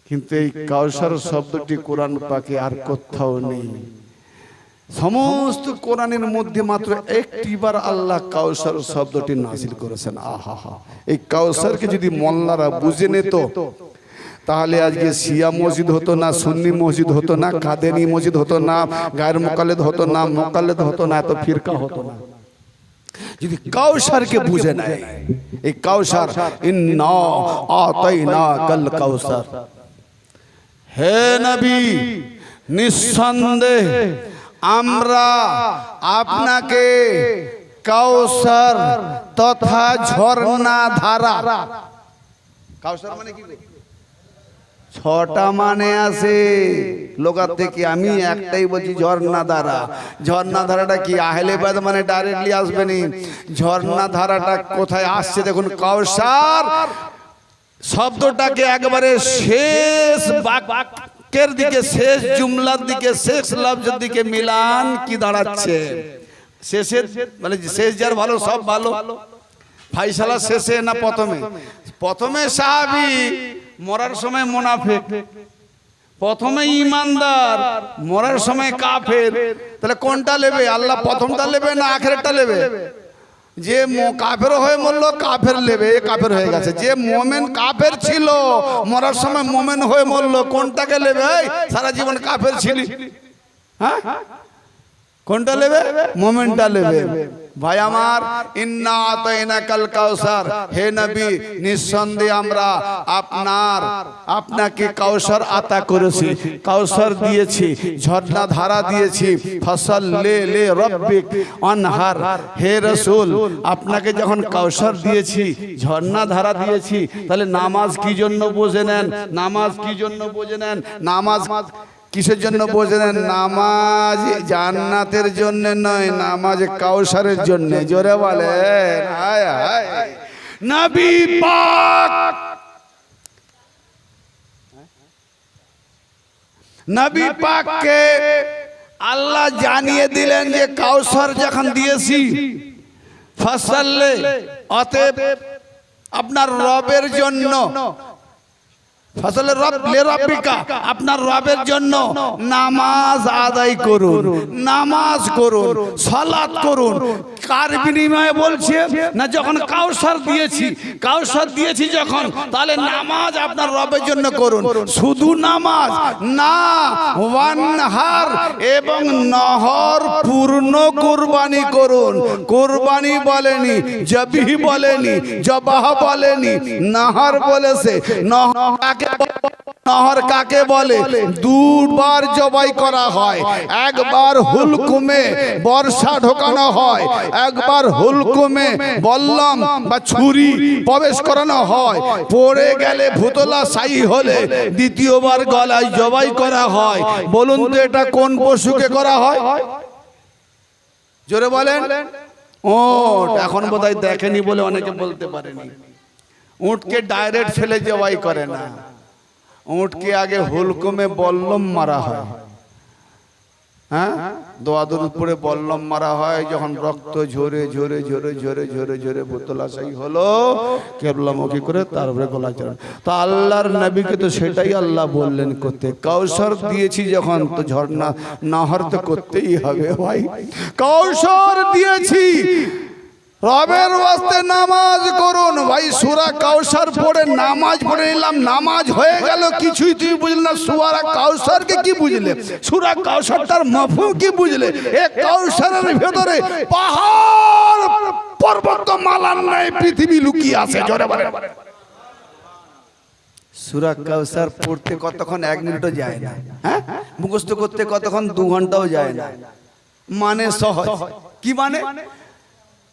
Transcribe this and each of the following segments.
কিন্তু এই কাউসার শব্দটি কোরআন পাকে আর কোথাও নেই। সমস্ত কোরআনের মধ্যে মাত্র একটিবার আল্লাহ কাউসার শব্দটি নাযিল করেছেন। আহা হা, এই কাউসারকে যদি মোল্লারা বুঝে নিত তাহলে আজকে শিয়া মসজিদ হতো না, সুন্নি মসজিদ হতো না, কাদেরি মসজিদ হতো না, গায়ের মুকাল্লেদ হতো না, মুকাল্লেদ হতো না, এত ফিরকা হতো না। যদি কাউসারকে বুঝে নেয়, এই কাউসার, ইন্না আতাইনাকাল কাউসার, হে নবী নিঃসন্দেহে আমরা আপনাকে কাউসার তথা ঝর্ণা ধারা, কাউসার মানে কি? ছটা মানে আছে লোকার থেকে, আমি একটাই বলছি ঝর্ণা ধারা। ঝর্ণা ধারাটা কি? আহলে বাদ মানে ডাইরেক্টলি আসবে নি। ঝর্ণা ধারাটা কোথায় আসছে দেখুন, কাউসার শব্দটাকে একবারে শেষ বাক্যের দিকে, শেষ জুমলার দিকে, শেষ লফজের দিকে মিলান কি দাঁড়াচ্ছে? শেষের মানে শেষ যার ভালো সব ভালো। ফাইসালা শেষে না প্রথমে? প্রথমে সাহাবী, মরার সময় মুনাফিক। প্রথমে ইমানদার, মরার সময় কাফের। তাহলে কোনটা নেবে? আল্লাহ প্রথমটা নেবে না আখেরটা নেবে? যে কাফের হয়ে মরলো কাফের নেবে, কাফের হয়ে গেছে। যে মোমেন কাফের ছিল মরার সময় মোমেন হয়ে মরলো, কোনটাকে নেবে? সারা জীবন কাফের ছিলি, হ্যাঁ কোনটা নেবে? মোমেনটা নেবে। ভাই আমার, ইন্না আতাইনাকাল কাউসার, হে নবী নিঃসন্দেহে আমরা আপনাকে কাউসার আতা করেছি, কাউসার দিয়েছি, ঝর্ণা ধারা দিয়েছি। ফাসাল্লি লিরাব্বিক ওয়ানহার, হে রাসূল আপনাকে যখন কাউসার দিয়েছি, ঝর্ণা ধারা দিয়েছি, তাহলে নামাজ কি জন্য বুঝে নেন? নামাজ কি জন্য বুঝে নেন? নামাজ কিসের জন্য বোঝেন? নামাজ জান্নাতের জন্য নয়, নামাজ কাউসারের জন্য। জোরে বলেন হায় হায়। নবী পাক, নবী পাককে আল্লাহ জানিয়ে দিলেন যে কাউসার যখন দিয়েছি, ফাসাল্লি, অতএব আপনার রবের জন্য, আপনার রবের জন্য নামাজ আদায় করুন, নামাজ করুন, সালাত করুন। কার বিনিময়ে বলছে? না যখন কাউসার দিয়েছি, কাউসার দিয়েছি যখন, তাহলে নামাজ আপনার রবের জন্য করুন। শুধু নামাজ না, ওয়ানহার এবং নহর পূর্ণ কুরবানি করুন। কুরবানি বলেনি, জবিহ বলেনি, জবাহ বলেনি, নাহার বলেছে। নহর কাকে বলে? দুবার জবাই করা হয়। একবার হুলকুমে বর্ষা ঢোকানো হয়, একবার হুলকুমে বল্লম বা ছুরি প্রবেশ করানো হয়। পড়ে গেলে ভুতলা সাই হলে দ্বিতীয়বার গলায় জবাই করা হয়। বলুন তো এটা কোন পশুকে করা হয়? জোরে বলেন। ওট। এখন বোধহয় দেখেনি বলে অনেকে বলতে পারেনি। উটকে ডাইরেক্ট ফেলে জবাই করে না, উটকে আগে হুলকুমে বল্লম মারা হয়। হ্যাঁ, দোয়া দরুদ পড়ে বল্লম মারা হয়। যখন রক্ত ঝরে ঝরে ঝরে ঝরে ঝরে ঝরে বোতলাশাই হলো, কেবলামুখী করে তারপরে গলা চড়ানো। তো আল্লাহর নবীকে তো সেটাই আল্লাহ বললেন করতে। কাউসার দিয়েছি যখন, তো ঝর্ণা নহর তো করতেই হবে ভাই। কাউসার দিয়েছি, রবের ওয়াস্তে নামাজ করুন। ভাই সূরা কাউসার পড়ে নামাজ পড়ে নিলাম, নামাজ হয়ে গেল, কিছুই তুমি বুঝলে না। সূরা কাউসারকে কি বুঝলে? সূরা কাউসারটার মাফহুম কি বুঝলে? এই কাউসারের ভিতরে পাহাড় পর্বত মালার নাই পৃথিবী লুকিয়ে আছে। জোরে বলেন। সূরা কাউসার পড়তে কতক্ষণ? 1 মিনিটও যায় না। হ্যাঁ, মুখস্থ করতে কতক্ষণ? 2 ঘন্টাও যায় না। মানে সহজ। কি মানে?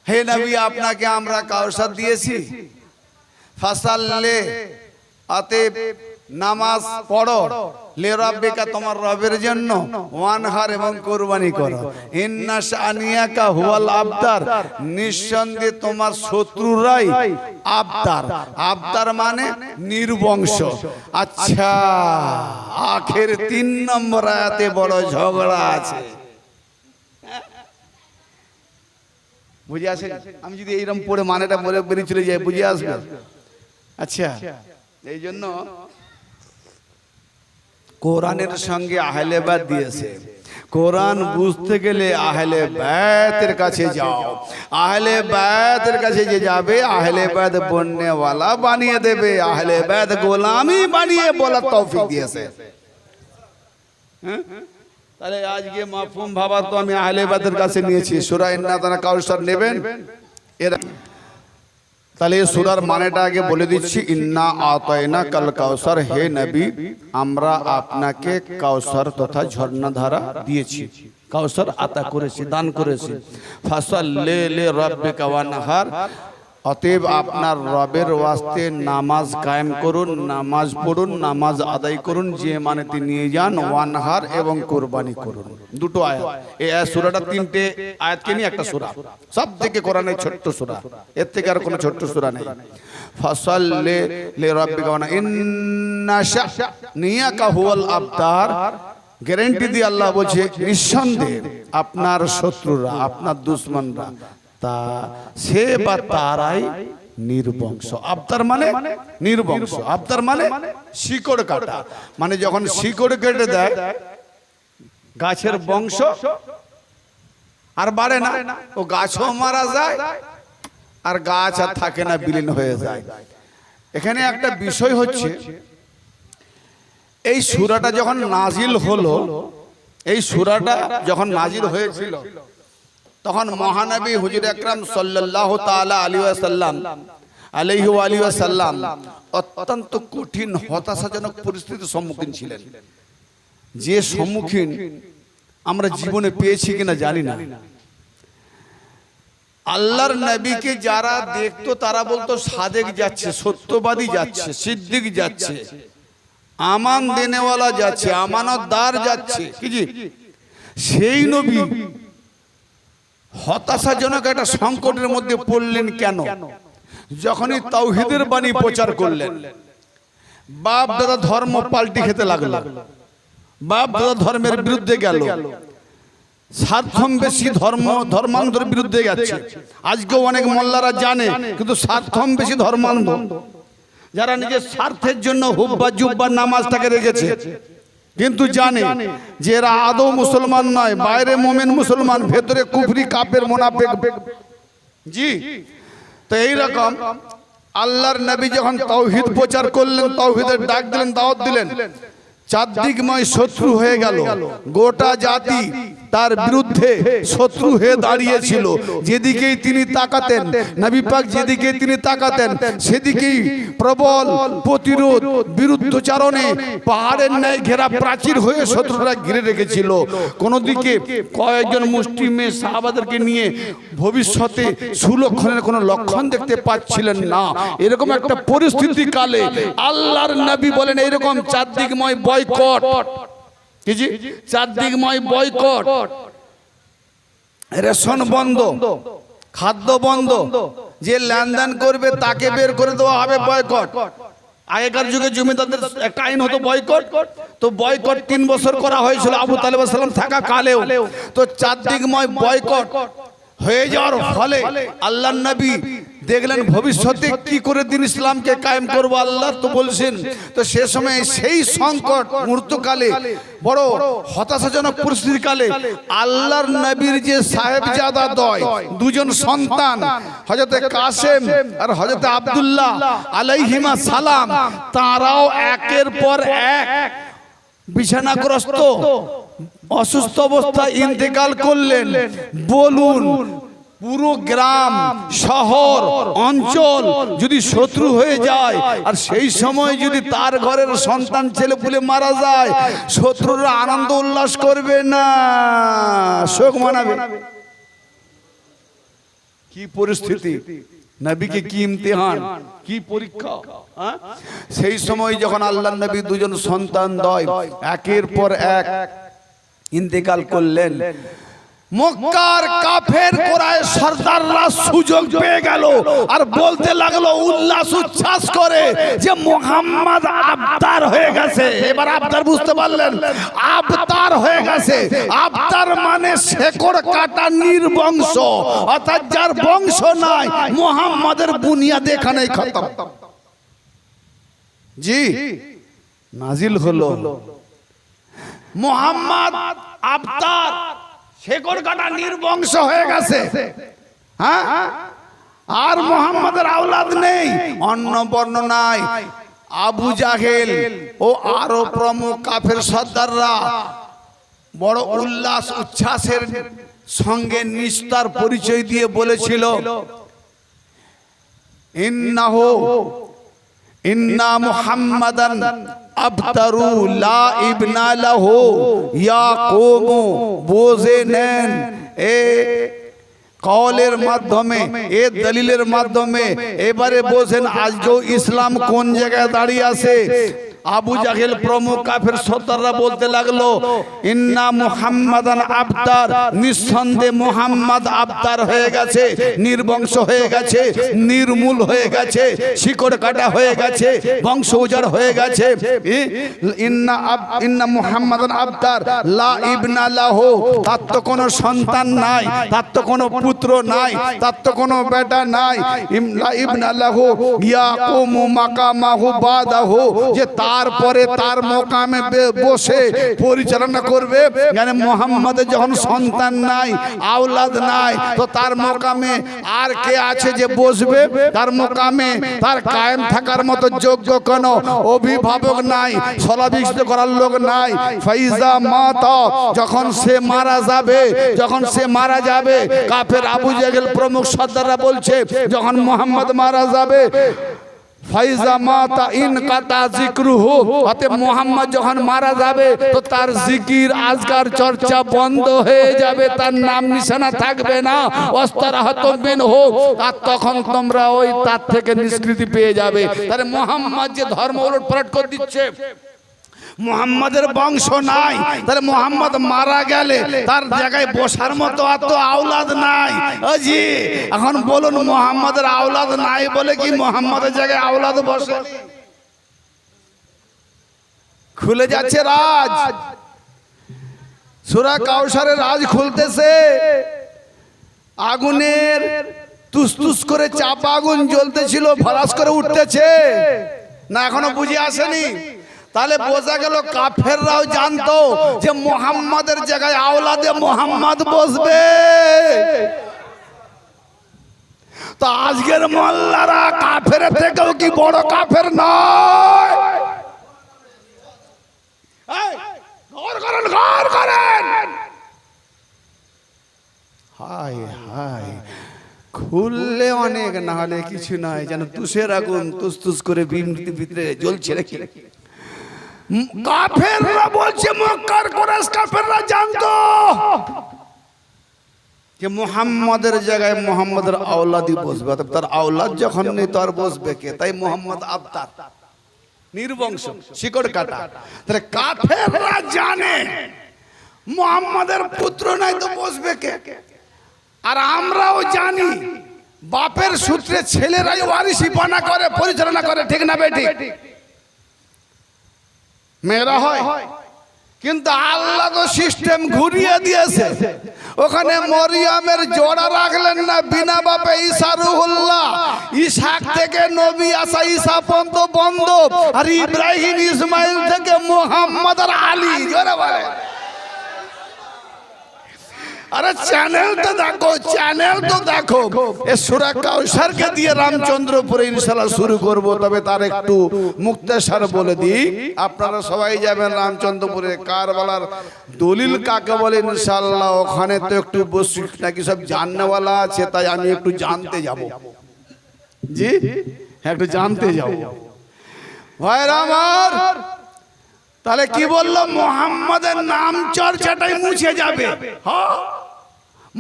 হে নবী আপনাকে আমরা কাউসার দিয়েছি, ফাসাল্লি, অতএব নামাজ পড়ো, লিরাব্বিকা তোমার রবের জন্য, ওয়ানহার এবং কুরবানি করো। ইন্না শানিয়াকা হুয়াল আবতার, নিঃসন্দেহে তোমার শত্রুরাই আবতার। আবতার মানে নির্বংশ। আচ্ছা, আখের 3 নম্বর আয়াতে বড় ঝগড়া আছে। বুঝে আসে? আমি যদি এইরকম পড়ে মানেটা বলে বেরিয়ে চলে যাই, বুঝে আসবে? আচ্ছা, এই জন্য কোরআনের সঙ্গে আহলে বায়ত দিয়েছে। কোরআন বুঝতে গেলে আহলে বায়তের কাছে যাও। আহলে বায়তের কাছে যে যাবে আহলে বায়ত বননেওয়ালা বানিয়ে দেবে, আহলে বায়ত গোলামি বানিয়ে বলার তৌফিক দিয়েছে। তাহলে আজকে মাফহুম ভাবা তো আমি আহলে বায়তের কাছে নিয়েছি। সূরা ইন্নাতানা কাউসার নেবেন এরা। তাহলে এই সূরার মানেটা আগে বলে দিচ্ছি। ইন্না আতাইনা কাল কাউসার, হে নবী আমরা আপনাকে কাউসার তথা ঝর্ণাধারা দিয়েছি। কাউসার আতা করেছি, দান করেছি। ফাসাল্লি লিরাব্বিকা ওয়ানহার, অতএব আপনার রবের ওয়াস্তে নামাজ কায়েম করুন, নামাজ পড়ুন, নামাজ আদায় করুন, যে মানেতে নিয়ে যান, ওয়ানহার এবং কুরবানি করুন। দুটো আয়াত। এই সূরাটা তিনটে আয়াতকে নিয়ে একটা সূরা, সবথেকে কোরআনের ছোট্ট সূরা, এর থেকে আর কোনো ছোট্ট সূরা নেই। ফাসাল্লি লিরাব্বিকা ওয়ানহার ইন্না শানিয়াকা হুয়াল আবতার, গ্যারান্টি দিয়ে আল্লাহ বলছে নিঃসন্দেহে আপনার শত্রুরা, আপনার দুশমনরা, তা সে বা তারাই নির্বংশ। আবতার মানে নির্বংশ, আবতার মানে শিকড় কাটা। মানে যখন শিকড় কেটে দেয় গাছের বংশ আর বাড়ে না, ও গাছও মারা যায় আর গাছ আর থাকে না, বিলীন হয়ে যায়। এখানে একটা বিষয় হচ্ছে, এই সূরাটা যখন নাজিল হলো, এই সূরাটা যখন নাজিল হয়েছিল তখন মহানবী হুজুর আকরাম সাল্লাল্লাহু তাআলা আলাইহি ওয়া সাল্লাম অত্যন্ত কঠিন হতাশাজনক পরিস্থিতির সম্মুখীন ছিলেন, যে সম্মুখীন আমরা জীবনে পেয়েছি কিনা জানি না। আল্লাহর নবীকে যারা দেখতো তারা বলতো সাদেক যাচ্ছে, সত্যবাদী যাচ্ছে, সিদ্দিক যাচ্ছে, আমান দেনেওয়ালা যাচ্ছে, আমানতদার যাচ্ছে। কি জি, সেই নবী হতাশাজনক একটা সংকটের মধ্যে পড়লেন কেন? যখনই তাওহীদের বাণী প্রচার করলেন, বাপ দাদা ধর্ম পাল্টি খেতে লাগলো, বাপ দাদা ধর্মের বিরুদ্ধে গেল, স্বার্থম বেশি ধর্মান্ধের বিরুদ্ধে গেছে। আজকেও অনেক মোল্লারা জানে, কিন্তু স্বার্থম বেশি ধর্মান্ধ, যারা নিজের স্বার্থের জন্য হুব্বা জুব্বা নামাজটাকে রেখেছে, কিন্তু জানে যে এরা আদৌ মুসলমান নয়, বাইরে মোমেন মুসলমান, ভেতরে কুফরি কাফের মুনাফিক। জি, তো এইরকম আল্লাহর নবী যখন তাওহীদ প্রচার করলেন, তাওহীদের ডাক দিলেন, দাওয়াত দিলেন, চারদিকময় শত্রু হয়ে গেল। গোটা জাতি তার বিরুদ্ধে শত্রু হয়ে দাঁড়িয়েছিল। যেদিকেই তিনি তাকাতেন, নবী পাক যেদিকে তিনি তাকাতেন সেদিকেই প্রবল প্রতিরোধ, বিরুদ্ধচারণে পাহাড়ের ন্যায় ঘেরা প্রাচীর হয়ে শত্রুরা ঘিরে রেখেছিল। কোন দিকে কয়েকজন মুসলিম সাহাবাদেরকে নিয়ে ভবিষ্যতে সুলক্ষণের কোনো লক্ষণ দেখতে পাচ্ছিলেন না। এরকম একটা পরিস্থিতি কালে আল্লাহর নবী বলেন এরকম চারদিকময় বয়কট, কি জি, চারদিকময় বয়কট, রেশন বন্ধ, খাদ্য বন্ধ, যে লেনদেন করবে তাকে বের করে দেওয়া হবে, বয়কট। আগেকার যুগে জমিদারদের একটা আইন হতো বয়কট, তো বয়কট 3 বছর করা হয়েছিল আবু তালেব সাল্লাম থাকা কালেও। তো চারদিকময় বয়কট হয়ে যাওয়ার ফলে আল্লাহর নবী দেখলেন ভবিষ্যতে কি করে দিন ইসলামকে কায়েম করবো, আল্লাহ তো বলছেন। তো সে সময় সেই সংকট মুহূর্তকালে, বড় হতাশাজনক পরিস্থিতি কালে আল্লাহর নবীর যে সাহেবজাদা দয়, দুজন সন্তান, হযরতে কাসেম আর হযরতে আব্দুল্লাহ আলাইহিমা সালাম, তারাও একের পর এক বিছানাগ্রস্ত অসুস্থ অবস্থায় ইন্তেকাল করলেন। বলুন, পুরো গ্রাম শহর অঞ্চল যদি শত্রু হয়ে যায়, আর সেই সময় যদি তার ঘরের সন্তান ছেলে পুলে মারা যায়, শত্রুরা আনন্দ উল্লাস করবে না, শোক মানাবে। কি পরিস্থিতি, নবীকে কি ইমতিহান, কি পরীক্ষা। সেই সময় যখন আল্লাহর নবী দুজন সন্তান দয় একের পর এক ইন্তেকাল করলেন, মক্কার কাফের কুরাইশ সরদাররা সুযোগ পেয়ে গেল আর বলতে লাগলো উল্লাস উচ্ছ্বাস করে যে মুহাম্মদ আবতার হয়ে গেছে। এবার আবতার বুঝতে পারলেন, আবতার হয়ে গেছে। আবতার মানে শেকড় কাটা নির্বংশ, অর্থাৎ যার বংশ নাই, মুহাম্মাদের বুনিয়াদ এখানেই খতম। জি, নাজিল হলো মোহাম্মদ আবতার শেকড় কাটা নির্বংশ হয়ে গেছে, হ্যাঁ, আর মোহাম্মদের আওলাদ নেই। অন্য বর্ণনায় আবু জাহেল ও আরো প্রমুখ কাফের সর্দাররা বড় উল্লাস উচ্ছ্বাসের সঙ্গে নিস্তার পরিচয় দিয়ে বলেছিল, ইন্না মুহাম্মাদান আবতারু লা ইবনা লাহু ইয়াকুম। বুঝে নেন, এ কওলের মাধ্যমে, এ দলিলের মাধ্যমে এবারে বোঝেন আজকেও ইসলাম কোন জায়গায় দাঁড়িয়ে আছে। আবু জাহেল প্রমুখ কাফের সর্দাররা বলতে লাগলো, ইন্না মুহাম্মাদান আবতার, নিঃসন্দেহে মুহাম্মদ আবতার হয়ে গেছে, নির্বংশ হয়ে গেছে, নির্মূল হয়ে গেছে, শিকড় কাটা হয়ে গেছে, বংশ উজাড় হয়ে গেছে। ইন্না মুহাম্মাদান আবতার লা ইবনা লাহু, তার তো কোনো সন্তান নাই, তার তো কোনো পুত্র নাই, তার তো কোনো বেটা নাই। লা ইবনা লাহু ইয়াকুমু মাকামাহু বাদাহু, যে তারপরে তার মোকামে বসে পরিচালনা করবে। মানে মুহাম্মাদের যখন সন্তান নাই, আওলাদ নাই, তো তার মোকামে আর কে আছে যে বসবে? তার মোকামে তার কায়েম থাকার মতো যোগ্য কোনো অভিভাবক নাই, স্থলাভিষিক্ত করার লোক নাই। ফাইজা মাতা, যখন সে মারা যাবে, যখন সে মারা যাবে, কাফের আবু জাহেল প্রমুখ সর্দাররা বলছে, যখন মুহাম্মদ মারা যাবে, ফাইজা মাতা ইন কাতা জিক্রুহু, অতএব মুহাম্মদ যখন মারা যাবে তো তার জিকির আজকার চর্চা বন্ধ হয়ে যাবে, তার নাম নিশানা থাকবে না। ওয়াস্তারাহাতুম মিনহু, আর তখন তোমরা ওই তার থেকে নিষ্কৃতি পেয়ে যাবে। তাহলে মুহাম্মদ যে ধর্ম উলটপালট করে দিচ্ছে, মুহাম্মাদের বংশ নাই, তাহলে মুহাম্মদ মারা গেলে তার জায়গায় বসার মতো এত আওলাদ নাই। জি, এখন বলুন, মুহাম্মাদের আওলাদ নাই বলে কি মুহাম্মাদের জায়গায় আওলাদ বসে? খুলে যাচ্ছে রাজ, সূরা কাউসারের রাজ খুলতেছে। আগুনের তুসতুস করে চাপা আগুন জ্বলতেছিল, ফরাস করে উঠতেছে না, এখনো বুঝে আসেনি। তাহলে বোঝা গেল কাফেররাও জানতো যে মুহাম্মাদের জায়গায় আওলাদে মুহাম্মদ বসবে। তো আজকের মোল্লারা কাফের থেকেও কি বড় কাফের নয়? ঘর করেন, ঘর করেন। হায় হায়, খুললে অনেক, না হলে কিছু নয়, যেন তুষের আগুন তুস করে ভিতরে জ্বলছে রেখে। কাফেররা বলছে, মক্কার কুরাইশ কাফেররা জানতো যে মুহাম্মাদের জায়গায় মুহাম্মাদের আওলাদই বসবে, তার আওলাদ যখন নেই তো আর বসবে কে? তাই মুহাম্মদ আবতার, নির্বংশ, শিকড় কাটা। তাহলে কাফেররা জানে মুহাম্মাদের পুত্র নাই তো বসবে কে? আর আমরাও জানি বাপের সূত্রে ছেলেরাই ওয়ারিসিপানা করে, পরিচালনা করে, ঠিক না বেঠিক? মেয়েরা হয়, কিন্তু আল্লাহ তো সিস্টেম ঘুরিয়ে দিয়েছে। ওখানে মরিয়ামের জোড়া রাখলেন না, বিনা বাপে ঈসা রুহুল্লাহ, ইসহাক থেকে নবী আসা ঈসা পর্যন্ত বন্ধ, আর ইব্রাহিম ইসমাইল থেকে মুহাম্মদ আর আলী। জোরে বলে, আরে চ্যানেল তো দেখো, চ্যানেল তো দেখো। এই সূরা কাউসারকে দিয়ে রামচন্দ্রপুরে ইনশাআল্লাহ শুরু করব, তবে তার একটু মুক্তাসার বলে দিই। আপনারা সবাই যাবেন রামচন্দ্রপুরে, কারবালার দলিল কাকে বলে ইনশাআল্লাহ, ওখানে তো একটু বসিক নাকি সব জাননেওয়ালা আছে, তাই আমি একটু জানতে যাব। জি, একটু জানতে যাব ভাইরা আমার। তাহলে কি বললো? মুহাম্মাদের নাম চর্চাটাই মুছে যাবে। হ্যাঁ,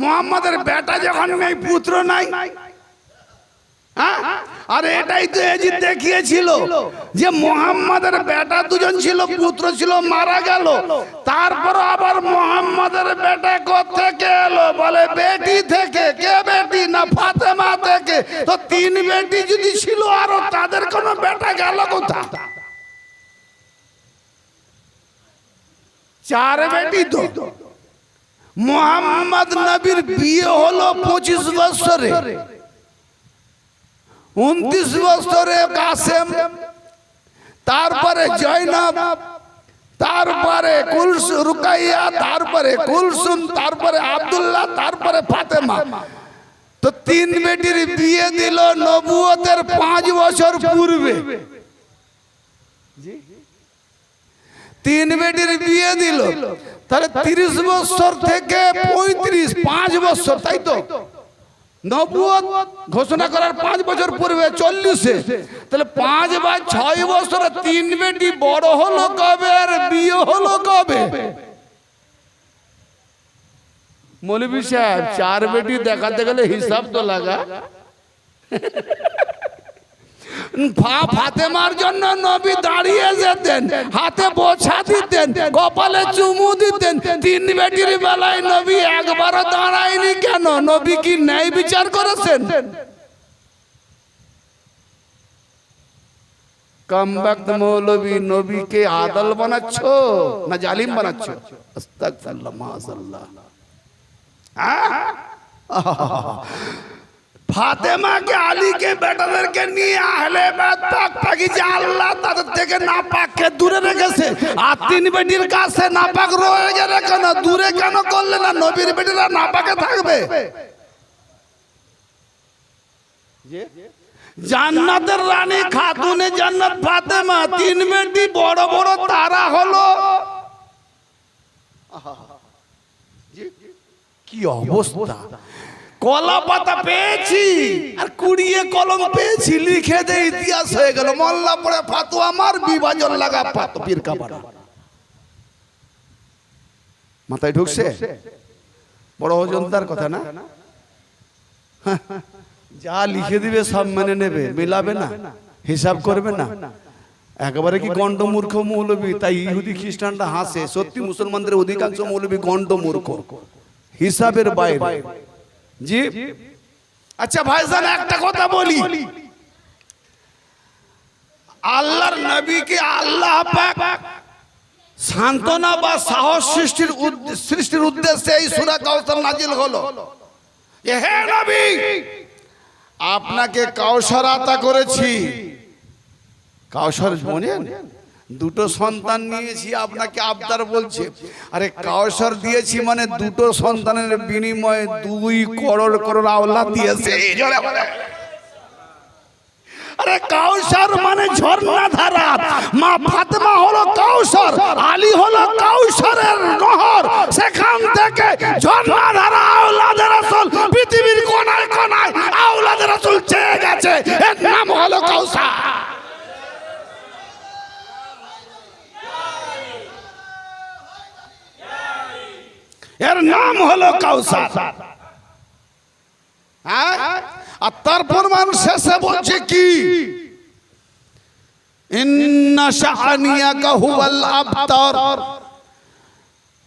মুহাম্মাদের বেটা যখন নেই, পুত্র নাই, আর এটাই তো এজিদ দেখিয়েছিল যে মুহাম্মাদের বেটা দুজন ছিল, পুত্র ছিল, মারা গেল। তারপর আবার মুহাম্মাদের বেটা কোত্থেকে এলো? বলে বেটি থেকে। কে বেটি? না ফাতেমা থেকে। তো তিন বেটি যদি ছিল, আরো তাদের কোনো বেটা গেল কোথা? চার বেটি তো। মুহাম্মদ নবীর বিয়ে হলো 25 বছরে, 29 বছরে কাসেম, তারপরে জয়নব, তার তারপরে রুকাইয়া, তারপরে কুলসুম, তারপরে আব্দুল্লাহ, তারপরে ফাতেমা। তো 3 বেটির বিয়ে দিল নবুয়তের 5 বছর পূর্বে। 3 বেটির বিয়ে দিল, তাহলে 30 বছর থেকে 35, 5 বছর, তাই তো? নবুয়ত ঘোষণা করার 5 বছর পূর্বে 40-এ, তাহলে 5 বা 6 বছরে 3 বেটি বড় হলো কবে আর বিয়ে হলো কবে? মৌলভী সাহেব 4 বেটি দেখাতে গেলে হিসাব তো লাগা। ফাতেমার জন্য নবী দাঁড়িয়ে যেতেন, হাতে বোঝা দিতেন, কপালে চুমু দিতেন। 3 বেটির বেলায় নবী একবারও দাঁড়ায়নি কেন? নবী কি ন্যায় বিচার করেছেন? কমবক্ত মৌলভী, নবীকে আদল বানাচ্ছ না জালিম বানাচ্ছ? আস্তাগফিরুল্লাহ, মাআযাল্লাহ। ফাতেমাকে, আলীকে, বেটাদেরকে নিয়ে আহলে বাইত পাক পাকি যে আল্লাহ তাদের থেকে নাপাককে দূরে রেখেছে, আর 3 বেটির কাছে নাপাক রয়ে গেলে কেন? দূরে কেন করলে না? নবীর বেটিরা নাপাকে থাকবে। জান্নাতের রানী খাতুনে জান্নাত ফাতেমা, 3 বেটি বড় বড় তারা হলো। কি অবস্থা! কলা পাতা পেয়েছি আর কুড়িয়ে কলম পেয়েছি, লিখে দে ইতিহাস হয়ে গেল। মোল্লা পড়ে ফাতুয়া মার, বিভাজন লাগা ফাতু পীর কাবার। মাথায় ঢুকছে? বড় ওজনদার কথা না? যা লিখে দিবে সব মেনে নেবে, মিলাবে না, হিসাব করবে না। একেবারে কি গন্ড মূর্খ মৌলবী, তাই ইহুদি খ্রিস্টানরা হাসে। সত্যি মুসলমানদের অধিকাংশ মৌলবী গন্ড মূর্খ, হিসাবের বাইরে। জি আচ্ছা ভাইজান, একটা কথা বলি, আল্লাহর নবীকে আল্লাহ পাক সান্ত্বনা বা সাহস সৃষ্টির উদ্দেশ্যে এই সূরা কাউসার নাজিল হলো। হে নবী, আপনাকে কাউসার আতা করেছি। কাউসার বোনেন, 2 সন্তান নিয়েছি, আপনাকে আবদার বলছে। আরে কাউসার দিয়েছি মানে 2 সন্তানের বিনিময়ে 2 করোড় করোড় আওলাদ দিয়েছে। আরে কাউসার মানে ঝর্ণা ধারা। মা ফাতেমা হলো কাউসার, আলী হলো কাউসারের নহর। সেখান থেকে ঝর্ণা ধারা আওলাদের রাসূল পৃথিবীর কোনায় কোনায় আওলাদের রাসূল চেয়ে গেছে। এর নাম হলো কাউসার। এর নাম হলো কাউসার। হ্যাঁ, আর তারপর মানুষ শেষে বলছে কি? ইন্না শাআনিয়াকা হুয়াল আবতার।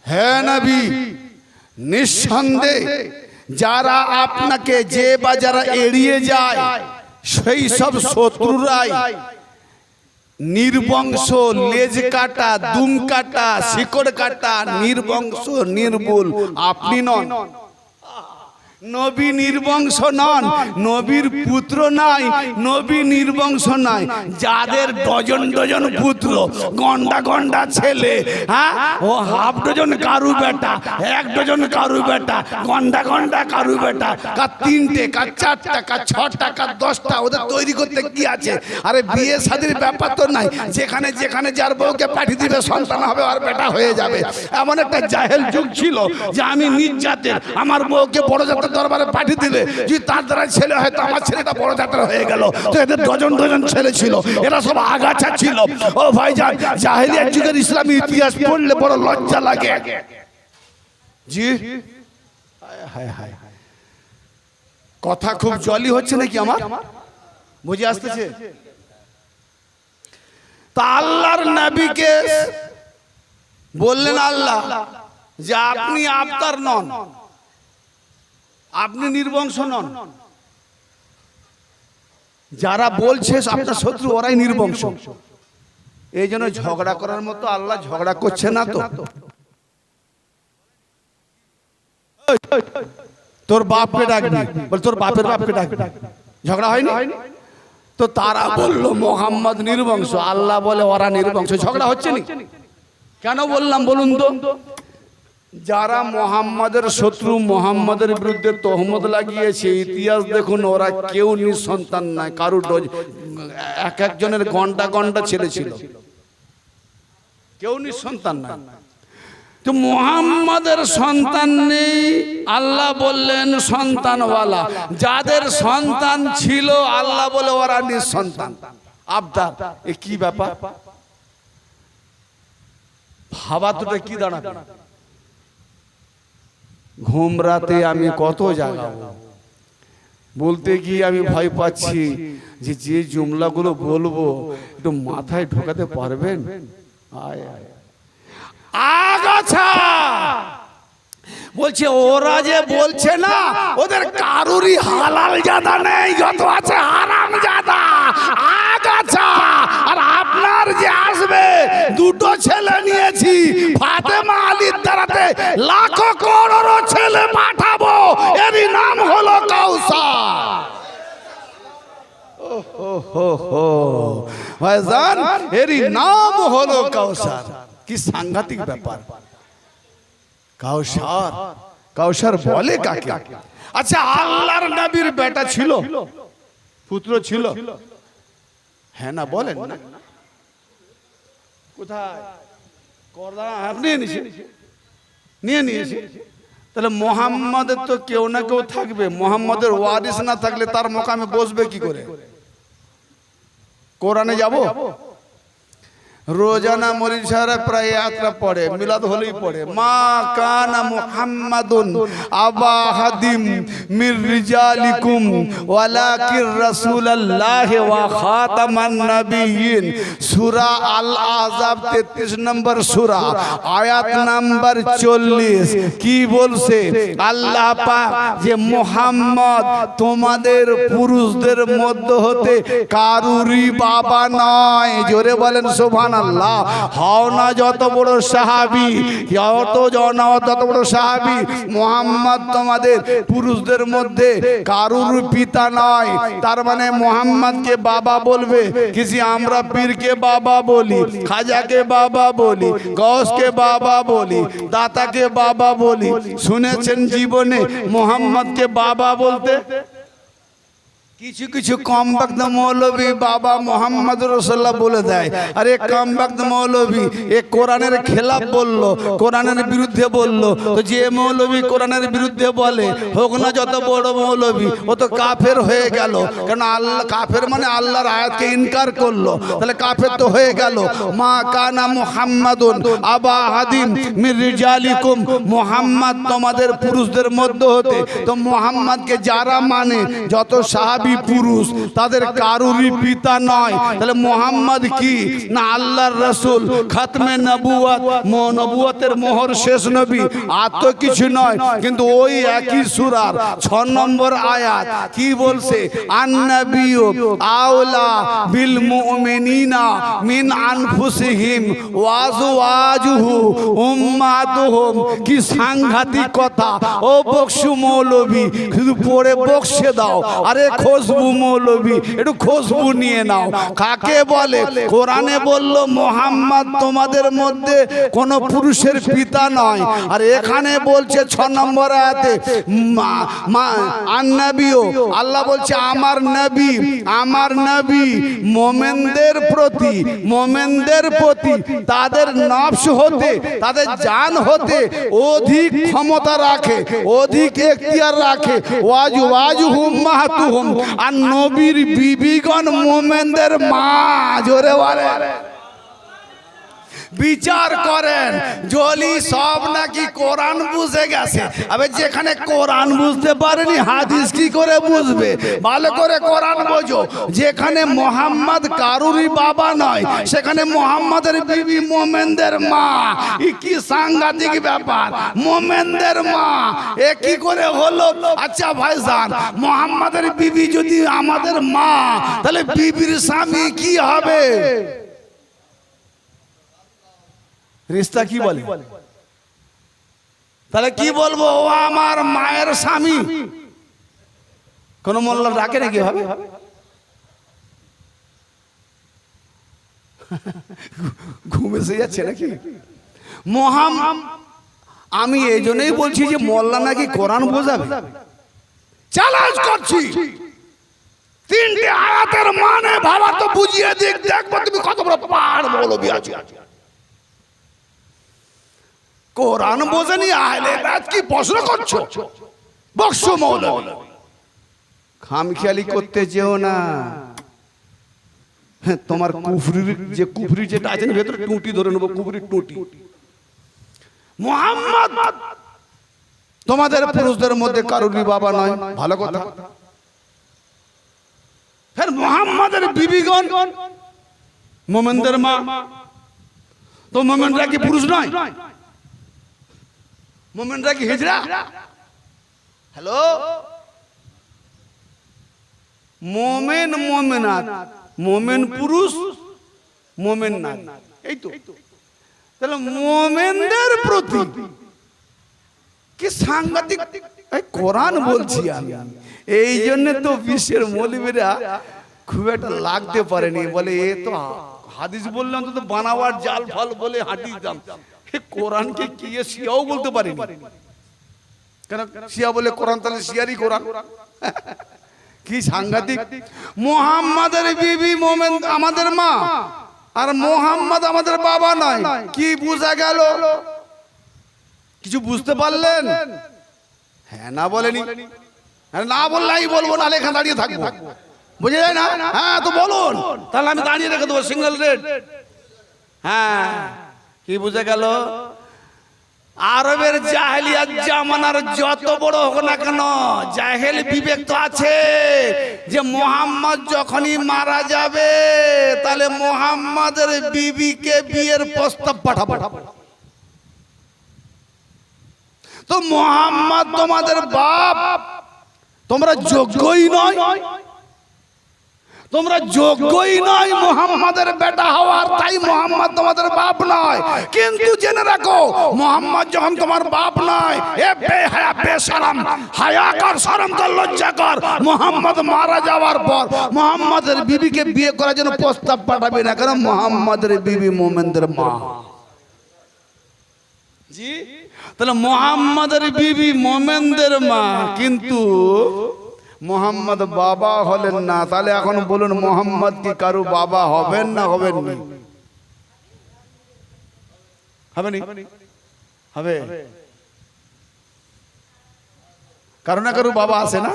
হে নবী, নিঃসন্দেহে যারা আপনাকে যে বা যারা এড়িয়ে যায়, সেই সব শত্রুরাই নির্বংশ, লেজ কাটা, দুম কাটা, শিকড় কাটা, নির্বংশ, নির্বুল। আপনি নন। নবী নির্বংশ নন, নবীর পুত্র নাই, নবী নির্বংশ নাই। যাদের ডজন ডজন পুত্র, গন্ডা গন্ডা ছেলে, হ্যাঁ, ও হাফ ডজন কারু বেটা, 1 ডজন কারু বেটা, গন্ডা গন্ডা কারু বেটা, কার 3টে, কার 4টা, কার 6টা, কার 10টা, ওদের তৈরি করতে কি আছে? আরে বিয়ে শাদীর ব্যাপার তো নাই। যেখানে যেখানে যার বউকে পাঠিয়ে দিবে, সন্তান হবে আর বেটা হয়ে যাবে। এমন একটা জাহেল যুগ ছিল যে আমি নিজ জাতের, আমার বউকে বড় জাতের দরবারে পাঠিয়ে দিলে যদি তার দ্বারা ছেলে হয় তো আমার ছেলেটা বড় জাতের হয়ে গেল। তো এদের ডজন ডজন ছেলে ছিল, এরা সব আগাছা ছিল। ও ভাইজান, জাহেলিয়াত যুগের ইসলামী ইতিহাস পড়লে বড় লজ্জা লাগে। জি, হায় হায়, কথা খুব জলি হচ্ছে নাকি আমার? বুঝে আসতেছে? তা আল্লাহর নবীকে বললেন আল্লাহ যে আপনি আবতার নন, আপনি নির্বংশ নন। যারা বলছে আপনার শত্রু, ওরাই নির্বংশ। এই জন্য ঝগড়া করার মতো আল্লাহ ঝগড়া করছে না তো। তোর বাপকে ডাকবি, বল তোর বাপের বাপকে ডাকবি। ঝগড়া হয়নি তো? তারা বললো মোহাম্মদ নির্বংশ, আল্লাহ বলে ওরা নির্বংশ। ঝগড়া হচ্ছে না কেন বললাম বলুন তো? যারা মোহাম্মদের শত্রু, মোহাম্মদের বিরুদ্ধে তহমত লাগিয়েছে, ইতিহাস দেখুন, ওরা কেউ নিঃসন্তান নাই। কারু এক একজনের ঘন্টা ঘন্টা ছেলে ছিল, কেউ নিঃসন্তান নাই। তো মোহাম্মদের সন্তান নেই, আল্লাহ বললেন সন্তানওয়ালা। যাদের সন্তান ছিল আল্লাহ বলে ওরা নিঃসন্তান। আবদার, এ কি ব্যাপার? ভাবা তো কি দাঁড়াবে? ঘুম রাতে আমি কত জাগাবো, বলতে গিয়ে আমি ভয় পাচ্ছি যে যে জুমলাগুলো বলবো একটু মাথায় ঢোকাতে পারবেন? আয় আয় আগাছা বলছে, ওরা যে বলছে না, ওদের কারুরই হালাল জাদা নেই, যত আছে হারাম জাদা, আগাছা। আর আপনার যে আসবে, দুটো ছেলে নিয়েছি, ফাতেমা আলীর দ্বারাতে লাখো করোড়ো ছেলে পাঠাবো, এরই নাম হলো কাউসার। ভাইজান, এরই নাম হলো কাউসার। কি সাংঘাতিক ব্যাপার! কাউসার, কাউসার বলে কাকে? আচ্ছা, আল্লাহর নবীর বেটা ছিল, পুত্র ছিল, হ্যাঁ না বলেন না? কোথায়? আপনি নিয়ে নিয়েছি। তাহলে মোহাম্মদের তো কেউ না কেউ থাকবে। মোহাম্মদের ওয়ারিস না থাকলে তার মোকামে বসবে কি করে? কোরআনে যাব, রোজানা মরিশারে প্রায় যাত্রা পড়ে, মিলাদ হলেই পড়ে, মা কানা মুহাম্মাদুন আবা হাদিম মির রিজালিকুম ওয়ালাকির রাসূলুল্লাহি ওয়া খাতামান নবিয়্যিন। সূরা আল আহজাব 33 নম্বর সূরা, আয়াত নাম্বার 40। কি বলছে আল্লাহ পাক? যে মুহাম্মদ তোমাদের পুরুষদের মধ্যে হতে কারুরই বাবা নয়। জোরে বলেন সুবহান আল্লাহ। হও না যত বড় সাহাবী, যত বড় সাহাবী, মুহাম্মদ তোমাদের পুরুষদের মধ্যে কারুর পিতা নয়। তার মানে মুহাম্মদকে বাবা বলবে কিসি? আমরা পীরকে বাবা বলি, খাজাকে বাবা বলি, গৌসকে বাবা বলি, দাতাকে বাবা বলি। শুনেছেন জীবনে মুহাম্মদকে বাবা বলতে? কিছু কিছু কমবক্ত মৌলবী বাবা মোহাম্মদ রাসূলুল্লাহ বলে দেয়। আরে কমবক্ত মৌলবী এ কোরআনের খেলাফ বললো, কোরআনের বিরুদ্ধে বললো। তো যে মৌলবী কোরআনের বিরুদ্ধে বলে, হোক না যত বড় মৌলবী, ও তো কাফের হয়ে গেল। কারণ আল্লাহ কাফের মানে আল্লাহর আয়াতকে ইনকার করলো, তাহলে কাফের তো হয়ে গেল। মা কানা মুহাম্মাদুন আবা হাদিম মির রিজালিকুম, মুহাম্মদ তোমাদের পুরুষদের মধ্যে হতে। তো মুহাম্মদকে যারা মানে, যত সাহাবী পুরুষ, তাদের কারুরই পিতা নয়। তাহলে মুহাম্মদ কি না আল্লাহর রাসূল, খাতমে নবুয়ত, নবুয়তের মোহর শেষ নবী, আর তো কিছু নয়। কিন্তু ওই একই সূরার 6 নম্বর আয়াত কি বলছে? আন-নাবিয়্যু আওলা বিল মুমিনিনা মিন আনফুসিহিম ওয়া আজওয়াজুহু উম্মাতুহুম। কি সাংঘাতিক কথা! ও বকশু মৌলবী, শুধু পড়ে বকশে দাও। আরে খুশবু মৌলবী, একটু খুশবু নিয়ে নাও। কাকে বলে? কোরআনে বলল মুহাম্মদ তোমাদের মধ্যে কোন পুরুষের পিতা নয়। আর এখানে বলছে 6 নম্বর আয়াতে আন-নাবিয়্যু, আল্লাহ বলছে আমার নবী, আমার নবী মুমিনদের প্রতি তাদের নফস হতে, তাদের জান হতে অধিক ক্ষমতা রাখে, অধিক এখতিয়ার রাখে। ওয়াজুহুম মাহাতুহুম, আর নবীর বিবিগণ মুমিনদের মা। জোরে বলে বিচার করেন। জলি সব নাকি কোরআন বুঝে গেছে। আবে যেখানে কোরআন বুঝতে পারেনি, হাদিস কি করে বুঝবে? ভালো করে কোরআন বোঝো। যেখানে মোহাম্মদ কারুরই বাবা নয়, সেখানে মোহাম্মদের বিবি মোমেনদের মা। কি সাংঘাতিক ব্যাপার! মোমেনদের মা এ কি করে হলো? আচ্ছা ভাইজান, মোহাম্মদের বিবি যদি আমাদের মা, তাহলে বিবির স্বামী কি হবে? রিস্তা কি বলে? তাহলে কি বলবো? ও আমার মায়ের স্বামী। কোন মোল্লা ডাকে নাকি হবে? ঘুম এসে যাচ্ছে নাকি? আমি এই জন্যই বলছি যে মোল্লা নাকি কোরআন বোঝাবে। চ্যালেঞ্জ করছি, তিনটে আয়াতের মানে ভাবা তো বুঝিয়ে দিক, দেখবো তুমি কত বড় পাহাড় মৌলবী আছো। কোরআন বোঝেনি, আহলে বায়াত কি প্রশ্ন করছো? বকশো মৌলবী, খামখেয়ালি করতে যেও না। তোমার কুফরির যে কুফরি যেটা আছে ভেতরে টুটি ধরে নেবো, কুফরির টুটি। মুহাম্মদ তোমাদের পুরুষদের মধ্যে কারোরই বাবা নয়, ভালো কথা। ফের মুহাম্মাদের বিবিগণ মোমেনদের মা, তো মোমেনরা কি পুরুষ নয়? মোমেনরা কি হিজড়া? হ্যালো, মোমেন মোমেনাত, মোমেন পুরুষ, মোমেন নারী, এই তো। তাহলে মোমেনদের প্রতি কি সাংঘাতিক কোরআন বলছি আমি। এই জন্য তো বিশ্বের মৌলবীরা খুব একটা লাগতে পারেনি, বলে এ তো হাদিস বললাম তো বানাওয়ার জাল ফাল বলে হাদিস দাম, কোরআনকে কি শিয়াও বলতে পারেনি। কেন শিয়া বলে কোরআন, তাহলে শিয়ারই কোরআন। কি সাংঘাতিক। মুহাম্মাদের বিবি মোমেন আমাদের মা, আর মুহাম্মদ আমাদের বাবা নয়। কি বুঝা গেল? কিছু বুঝতে পারলেন? হ্যাঁ না বলেনি, না বললেই বলবো, না লেখা দাঁড়িয়ে থাকবো, বুঝে যায় না? হ্যাঁ তো বলুন, তাহলে আমি দাঁড়িয়ে রেখে দেবো সিঙ্গেল রেড। হ্যাঁ, কি বুঝে গেল? আরবের জাহেলিয়াত জামানার যত বড় হোক না কেন, জাহেল বিবেক তো আছে যে মুহাম্মদ যখনই মারা যাবে তাহলে মুহাম্মাদের বিবিকে বিয়ের প্রস্তাব পাঠাবো। তো মুহাম্মদ তোমাদের বাপ, তোমরা যোগ্যই নয়, তোমরা যোগ্যই নয় মুহাম্মাদের বেটা হওয়ার, তাই মুহাম্মদ তোমাদের বাপ নয়। কিন্তু জেনে রাখো, মুহাম্মদ যখন তোমার বাপ নয়, এ বেহায়া বেশরম, হায়া কর, শরম কর, লজ্জা কর, মুহাম্মদ মারা যাওয়ার পর মুহাম্মাদের বিবিকে বিয়ে করার জন্য প্রস্তাব পাঠাবে না, কারণ মুহাম্মাদের বিবি মোমেনদের মা। জি, তাহলে মুহাম্মাদের বিবি মোমেনদের মা, কিন্তু মুহাম্মদ বাবা হলেন না। তাহলে এখন বলুন, মুহাম্মদ কি কারো বাবা হবেন না হবেন না? হবে না? হবে, কারো না কারো বাবা আছে না?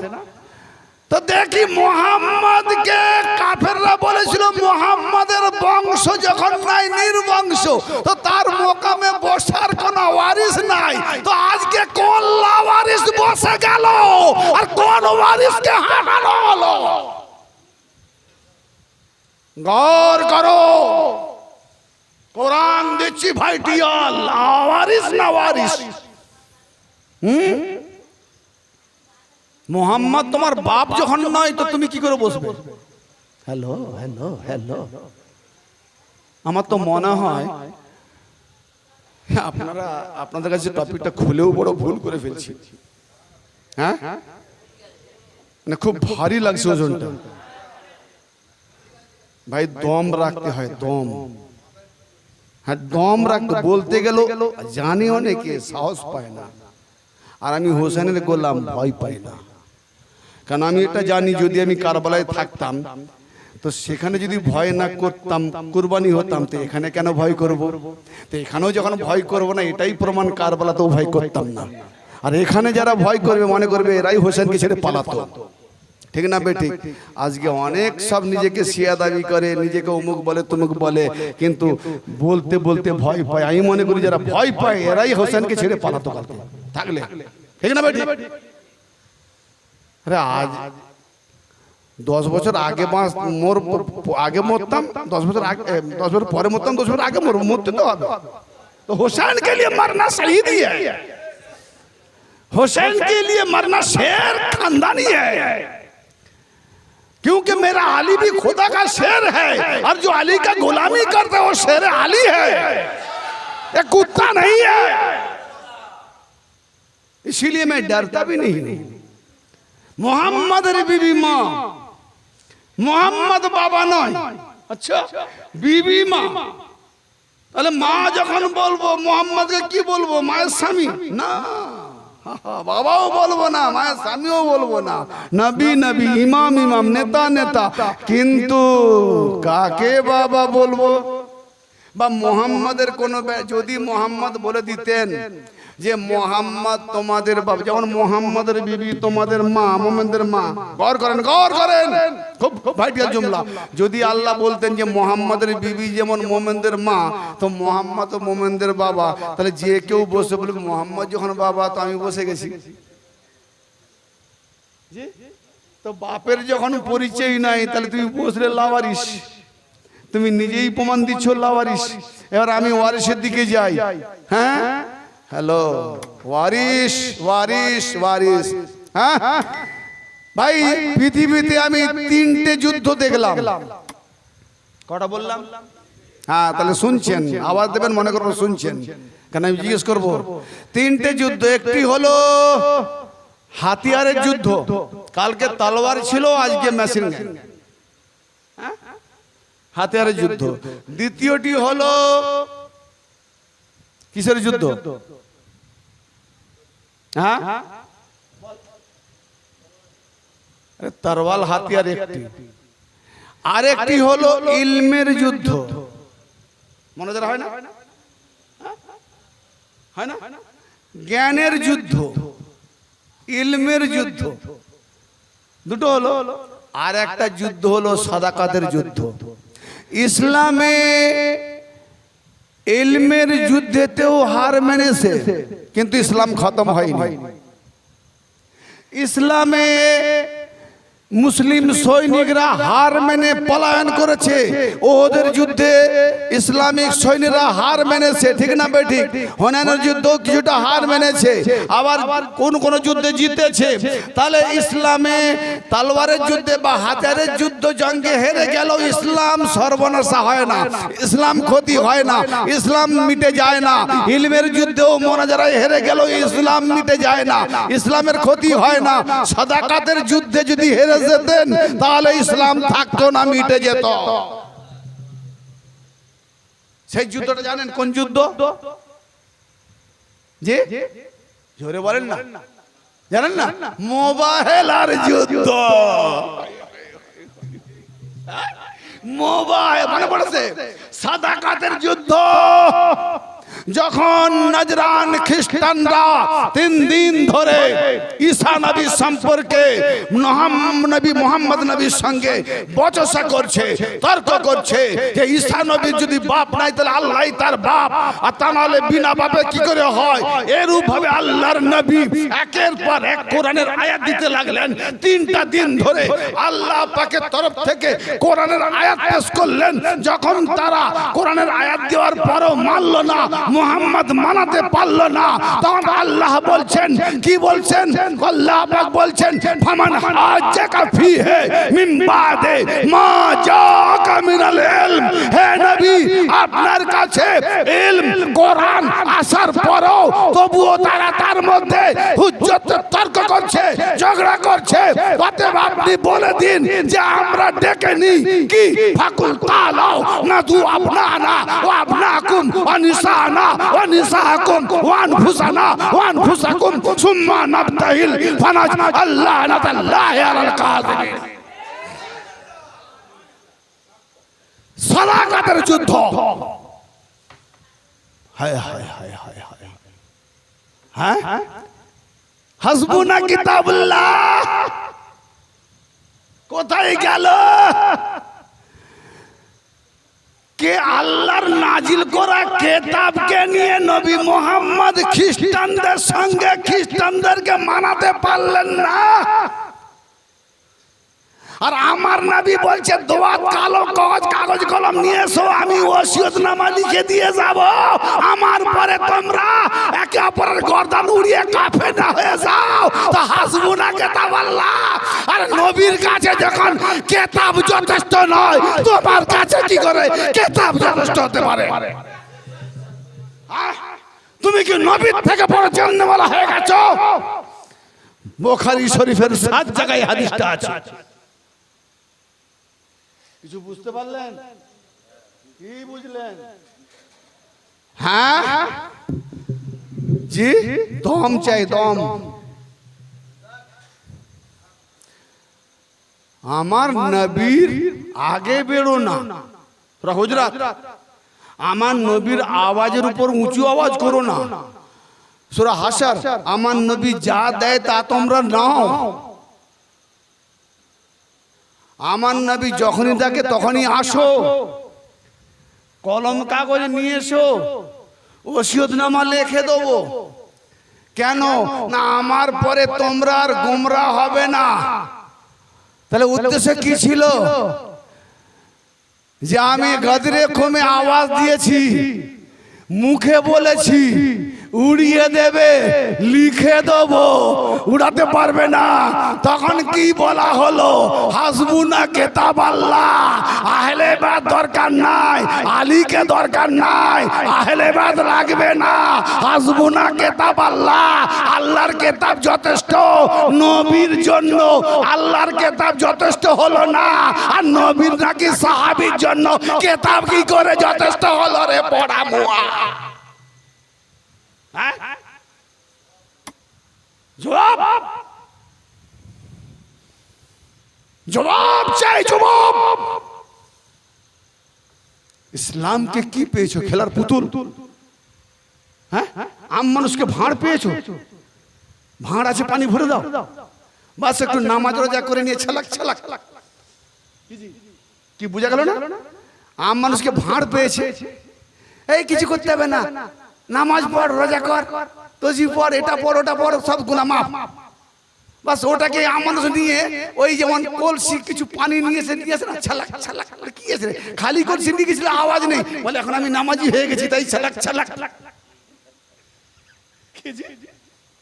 তো দেখি মুহাম্মদকে কাফেররা বলেছিল মুহাম্মদের বংশ যখন নাই, নির্বংশ, তো তার মোকামে বসার কোনো ওয়ারিস নাই। তো আজকে কোন লাওয়ারিস বসে গেল আর কোন ওয়ারিসকে হারানো হলো? গৌর করো, কোরআন দিচ্ছি ভাইটিয়া, লাওয়ারিস না ওয়ারিস। মুহাম্মদ তোমার বাপ যখন নয়, তো তুমি কি করে বসবে? হ্যালো হ্যালো হ্যালো, আমার তো মনে হয় আপনারা আপনাদের কাছে টপিকটা খুলেও বড় ভুল করে ফেলছি। হ্যাঁ, মানে খুব ভারী লাগছে ওজনটা। ভাই দম রাখতে হয়, দম। হ্যাঁ, দম রাখতে, বলতে গেল জানি অনেকে সাহস পায় না, আর আমি হোসেনের গোলাম, ভয় পাই না। কারণ আমি এটা জানি, যদি আমি কারবালায় থাকতাম তো সেখানে যদি ভয় না করতাম, কুরবানি হতাম, তো এখানে কেন ভয় করব? তো এখানেও যখন ভয় করব না, এটাই প্রমাণ কারবালাতেও ভয় করতাম না। আর এখানে যারা ভয় করবে মনে করবে এরাই হোসেনকে ছেড়ে পালাতো, ঠিক না বেঠিক? আজকে অনেক সব নিজেকে শিয়া দাবি করে, নিজেকে অমুক বলে তমুক বলে, কিন্তু বলতে বলতে ভয় পায়। আমি মনে করি যারা ভয় পায় এরাই হোসেনকে ছেড়ে পালাতো কালকে থাকলে, ঠিক না বেঠিক? আরে আজ 10 বছর আগে আগে মরতাম, 10 বছর আগে, 10 বছর পরে মরতাম, 10 বছর আগে মরতে তো হবে। तो हुसैन के लिए मरना शहीदी है, हुसैन के लिए मरना शेर खानदानी है, क्योंकि मेरा अली भी खुदा का शेर है, और जो अली का गुलामी करते वो शेर अली है, ये कुत्ता नहीं है। इसीलिए मैं डरता भी नहीं। मोहम्मद बीबी माँ, मोहम्मद बाबा नय, अच्छा बीबी माँ, তাহলে মা যখন বলবো মোহাম্মদকে কি বলবো? মায়ের স্বামী না, বাবাও বলবো না, মায়ের স্বামীও বলবো না। নবী নবী, ইমাম ইমাম, নেতা নেতা। কিন্তু কাকে বাবা বলবো? বা মোহাম্মদের কোন, যদি মোহাম্মদ বলে দিতেন যে মোহাম্মদ তোমাদের বাবা, যেমন মোহাম্মদের বিবি তোমাদের মা, মোমেনদের মা। গৌর করেন, গৌর করেন, খুব ভাইটাল জুমলা। যদি আল্লাহ বলতেন যে মোহাম্মদের বিবি যেমন মোমেনদের মা, তো মোহাম্মদ ও মোমেনদের বাবা, তাহলে যে কেউ বসে বলবে মোহাম্মদ যখন বাবা তো আমি বসে গেছি। তো বাপের যখন পরিচয় নাই, তাহলে তুমি বসলে লাওয়ারিস, তুমি নিজেই প্রমাণ দিচ্ছ লাওয়ারিস। এবার আমি ওয়ারিসের দিকে যাই। হ্যাঁ, হ্যালো, ওয়ারিস ওয়ারিস ওয়ারিস। হ্যাঁ ভাই, পৃথিবীতে আমি 3টে যুদ্ধ দেখলাম। কটা বললাম? হ্যাঁ, তাহলে শুনছেন, আওয়াজ দেবেন, মনে করবো শুনছেন, কেন আমি জিজ্ঞেস করবো। 3টে যুদ্ধ। একটি হলো হাতিয়ারের যুদ্ধ, কালকে তলোয়ার ছিল, আজকে মেশিন গান, হাতিয়ারের যুদ্ধ। দ্বিতীয়টি হলো কিসের যুদ্ধ? হ্যাঁ, তরোয়াল হাতিয়ার একটি। আরেকটি হলো ইলমের যুদ্ধ। মনে হয় না? হয় না? জ্ঞানের যুদ্ধ, ইলমের যুদ্ধ, দুটো হলো। আর একটা যুদ্ধ হলো সাদাকাতের যুদ্ধ। ইসলামে ইলমের যুদ্ধেতেও হার মেনেছে, কিন্তু ইসলাম খতম হয়নি। ইসলামে মুসলিম সৈনিকরা হার মেনে পলায়ন করেছে। ওদের যুদ্ধে ইসলামিক সৈনিকরা হার মেনেছে, ঠিক না বেঠিক? হুনাইনের যুদ্ধেও কিছুটা হার মেনেছে, আবার কোন কোন যুদ্ধে জিতেছে। তাহলে ইসলামে তলোয়ারের যুদ্ধে বা হাতিয়ারের যুদ্ধ জঙ্গে হেরে গেল, ইসলাম সর্বনাশা হয় না, ইসলাম ক্ষতি হয় না, ইসলাম মিটে যায় না। ইলমের যুদ্ধেও মোনাজারায় হেরে গেল, ইসলাম মিটে যায় না, ইসলামের ক্ষতি হয় না। সাদাকাতের যুদ্ধে যদি হেরে যেতেন, তাহলে ইসলাম থাকতো না, মিটে যেত। সেই যুদ্ধটা জানেন কোন যুদ্ধ? যে জোরে বলেন না, জানেন না? মোবাইলার যুদ্ধ। মোবাইল মানে পড়েছে সাদাকাতের যুদ্ধ। যখন নজরান খ্রিস্টানরা 3 দিন ধরে ঈসা নবী সম্পর্কে নবী মুহাম্মদ নবীর সঙ্গে বচসা করছে, তর্ক করছে যে ঈসা নবীর যদি বাপ নাই তাহলে আল্লাহই তার বাপ, আর তা নাহলে বিনা বাপে কি করে হয়। এরূপ ভাবে আল্লাহর নবী একের পর এক কোরআনের আয়াত দিতে লাগলেন। 3টা দিন ধরে আল্লাহ পাকের তরফ থেকে কোরআনের আয়াত পেশ করলেন। যখন তারা কোরআনের আয়াত দেওয়ার পরও মানল না, মুহাম্মদ মানাতে পারল না, তখন আল্লাহ বলছেন, কি বলছেন? আল্লাহ পাক বলছেন, ফামান হাজ্জাকা ফিহি মিন বাদে মা জাআকা মিনাল ইলম। হে নবী, আপনার কাছে ইলম কোরআন আসার পরও তবুও তারা তার মধ্যে হুজ্জতের তর্ক করছে, ঝগড়া করছে। অতএব আপনি বলে দিন যে আমরা ডেকে নিই কি? ফাকুল তালাও নাদু আবনানা ওয়া আবনাকুম ওয়া নিসানা ওয়া নিসাকুম ওয়া আনফুসানা ওয়া আনফুসাকুম সুম্মা নাবতাহিল ফানাজআল্লাহ নাতাল্লাহি আলাল কাযিবিন। সাদাকাতের যুদ্ধ। হায় হায় হায় হায় হায়। হ্যাঁ, হাসবুনা কিতাবুল্লাহ কোথায় গেল? কে আল্লাহর নাজিল করা কিতাবকে নিয়ে নবী মুহাম্মদ খ্রিস্টানদের সঙ্গে খ্রিস্টানদেরকে মানাতে পারলেন না। আর আমার নবী বলছে দোয়াত কালো কাগজ কলম নিয়ে এসো, আমি ওসিয়তনামা লিখে দিয়ে যাব। আমার পরে তোমরা একে অপরের গর্দান উড়িয়ে কাফের না হয়ে যাও। তো হাসবুনা কিতাবাল্লাহ। আর নবীর কাছে যখন কিতাব যথেষ্ট নয়, তোমার কাছে কি করে কিতাব যথেষ্ট হতে পারে? তুমি কি নবীর থেকে বড় জান্নাতওয়ালা হয়ে গেছো? বুখারী শরীফের 7 জায়গায় হাদিসটা আছে। কিছু বুঝতে পারলেন? কি বুঝলেন? হ্যাঁ জি, দম চাই, দম। আমার নবীর আগে বেরো না হুজরাত, আমার নবীর আওয়াজের উপর উঁচু আওয়াজ করো না। সূরা হাশর, আমার নবী যা দেয় তা তোমরা নাও। আমার নবী যখনই ডাকে তখনই আসো, কলম কাগজ নিয়ে এসো, ওসিয়তনামা লিখে দেবো। কেন না আমার পরে তোমরা আর গোমরা হবে না। তাহলে উদ্দেশ্য কি ছিল? যে আমি গদরে কমে আওয়াজ দিয়েছি, মুখে বলেছি উড়িয়ে দেবে, লিখে দেবো, উড়াতে পারবে না। তখন কি বলা হলো? হাসবুনা কিতাব আল্লাহ, আহলে বাদ দরকার নাই, আলীকে দরকার নাই, আহলে বাদ লাগবে না। হাসবুনা কিতাব আল্লাহ, আল্লাহর কিতাব যথেষ্ট। নবীর জন্য আল্লাহর কিতাব যথেষ্ট হলো না, আর নবীর নাকি সাহাবীর জন্য কিতাব কি করে যথেষ্ট হলো রে পড়া মুয়া? জবাব, জবাব চাই, জবাব। ইসলামকে কি পেয়েছো? খেলার পুতুল? হ্যাঁ, আম মানুষকে ভাঁড় পেয়েছো? ভাঁড় আছে, পানি ভরে দাও, বাস একটু নামাজ রোজা করে নিয়ে ছালাক ছালাক। কি বোঝা গেল না? আম মানুষকে ভাঁড় পেয়েছে, এই কিছু করতে হবে না, নামাজ পড়, রোজা কর, তসবি পড়, এটা পড়, ওটা পড়, সব গুনাহ মাফ। বাস ওটাকে মানুষ নিয়ে ওই যেমন কলসি কিছু পানি নিয়েছে না, ছালাক ছালাক। কি আছে খালি কলসি নিয়ে গেছিল, আওয়াজ নেই, বলে এখন আমি নামাজি হয়ে গেছি তাই ছালাক ছালাক।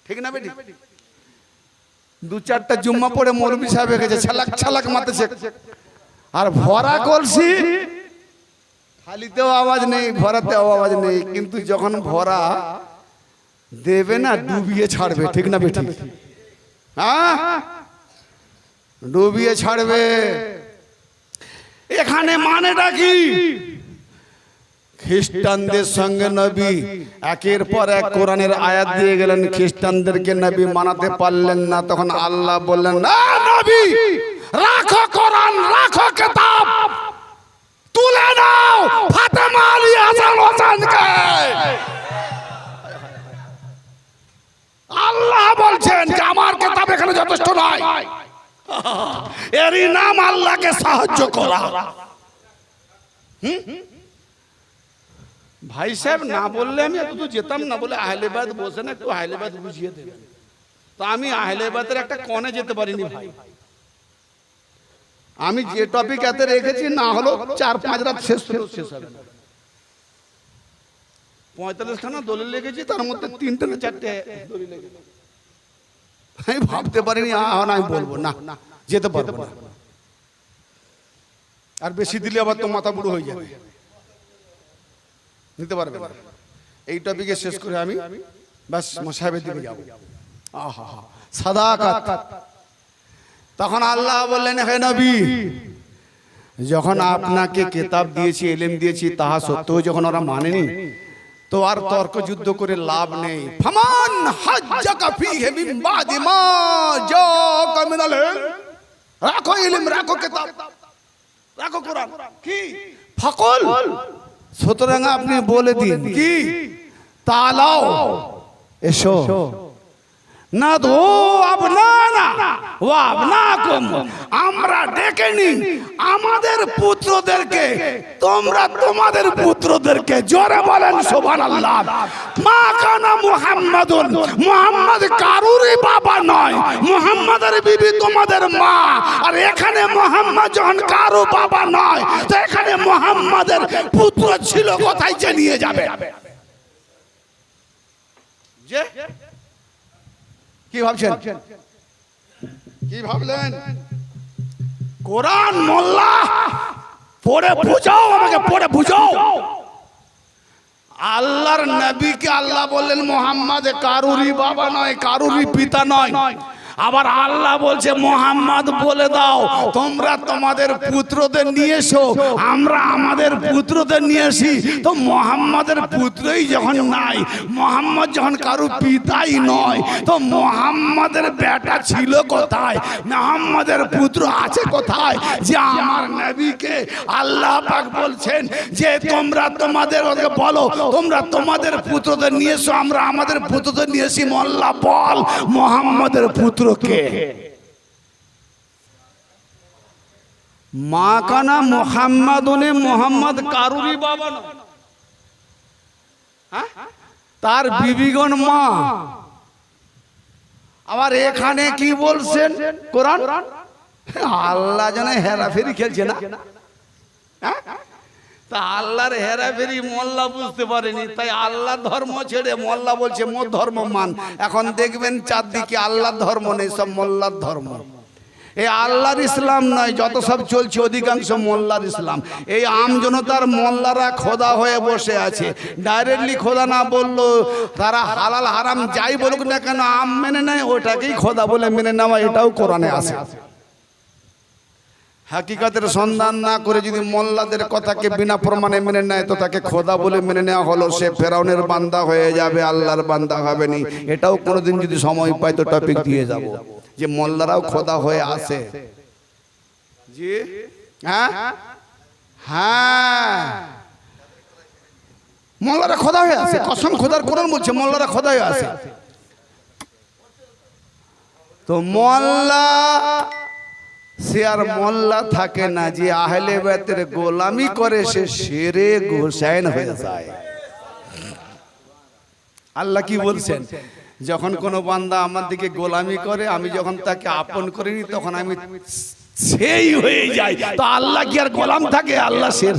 ঠিক না বেটি? দু চারটা জুম্মা পড়ে মৌলভী সাহেব হয়ে গেছে, ছালাক ছালাক মারতেছে। আর ভরা কলসি, খালিতেও আওয়াজ নেই, ভরাতেও আওয়াজ নেই, কিন্তু যখন ভরা দেবে না ডুবিয়ে ছাড়বে। ঠিক না বেটি? হ্যাঁ, ডুবিয়ে ছাড়বে। এখানে মানেটা কি? খ্রিস্টানদের সঙ্গে নবী একের পর এক কোরআনের আয়াত দিয়ে গেলেন, খ্রিস্টানদেরকে নবী মানাতে পারলেন না। তখন আল্লাহ বললেন, না নবী, রাখো কোরআন, রাখো কিতাব, তুলে নাও ফাতেমা আলী হাসান হোসেনকে। আল্লাহ বলছেন যে আমার কিতাব এখানে যথেষ্ট নয়, এরই নাম আল্লাহকে সাহায্য করা। ভাই সাহেব না বললে আমি এত দূর যেতাম না, বলে আহলেবাদ বসে না, একটু আহলেবাদ বুঝিয়ে দেবেন। তো আমি আহলেবাদের একটা কনে যেতে পারিনি ভাই। আমি যে টপিক এতে রেখেছি না হলো 4-5 রাত শেষ হবে না। 45 খানা দলিল লেগেছি, তার মধ্যে 3টে না 4টে দলিল লেগেছে। আমি ভাবতে পারিনি আমি বলবো না, যেতে পারবো না। আর বেশি দিলে আবার তো মাথা বুড়ো হয়ে যাবে, নিতে পারবে না। এই টপিকে শেষ করে আমি বাস সাহেবের দিকে যাবো। আহা সাদাকাত। তখন আল্লাহ বললেন, হে নবী, যখন আপনাকে কিতাব দিয়েছি, ইলম দিয়েছি, তাহা সত্ত্বেও যখন ওরা মানেনি, তো আর তর্ক যুদ্ধ করে লাভ নেই। ফামান হাজ্জাকা ফীহি মিন বাদি মা জাআকা মিনাল ইলম, রাখো ইলম, রাখো কিতাব, রাখো কোরআন। কি ফাকুল, সুতরাং আপনি বলে দিন কি, তালাও, এসো, না দো আবনানা ওয়া আবনাকুম, আমরা ডেকে নিই আমাদের পুত্রদেরকে, তোমরা তোমাদের পুত্রদেরকে। জোরে বলেন সুবহানাল্লাহ। মা কানা মুহাম্মাদুন, মুহাম্মদ কারুরই বাবা নয়, মুহাম্মাদের বিবি তোমাদের মা। আর এখানে মুহাম্মদ যখন কারো বাবা নয়, তো এখানে মুহাম্মাদের পুত্র ছিল কোথায় যে নিয়ে যাবে? যে কি ভাবছেন? কি ভাবলেন? কোরআন মোল্লা পড়ে বুঝাও, আমাকে পড়ে বুঝাও। আল্লাহর নবীকে আল্লাহ বললেন মুহাম্মদ কারুরই বাবা নয়, কারুরই পিতা নয়। আবার আল্লাহ বলছে মুহাম্মদ বলে দাও তোমরা তোমাদের পুত্রদের নিয়ে এসো, আমরা আমাদের পুত্রদের নিয়ে আসি। তো মুহাম্মাদের পুত্রই যখন নাই, মুহাম্মদ যখন কারো পিতাই নয়, তো মুহাম্মাদের বেটা ছিল কোথায়, মুহাম্মাদের পুত্র আছে কোথায়? যে আমার নবীকে আল্লাহ পাক বলছেন যে তোমরা তোমাদের ওকে বলো তোমরা তোমাদের পুত্রদের নিয়ে এসো, আমরা আমাদের পুত্রদের নিয়ে এসি। মোল্লা বল মুহাম্মাদের পুত্রকে মা কানা মুহাম্মাদুনে মুহাম্মদ কারুরই বাবা না, তার বিবিগণ মা। আবার এখানে কি বলছেন কোরআন? আল্লাহ যেন হেরাফেরি খেলছে না, তা আল্লাহর হেরাফেরি মোল্লা বুঝতে পারেনি, তাই আল্লাহ ধর্ম ছেড়ে মোল্লা বলছে মোর ধর্ম মান। এখন দেখবেন চারদিকে আল্লাহ ধর্ম নেই, সব মোল্লার ধর্ম। এই আল্লাহর ইসলাম নয়, যত সব চলছে অধিকাংশ মোল্লার ইসলাম। এই আম জনতার মোল্লারা খোদা হয়ে বসে আছে। ডাইরেক্টলি খোদা না বললো, তারা হালাল হারাম যাই বলুক না কেন আম মেনে নেয়, ওটাকেই খোদা বলে মেনে নেওয়া, এটাও কোরআনে আছে। হাকিকতের সন্ধান না করে যদি মোল্লাদের কথাকে বিনা প্রমাণে মেনে নেয়, তো তাকে খোদা বলে মেনে নেওয়া হলো, সে ফেরাউনের বান্দা হয়ে যাবে, আল্লাহর বান্দা হবে না। এটাও কোনোদিন যদি সময় পাই তো টপিক দিয়ে যাব যে মোল্লারাও খোদা হয়ে আসে। জি হ্যাঁ হ্যাঁ, মোল্লারা খোদা হয়ে আসে, কসম খোদার কোরআন বলছে মোল্লারা খোদা হয়ে আসে। তো মোল্লা সে আর মোল্লা থাকে না, যে আহলে বাইতের গোলামি করে সে শেরে গোসাইন হয়ে যায়। আল্লাহ কি বলছেন? যখন কোনো বান্দা আমার দিকে গোলামি করে, আমি যখন তাকে আপন করে নি, তখন আমি সেই হয়ে যাই। তো আল্লাহ কি আর গোলাম থাকে? আল্লাহ শের,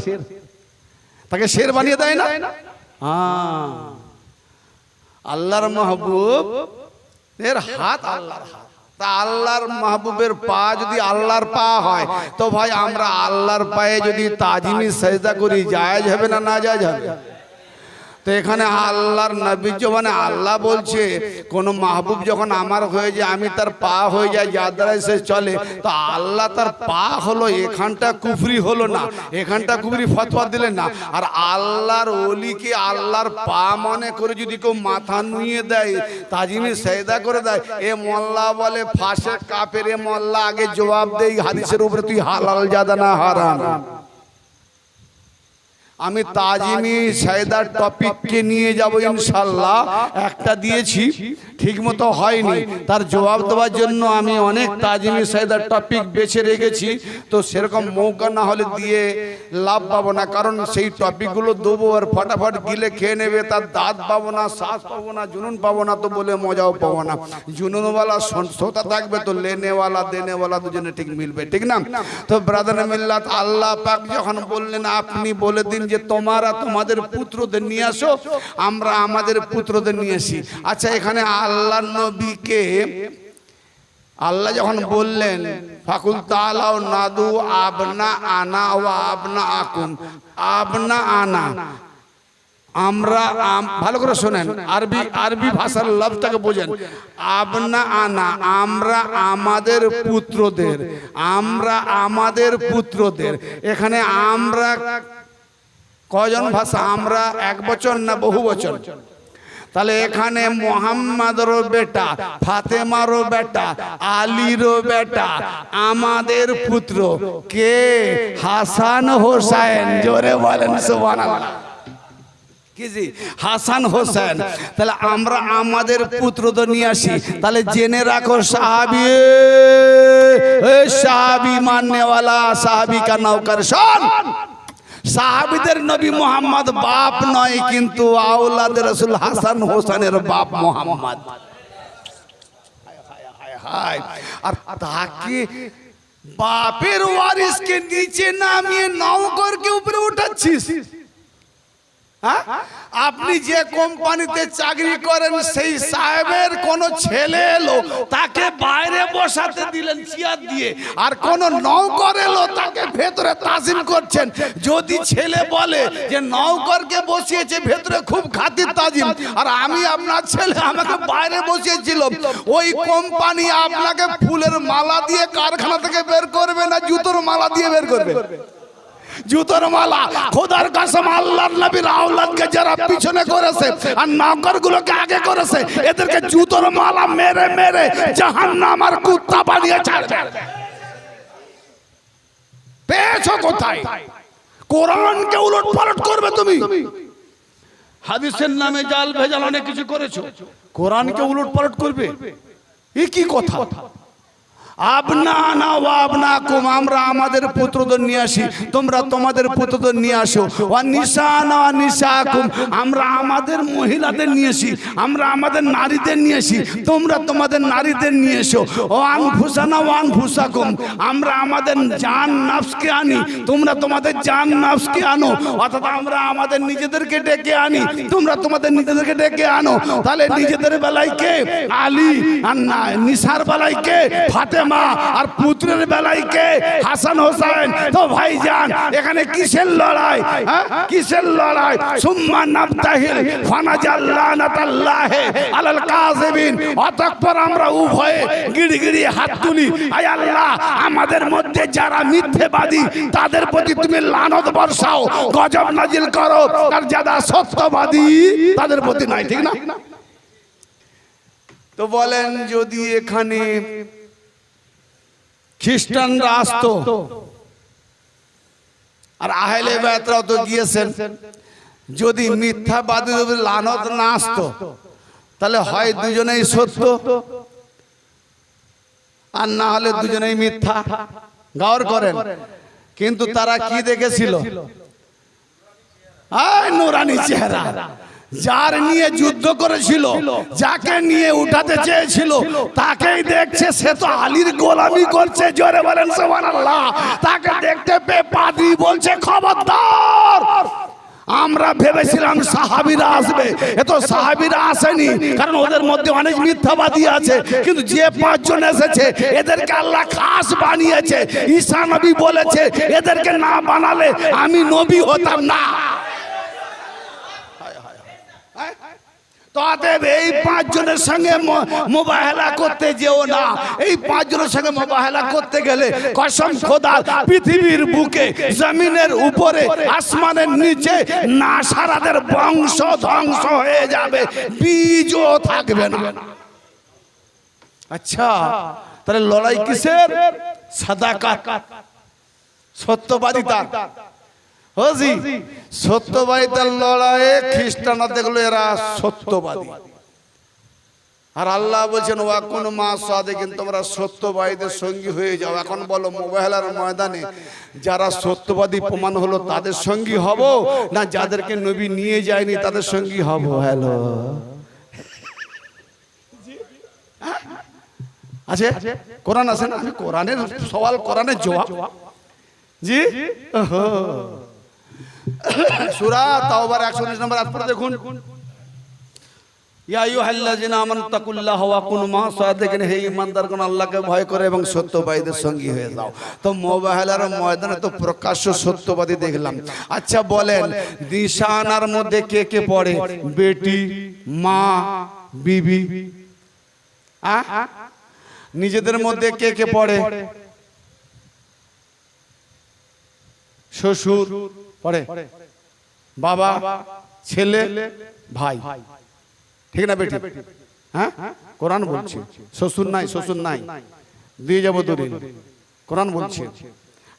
তাকে শের বানিয়ে দেয় না। আল্লাহর মাহবুব এর হাত আল্লাহর হাত, তা আল্লাহর মাহবুবের পা যদি আল্লাহর পা হয়, তো ভাই আমরা আল্লাহর পায়ে যদি তাজিমি সেজদা করি, জায়েজ হবে না না জায়েজ হবে? তো এখানে আল্লাহর নবী মানে আল্লাহ বলছে কোন মাহবুব যখন আমার হয়ে যায়, আমি তার পা হয়ে যায়, যার দ্বারা সে চলে। তো আল্লাহ তার পা হলো, এখানটা কুফরি হলো না, এখানটা কুফরি ফতোয়া দিলেন না। আর আল্লাহর ওলিকে আল্লাহর পা মনে করে যদি কেউ মাথা নুয়ে দেয়, তাজিমি সেজদা করে দেয়, এ মোল্লা বলে ফাঁসে কাফের। এ মোল্লা আগে জবাব দেই হাদিসের উপরে, তুই হালাল জাদা না হারাম? আমি তাজিমি সাইদার টপিককে নিয়ে যাব ইনশাআল্লাহ। একটা দিয়েছি ঠিক মতো হয়নি, তার জবাব দেওয়ার জন্য আমি অনেক তাজিমি সাইদার টপিক বেছে রেখেছি। তো সেরকম মৌকা না হলে দিয়ে লাভ পাবো না, কারণ সেই টপিকগুলো দেবো আর ফটাফট গিলে খেয়ে নেবে, তার দাঁত পাবো না, শ্বাস পাবো না, জুনুন পাবো না, তো বলে মজাও পাবো না। জুনুনওয়ালা শ্রোতা থাকবে তো লেনেওয়ালা দেনেওয়ালা দুজনে ঠিক মিলবে, ঠিক না? তো ব্রাদার মিল্লাত, আল্লাহ পাক যখন বললেন আপনি বলে দিন যে তোমরা তোমাদের পুত্রদের নিয়ে আসো, আমরা আমাদের পুত্রদের নিয়ে আসি। আচ্ছা, এখানে আল্লাহর নবীকে আল্লাহ যখন বললেন ফাকুল তাআলাও নাদু আবনা আনা ওয়া আবনা আকুম, আবনা আনা আমরা, ভালো করে শোনেন, আরবি ভাষার লফজটাকে বোঝেন। আবনা আনা আমরা আমাদের পুত্রদের, আমরা আমাদের পুত্রদের। এখানে আমরা কয়জন ভাষা? আমরা এক বচন না বহু বচন? তাহলে এখানে মুহাম্মাদেরও বেটা, ফাতেমারও বেটা, আলীরও বেটা, আমাদের পুত্র কে? হাসান হোসেন। জোরে বলেন সুবহানাল্লাহ। কি জি? হাসান হোসেন। তাহলে আমরা আমাদের পুত্রদের নিয়ে আসি। তাহলে জেনে রাখো সাহাবী, সাহাবী মাননেওয়ালা, সাহাবী কা নৌকর শোন, সাহাবীদের নবী মুহাম্মদ বাপ নয়, কিন্তু আওলাদের রাসূল হাসান হোসেনের বাপ মুহাম্মদ। আর তাকে বাপের ওয়ারিসকে নিচে নামিয়ে নওকরকে উপরে উঠাচ্ছিস। হ্যাঁ? আপনি যে কোম্পানিতে চাকরি করেন সেই সাহেবের কোন ছেলে এলো তাকে বাইরে বসাতে দিলেন চেয়ার দিয়ে, আর কোন নৌকর এলো তাকে ভেতরে তাজিম করছেন। যদি ছেলে বলে যে নৌকরকে বসিয়েছে ভেতরে খুব খাতির তাজিম, আর আমি আপনার ছেলে আমাকে বাইরে বসিয়েছিল, ওই কোম্পানি আপনাকে ফুলের মালা দিয়ে কারখানা থেকে বের করবে না জুতোর মালা দিয়ে বের করবে? জুতোর মালা। খোদার কসম, আল্লাহর নবীর আওলাদকে যারা পিছনে করেছে আর নওকরগুলোকে আগে করেছে, এদেরকে জুতোর মালা মেরে মেরে জাহান্নাম আর কুত্তা বানিয়ে ছাড়বে। পেয়েছো কোথায়? কোরআনকে উলটপালট করবে তুমি। হাদিসের নামে জাল ভেজাল অনেক কিছু করেছো, কোরআনকে উলটপালট করবে, এ কি কথা? আবনানা ওয়া আবনাকুম, আমরা আমাদের পুত্রদের নিয়ে আসি, তোমরা তোমাদের পুত্রদের নিয়ে আসো। ওয়া নিসানা ওয়া নিসাকুম, আমরা আমাদের মহিলাদের নিয়ে আসি, আমরা আমাদের নারীদের নিয়ে আসি, তোমরা তোমাদের নারীদের নিয়ে এসো। ও আনফুসানা ওয়া আনফুসাকুম, আমরা আমাদের জান নফসকে আনি, তোমরা তোমাদের জান নফসকে আনো। অর্থাৎ আমরা আমাদের নিজেদেরকে ডেকে আনি, তোমরা তোমাদের নিজেদেরকে ডেকে আনো। তাহলে নিজেদের বেলায় কে? আলী, আর নিসার বেলায় কে? ফাতেমা, আর পুত্রের বেলায় কে? হাসান হোসেন। তো ভাইজান এখানে কিসের লড়াই? কিসের লড়াই? সুম্মা নাবতাহিল ফানাজাল লানাতাল্লাহি আলাল কাযিবিন, অতঃপর আমরা উভয়ে গিড়গিড়ি হাত তুলি, আয় আল্লাহ আমাদের মধ্যে যারা মিথ্যেবাদী তাদের প্রতি তুমি লানত বর্ষাও, গজব নাজিল করো, আর যারা সত্যবাদী তাদের প্রতি নাই। ঠিক না? তো বলেন, যদি এখানে খ্রিস্টানরা আসতো আর আহলে বায়তরাও তো গিয়েছেন, যদি মিথ্যাবাদী লানত না আসতো তাহলে হয় দুজনেই সত্য আর না হলে দুজনেই মিথ্যা। গৌর করেন। কিন্তু তারা কি দেখেছিল? নুরানি চেহারা। যার নিয়ে যুদ্ধ করেছিল, যাকে নিয়ে উঠাতে চেয়েছিল, তাকেই দেখছে সে তো আলীর গোলামি করছে। জোরে বলেন সুবহানাল্লাহ। তাকে দেখতে পেয়ে পাদ্রী বলছে, খবরদার। আমরা ভেবেছিলাম সাহাবীরা আসবে, এত সাহাবীরা আসেনি, কারণ ওদের মধ্যে অনেক মিথ্যাবাদী আছে। কিন্তু যে পাঁচজন এসেছে এদেরকে আল্লাহ খাস বানিয়েছে। ঈসা নবী বলেছে, এদেরকে না বানালে আমি নবী হতাম না। অতএব এই পাঁচজনের সঙ্গে মুবাহালা করতে যেও না। এই পাঁচজনের সঙ্গে মুবাহালা করতে গেলে কসম খোদার, পৃথিবীর বুকে, জমিনের উপরে, আসমানের নিচে নাসারাদের বংশ ধ্বংস হয়ে যাবে, বীজও থাকবে না। আচ্ছা, তাহলে লড়াই কিসের? সাদাকাত, সত্যবাদিতা। হজি সত্যবাদিতার লড়াইয়ে খ্রিস্টানরা দেখলো এরা সত্যবাদী, আর আল্লাহ বলছেন ওয়াকুন মা সাদিকিন, তোমরা সত্যবাদীদের সঙ্গী হয়ে যাও। এখন বলো, মুবাহালার ময়দানে যারা সত্যবাদী প্রমাণ হলো তাদের সঙ্গী হব, না যাদেরকে নবী নিয়ে যায়নি তাদের সঙ্গী হব? হ্যালো, আছে কোরআন আছে না? আমি কোরআনের সওয়াল, কোরআনের জবাব। জি, সূরা তাওবার 119 নম্বর আয়াত পড়ে দেখুন। ইয়া আইয়ুহাল্লাযিনা আমানু তাকুল্লাহা ওয়া কুনু মা সাদিকিন, হে ঈমানদারগণ আল্লাহকে ভয় করে এবং সত্যবাদীদের সঙ্গী হয়ে যাও। তো মুবাহালার ময়দানে তো প্রকাশ্য সত্যবাদী দেখলাম। আচ্ছা বলেন, নিশানার মধ্যে কে কে পড়ে? বেটি, মা, বিবি। নিজেদের মধ্যে কে কে পড়ে? শ্বশুর পড়ে, বাবা, ছেলে, ভাই। ঠিক না বেটি? হ্যাঁ, কোরআন বলছে শ্বশুর নাই, শ্বশুর নাই, দিয়ে যাবো দূরে। কোরআন বলছে।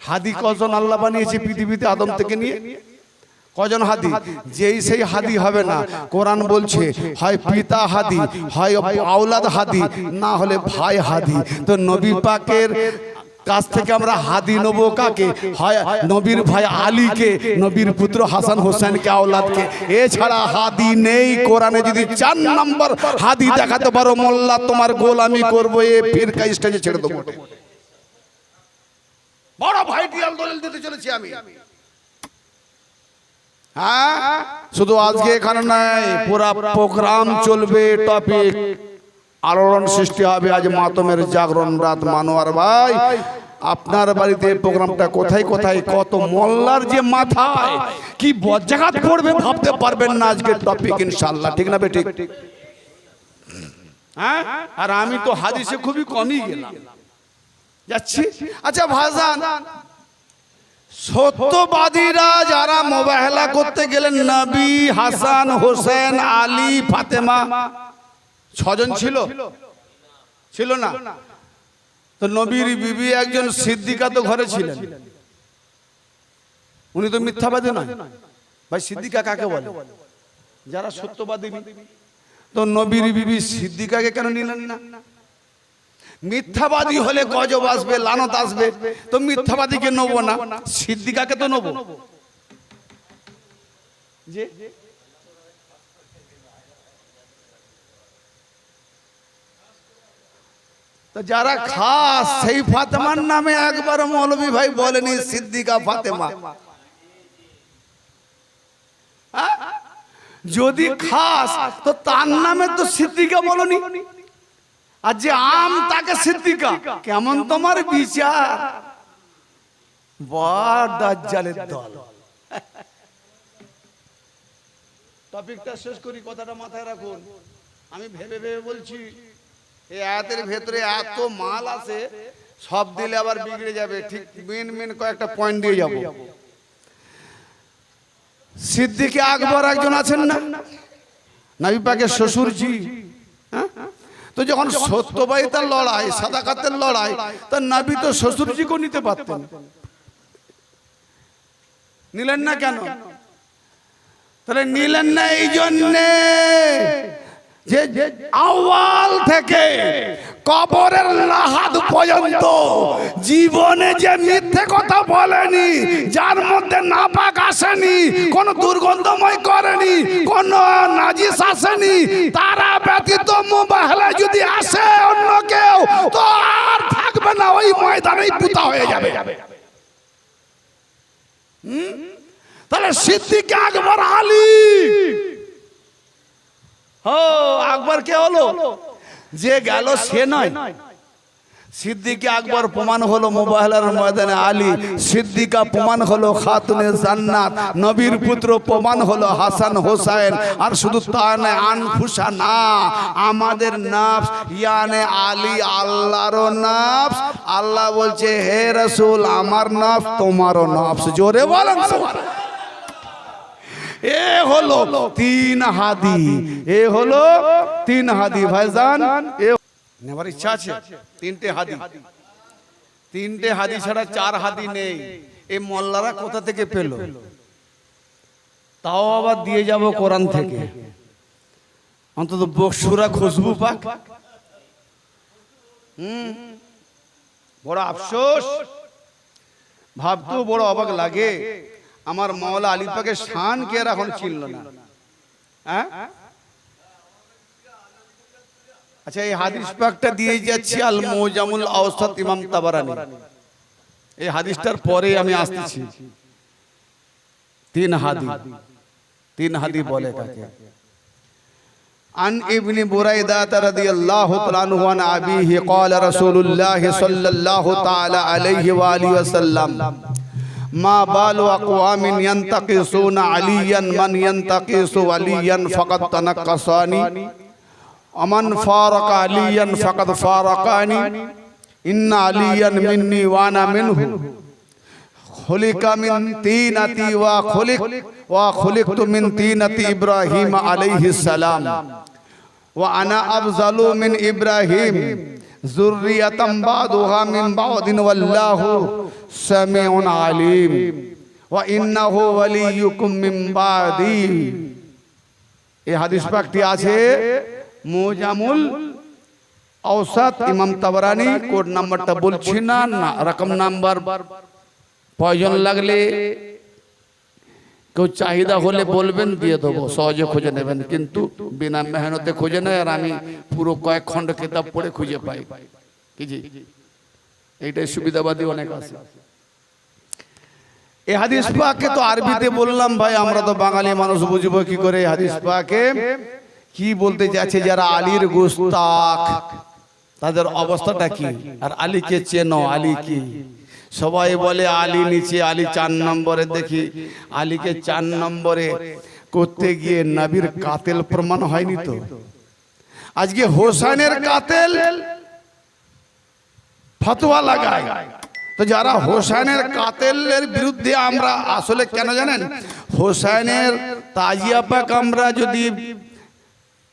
হাদি কজন আল্লাহ বানিয়েছে পৃথিবীতে আদম থেকে নিয়ে? কজন হাদি? যেই সেই হাদি হবে না। কোরআন বলছে হয় পিতা হাদি, হয় আওলাদ হাদি, না হলে ভাই হাদি। তো নবী পাকের কাছ থেকে আমরা হাদি নেব কাকে? হয় নবীর ভাই আলীকে, নবীর পুত্র হাসান হোসেনকে, আওলাদকে। এছাড়া হাদি নেই। কোরআনে যদি 4 নম্বর হাদি দেখাতে পারো, মোল্লা তোমার গোলামি করবো, এ ফিরকা স্টেজে ছেড়ে দেবো। বড় ভাইটি দলিল দিতে চলেছি আমি। হ্যাঁ, শুধু আজকে এখানে নাই, পুরা প্রোগ্রাম চলবে। টপিক আলোড়ন সৃষ্টি হবে। আজ মাতমের জাগরণ রাত। মানোয়ার ভাই, আপনার বাড়িতে প্রোগ্রামটা কোথায় কোথায়, কত মোল্লার যে মাথায় কি বজ্জাঘাত পড়বে ভাবতে পারবেন না আজকের টপিক ইনশাআল্লাহ। ঠিক না বে ঠিক? হ্যাঁ, আর আমি তো হাদিসে খুবই কমই গেলাম, যাচ্ছি। আচ্ছা ভাইজান, সত্যবাদীরা যারা মোবাহেলা করতে গেলেন, নবী, হাসান, হোসেন, আলী, ফাতেমা, 6 জন ছিল? ছিল না? তো নবীর বিবি একজন সিদ্দিকা তো ঘরে ছিলেন, উনি তো মিথ্যাবাদী নয় ভাই। সিদ্দিকা কাকে বলে? যারা সত্যবাদী। তো নবীর বিবি সিদ্দিকাকে কেন নিলেন না? মিথ্যাবাদী হলে গজব আসবে, লানত আসবে, তো মিথ্যাবাদীকে নেব না, সিদ্দিকাকে তো নেব। যে তো যারা খাস সেই ফাতেমার নামে একবার মৌলভী ভাই বলেনি সিদ্দিকা ফাতেমা। যদি খাস তো তার নামে তো সিদ্দিকা বলনি, আর যে আম তাকে সিদ্দিকা। কেমন তোমার বিচার? বড় দাজ্জালের দল। টপিকটা শেষ করি, কথাটা মাথায় রাখুন। আমি ভেবে ভেবে বলছি, এই আয়াতের ভেতরে এত মাল আছে, সব দিলে আবার বিগড়ে যাবে। ঠিক মেন কয়েকটা পয়েন্ট দিয়ে যাব। সিদ্দিকে আকবর একজন আছেন না, নবী পাকের শ্বশুরজি। তো যখন সত্যবাদিতার লড়াই, সাদাকাতের লড়াই, তা নবী তো শ্বশুরজিকেও নিতে পারতেন, নিলেন না কেন? তাহলে নিলেন না এই জন্যে যে আওয়াল থেকে কবরের লাহাদ পর্যন্ত জীবনে যে মিথ্যে কথা বলেনি, যার মধ্যে নাপাক আসেনি, কোন দুর্গন্ধময় করেনি, কোন নাজিস আসেনি, তারা ব্যতীত মুবাহলা যদি আসে অন্য কেউ, তো আর থাকবে না, ওই ময়দানেই পুতা হয়ে যাবে। তাহলে সিদ্দিক আকবর আলী, আকবর কে হলো? যে গেল সে নয়। সিদ্দিক আকবর প্রমাণ হলো মুবাহলার ময়দানে আলী, সিদ্দিকা প্রমাণ হলো খাতুনে জান্নাত, নবীর পুত্র প্রমাণ হলো হাসান হোসেন। আর শুধু তা নয়, আনফুসা না, আমাদের নফস, ইয়ানে আলী আল্লাহর নফস। আল্লাহ বলছে, হে রাসূল, আমার নফস তোমারও নফস। জোরে বলেন সুবহানাল্লাহ। এ হলো 3 হাদি, এ হলো 3 হাদি ভাইজান। নেবার ইচ্ছা আছে? 3টে হাদি, 3টে হাদি ছাড়া 4 হাদি নেই। এই মোল্লারা কোথা থেকে পেল? তাও আবার দিয়ে যাব কোরআন থেকে। অন্তত বকসুরা খুশবু পাক। বড় আফসোস, ভাবতেও বড় অবাক লাগে, আমার মাওলা আলী পাকের শান কে এখন চিনল না। হ্যাঁ, আচ্ছা, এই হাদিস পাকটা দিয়ে যাচ্ছি আল মুজামুল আওসাত ইমাম তাবারানী। এই হাদিসটার পরে আমি আসতেছি। 3 হাদি, 3 হাদি বলে কাকে? عن ابن بريدة رضي الله تعالى عنه عن أبيه قال رسول الله صلى الله تعالى عليه وآله وسلم ما بال أقوام ينتقصون عليا من ينتقص عليا فقد تنقصاني ومن فارق عليا فقد فارقاني إن عليا مني وأنا منه خلق من طينتي وخلقت من طينة إبراهيم عليه السلام وأنا أفضل من إبراهيم ذرية بعضها من بعض والله سميع عليم وإنه وليكم من بعدي। এই হাদিস পাকটি আছে মুজামুল আওসাত ইমাম তাবারানী। কোড নাম্বারটা বলছি না, রকম নাম্বার প্রয়োজন লাগলে কেউ চাহিদা হলে বলবেন, দিয়ে দেবো, সহজে খুঁজে নেবেন, কিন্তু বিনা মেহনতে খুঁজে নেয়। আর আমি পুরো কয়েক খণ্ড কিতাব পড়ে খুঁজে পাই, কি জি, এইটাই সুবিধাবাদী অনেক আছে। এই হাদিস পাকে তো আরবিতে বললাম ভাই, আমরা তো বাঙালি মানুষ বুঝবো কি করে এই হাদিস পাকে কি বলতে যাচ্ছে। যারা আলীর গোস্তাক তাদের অবস্থাটা কি? আর আলীকে চেনো, আলী কি? সবাই বলে আলী নিচে, আলী 4 নম্বরে। দেখি আলীকে 4 নম্বরে করতে গিয়ে নবীর কাতেল প্রমাণ হয়নি তো। আজকে হোসেনের কাতেল ফতোয়া লাগায়। তো যারা হোসেনের কাতেলের বিরুদ্ধে, আমরা আসলে কেন জানেন, হোসেনের তাজিয়া পাক আমরা যদি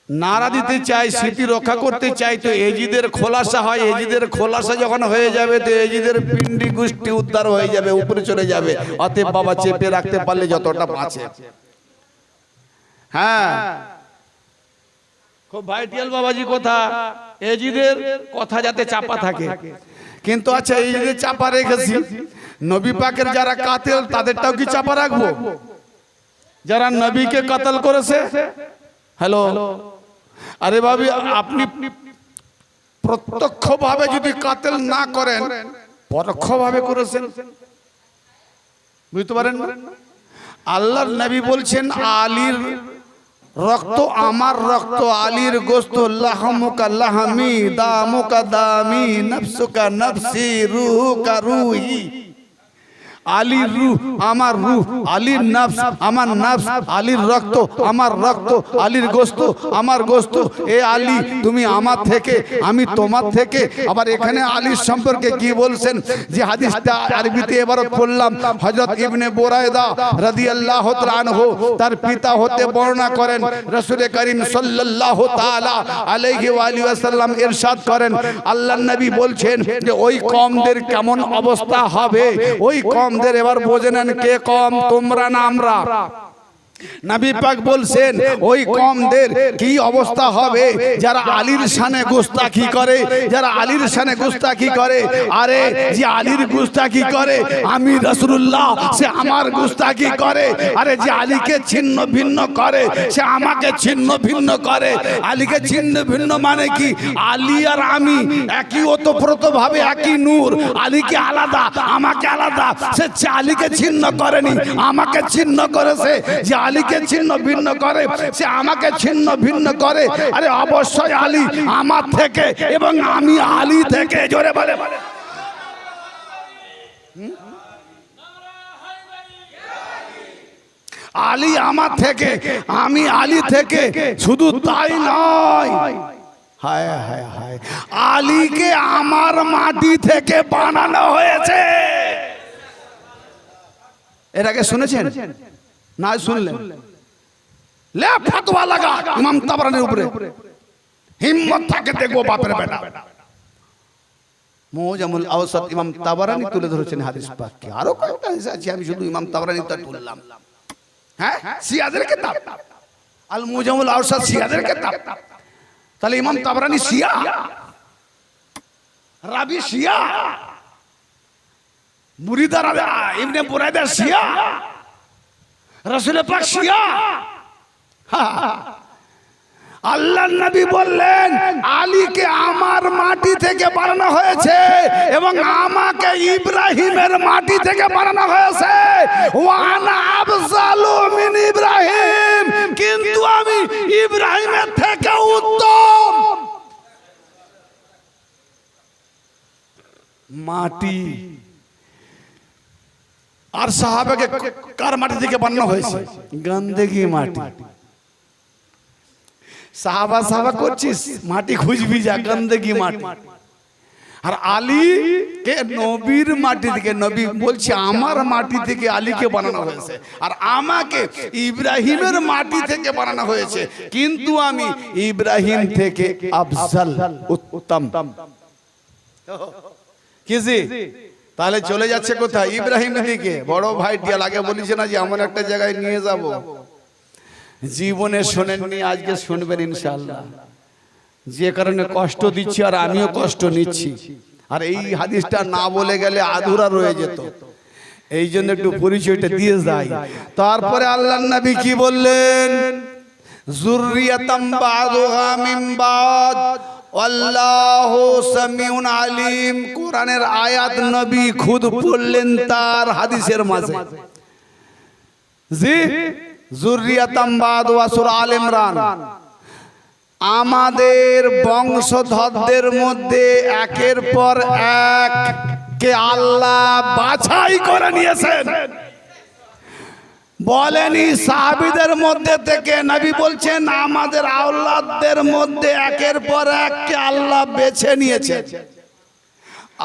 নারা দিতে চাই, স্মৃতি রক্ষা করতে চাই, তো এজিদের খোলাসা হয়। এজিদের খোলাসা যখন হয়ে যাবে তো এজিদের পিন্ডি গোষ্ঠী উদ্ধার হয়ে যাবে, উপরে চলে যাবে। অতএব বাবা চেপে রাখতে পারলে যতটা বাঁচে। হ্যাঁ, খুব ভাইটিয়াল বাবাজি কথা, এজিদের কথা যাতে চাপা থাকে। কিন্তু আচ্ছা, এই যে চাপা রেখেছি, নবী পাকের যারা কাতেল তাদেরটাও কি চাপা রাখবো? যারা নবীকে কাতল করেছে, হ্যালো, আরে ভাবি, আপনি প্রত্যক্ষভাবে যদি কাতেল না করেন, পরোক্ষভাবে করেছেন, বুঝতে পারেন না? আল্লাহর নবী বলছেন, আলীর রক্ত আমার রক্ত, আলীর গোস্ত লাহমুকা লাহমি, দামুকা দামি, নফসুকা নফসি, রুহুকা রুহি। আলীর রূহ আমার রূহ, আলীর নফস আমার নফস, আলীর রক্ত আমার রক্ত, আলীর গোস্ত আমার গোস্ত। এ আলী, তুমি আমার থেকে, আমি তোমার থেকে। আবার এখানে আলীর সম্পর্কে কি বলছেন, যে হাদিসটা আরবিতে এবারে পড়লাম, হযরত ইবনে বুরায়দা রাদিয়াল্লাহু তাআলা আনহু তার পিতা হতে বর্ণনা করেন, রাসূল করিম সাল্লাল্লাহু তাআলা আলাইহি ওয়া আলিহি ওয়াসাল্লাম ইরশাদ করেন, আল্লাহর নবী বলছেন যে ওই কওমদের কেমন অবস্থা হবে। ওই কওম এবার বোঝে নেন, কে কম, তোমরা না আমরা। নবী পাক বলছেন ওই কওমদের কি অবস্থা হবে যারা আলীর শানে গুস্তাখি করে, যারা আলীর শানে গুস্তাখি করে। আরে যে আলীর গুস্তাখি করে, আমি রাসূলুল্লাহ, সে আমার গুস্তাখি করে। আরে যে আলীকে ছিন্ন ভিন্ন করে, সে আমাকে ছিন্ন ভিন্ন করে। আলীকে ছিন্ন ভিন্ন মানে কি? আলী আর আমি একই ওতপ্রোতভাবে একই নূর। আলীকে আলাদা, আমাকে আলাদা। সে আলীকে ছিন্ন করেনি, আমাকে ছিন্ন করেছে। যে আলীকে ছিন্ন ভিন্ন করে, সে আমাকে ছিন্ন ভিন্ন করে। আরে অবশ্যই আলী আমার থেকে এবং আমি আলী থেকে। জোরে বলে, আলী আমার থেকে, আমি আলী থেকে। শুধু তাই নয়, হায় হায় হায়, আলীকে আমার মাটি থেকে বানানো হয়েছে। এর আগে শুনেছেন না? শুনলেন? লে ফতোয়া লাগা ইমাম তাবরানির উপরে, হিম্মত থাকে দেখো বাপের বেটা। মুজামুল আওসাত ইমাম তাবরানি তুলে ধরেছেন হাদিস পাককে। আরো কয়েকটা হাদিস আছে, আমি শুধু ইমাম তাবরানিটা তুললাম। হ্যাঁ, শিয়াদের কিতাব আল মুজামুল আওসাত, শিয়াদের কিতাব। তাহলে ইমাম তাবরানি শিয়া, রাবি শিয়া, মুরিদা ইবনে বুরায়দা শিয়া, রাসূল পাক শিয়া। আল্লাহর নবী বললেন আলীকে আমার মাটি থেকে বানানো হয়েছে এবং আমাকে ইব্রাহিমের মাটি থেকে বানানো হয়েছে। ওয়ানা আফজালু মিন ইব্রাহিম, কিন্তু আমি ইব্রাহিমের থেকে উত্তম। মাটি আর সাহাবাকে কার মাটি থেকে বানানো হয়েছে? গন্দেগি মাটি। সাহাবা সাহাবা করছিস, মাটি খুঁজবি যা, গন্দেগি মাটি। আর আলী কে নবীর মাটি থেকে, নবী বলছে আমার মাটি থেকে আলীকে বানানো হয়েছে, আর আমাকে ইব্রাহিমের মাটি থেকে বানানো হয়েছে, কিন্তু আমি ইব্রাহিম থেকে আফজাল, উত্তম। কিজি তাহলে চলে যাচ্ছে কোথায়? ইব্রাহিমের দিকে। বড় ভাইটি আগে বলেছে না যে এমন একটা জায়গায় নিয়ে যাব, জীবনে শোনেননি, আজকে শুনবেন ইনশাআল্লাহ। যে কারণে কষ্ট দিচ্ছি আর আমিও কষ্ট নিচ্ছি, আর এই হাদিসটা না বলে গেলে আধুরা রয়ে যেত, এই জন্য একটু পরিচয়টা দিয়ে যাই। তারপরে আল্লাহর নবী কি বললেন? যুররিয়াতাম বাযুহা মিন বাদ, ও আল্লাহু সামিউন আলিম, কোরআনের আয়াত নবী খুদ বললেন তার হাদিসের মাঝে। জি, যুররিয়াতাম বাদ ওয়া সূরা আল ইমরান, আমাদের বংশধরদের মধ্যে একের পর এক কে আল্লাহ বাছাই করে নিয়েছেন। বলেনি সাহাবীদের মধ্যে থেকে, নবী বলছেন আমাদের আওলাদদের মধ্যে একের পর এক কে আল্লাহ বেছে নিয়েছেন।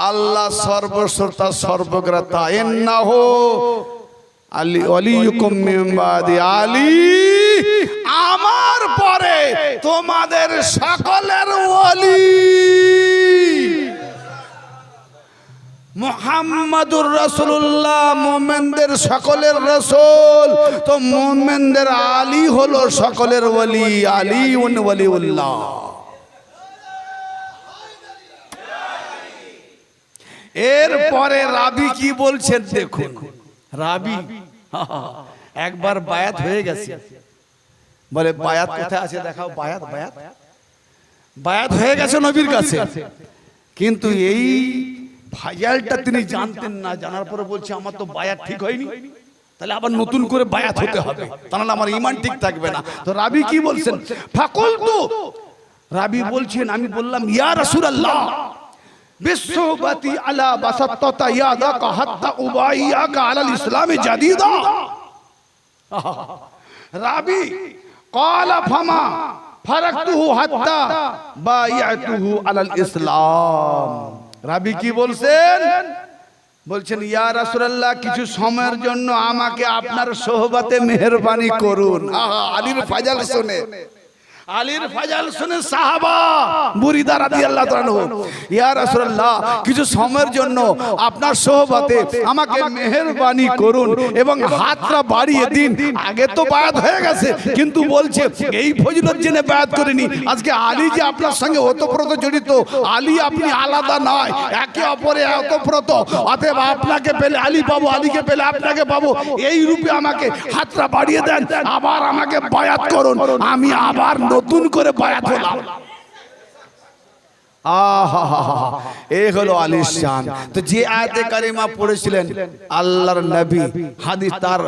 আল্লাহ সর্বশ্রোতা সর্বজ্ঞতা, ইন্নাহু আলী ওয়ালিয়ুকুম মিন বাদি আলী, আমার পরে তোমাদের সকলের ওয়ালি মুহাম্মাদুর রাসূলুল্লাহ, মুমিনদের সকলের রাসূল। তো মুমিনদের আলী হলো সকলের ওয়ালি, আলীউন ওয়ালিউল্লাহ। এরপরে রাবি কি বলছেন দেখুন। রাবি একবার বায়াত হয়ে গেছে, বলে বায়াত কোথায় আছে দেখাও, বায়াত বায়াত বায়াত হয়ে গেছে নবীর কাছে, কিন্তু এই ফাজালটা তিনি জানতেন না। জানার পরে বলছে আমার তো বায়াত ঠিক হয়নি, তাহলে আবার নতুন করে বায়াত হতে হবে, তাহলে আমার ঈমান ঠিক থাকবে না। তো রাবি কি বলছেন, ফাকুলতু, রাবি বলছেন আমি বললাম ইয়া রাসূলুল্লাহ বিসুহবাতি আলা বাসাত্তা ইয়াদাকা হাত্তা উবাইয়াকা আলাল ইসলামি জাদিদা। রাবি ক্বালা ফামা ফারাকতুহু হাত্তা বায়াতুহু আলাল ইসলাম। রাবি কি বলছেন, বলছেন ইয়া রাসূলুল্লাহ কিছু সময়ের জন্য আমাকে আপনার সোহবতে মেহেরবানি করুন। আলীর ফাজাল শুনে, আলীর ফাজাল শুনে সাহাবা বুরিদা রাদিয়াল্লাহু তাআলা আনহু, ইয়া রাসূলুল্লাহ কিছু সময়ের জন্য আপনার সোহবতে আমাকে মেহেরবানি করুন এবং হাতটা বাড়িয়ে দিন। আগে তো বায়াত হয়ে গেছে, কিন্তু বলছে এই ফজিলত জেনে বায়াত করেনি। আজকে আলী যে আপনার সঙ্গে ওতপ্রোত জড়িত, আলী আপনি আলাদা নয়, একে অপরে ওতপ্রোত, অতএব আপনাকে পেলে আলী পাবো, আলীকে পেলে আপনাকে পাবো, এই রূপে আমাকে হাতটা বাড়িয়ে দেন, আবার আমাকে বায়াত করুন, আমি আবার নতুন করে বায়াত হলাম। এই হলো আলীর শান। তো যে আয়াতে কারিমা পড়েছিলেন আল্লাহর নবী, হাদিস তার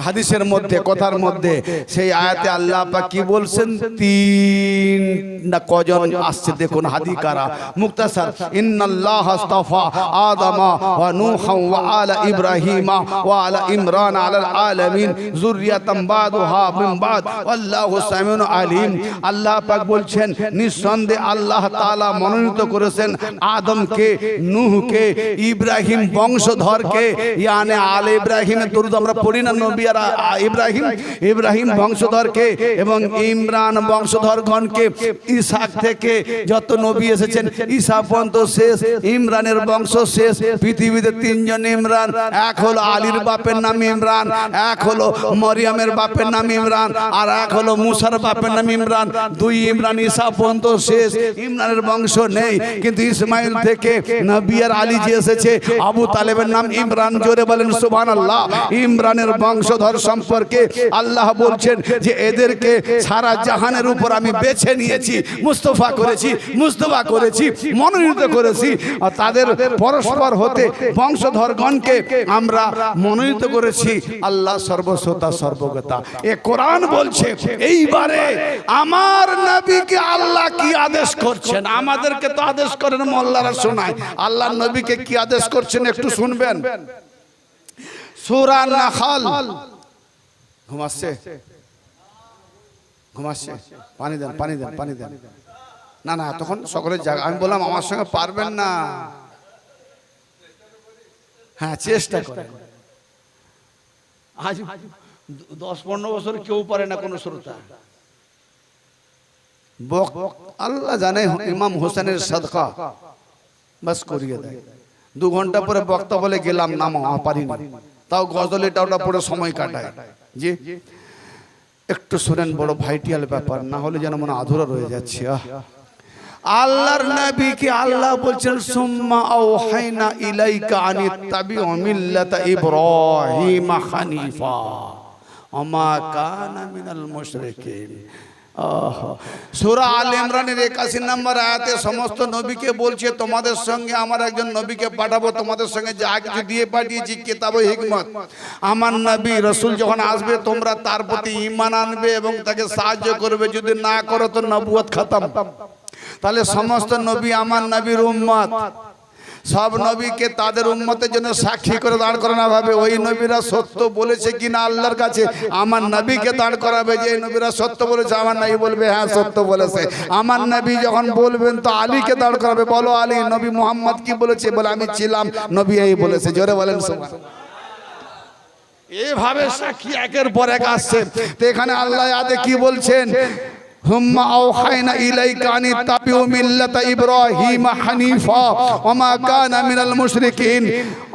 হাদিসের মধ্যে কথার মধ্যে সেই আয়াতে আল্লাহ পাক কি বলছেন, তিন না কজন আসছে দেখুন হাদিকারা মুক্তাসার। ইন্নাল্লাহ আস্তাফা আদামা ওয়া নূহা ওয়া আলা ইব্রাহিমা ওয়া আলা ইমরান আলাল আলামিন যুররিয়াতাম বাদুহা মিন বাদ আল্লাহু সামিউন আলিম। আল্লাহ পাক বলছেন নিঃসন্দেহে আল্লাহ তাআলা মনোনীত করেছেন আদমকে, নূহকে, ইব্রাহিম বংশধরকে, ইয়ানি আলে ইব্রাহিমের দরুদ আমরা পড়ি না, নবী আর ইব্রাহিম, ইব্রাহিম বংশধরকে এবং ইমরান বংশধরগণকে, ইসহাক থেকে যত নবী এসেছেন ঈসা পর্যন্ত শেষ, ইমরানের বংশ শেষ। পৃথিবীতে তিনজন ইমরান, এক হলো আলীর বাপের নাম ইমরান, এক হলো মরিয়মের বাপের নাম ইমরান, আর এক হলো মুসার বাপের নাম ইমরান। দুই ইমরান ঈসা পর্যন্ত শেষ, ইমরানের বংশ নেই। কিন্তু ইসমাইল থেকে নবী আর আলী যে এসেছে, আবু তালেবের নাম ইমরান, জোরে বলেন সুবহানাল্লাহ। ইমরানের বংশধর সম্পর্কে আল্লাহ বলছেন যে এদেরকে সারা জাহানের উপর আমি বেছে নিয়েছি, মুস্তফা করেছি, মুস্তফা করেছি, মনোনীত করেছি। আর তাদের পরস্পর হতে বংশধরগণকে আমরা মনোনীত করেছি। আল্লাহ সর্বশ্রোতা সর্বজ্ঞতা। এ কোরআন বলছে এইবারে আমার নবীকে আল্লাহ কি আদেশ করছেন। আমাদেরকে তো আদেশ করেন মোল্লারা শোনায়, আল্লাহ নবীকে কি আদেশ করছেন একটু শুনবেন। সূরা নাহল, ঘুমাচ্ছে ঘুমাচ্ছে, পানি দেন পানি দেন পানি দেন। না না তখন সকলের জায়গা, আমি বললাম আমার সঙ্গে পারবেন না, হ্যাঁ চেষ্টা করেন। আজ 10-15 বছর কেউ পারে না কোনো শ্রোতা। আল্লাহ জানে ইমাম হোসেনের সাদকা বাস করিয়ে দেয়। 2 ঘন্টা পরে বক্তা বলে গেলাম না পারি না, তাও গজল এটা ওটা পড়ে সময় কাটায়। জি একটু শুনেন, বড় ভাইটিয়াল ব্যাপার, না হলে যেন মনে আধুরা রয়ে যাচ্ছে। আল্লাহর নবীকে আল্লাহ বলছেন সুম্মা আওহাইনা ইলাইকা আনিত্তাবিউ মিল্লাতা ইব্রাহিম হানিফা ওয়া মা কানা মিনাল মুশরিকিন। সূরা আল ইমরানের 81 নম্বর আয়াতে সমস্ত নবীকে বলছে তোমাদের সঙ্গে আমার একজন নবীকে পাঠাবো, তোমাদের সঙ্গে যা কিছু দিয়ে পাঠিয়েছি কিতাব ও হিকমত, আমার নবী রাসূল যখন আসবে তোমরা তার প্রতি ঈমান আনবে এবং তাকে সাহায্য করবে, যদি না করো তো নবুয়ত খতম। তাহলে সমস্ত নবী আমার নবীর উম্মত, সব নবীকে তাদের উম্মতের জন্য সাক্ষী করে দাঁড় করানো হবে। ওই নবীরা সত্য বলেছে কিনা আল্লাহর কাছে আমার নবীকে দাঁড় করাবে, যে এই নবীরা সত্য বলেছে, আমার নবী বলবে হ্যাঁ সত্য বলেছে। আমার নবী যখন বলবেন তো আলীকে দাঁড় করাবে, বলো আলী নবী মুহাম্মদ কি বলেছে, বলে আমি ছিলাম, নবী এই বলেছে। জোরে বলেন সুবহানাল্লাহ। এভাবে সাক্ষী একের পর এক আসছে। তো এখানে আল্লাহ আয়াতে কি বলছেন, হুম্মা আওহাইনা ইলাইকা আনি তাবিউ মিল্লাতা ইব্রাহিম হানিফা ওয়া মা কানা মিনাল মুশরিকিন।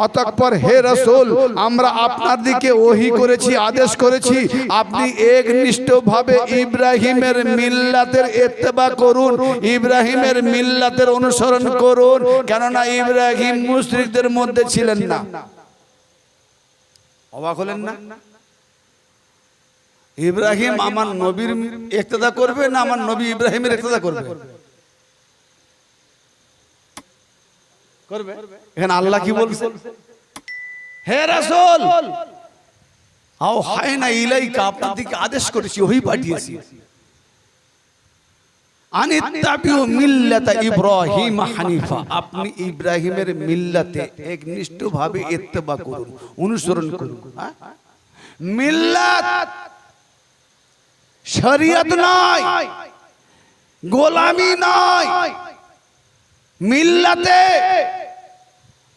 অতঃপর হে রাসূল আমরা আপনার দিকে ওহী করেছি, আদেশ করেছি আপনি একনিষ্ঠভাবে ইব্রাহিমের মিল্লাতের ইত্তেবা করুন, ইব্রাহিমের মিল্লাতের অনুসরণ করুন, কেননা ইব্রাহিম মুশরিকদের মধ্যে ছিলেন না। অবাক হলেন না? ইব্রাহিম আমার নবীর ইক্তেদা করবে না আমার নবী ইব্রাহিমের ইক্তেদা করবে? করবে। এখানে আল্লাহ কি বলছেন, হে রাসূল আওহাইনা ইলাইকা আপনার দিকে আদেশ করেছি, ওহী পাঠিয়েছি, আনিত্তাবিউ মিল্লাতা ইব্রাহিম হানিফা আপনি ইব্রাহিমের মিল্লাতে একনিষ্ঠভাবে ইত্তেবা করুন, অনুসরণ করুন। মিল্লাত শরিয়ত নয়, গোলামি নয়, মিল্লাতে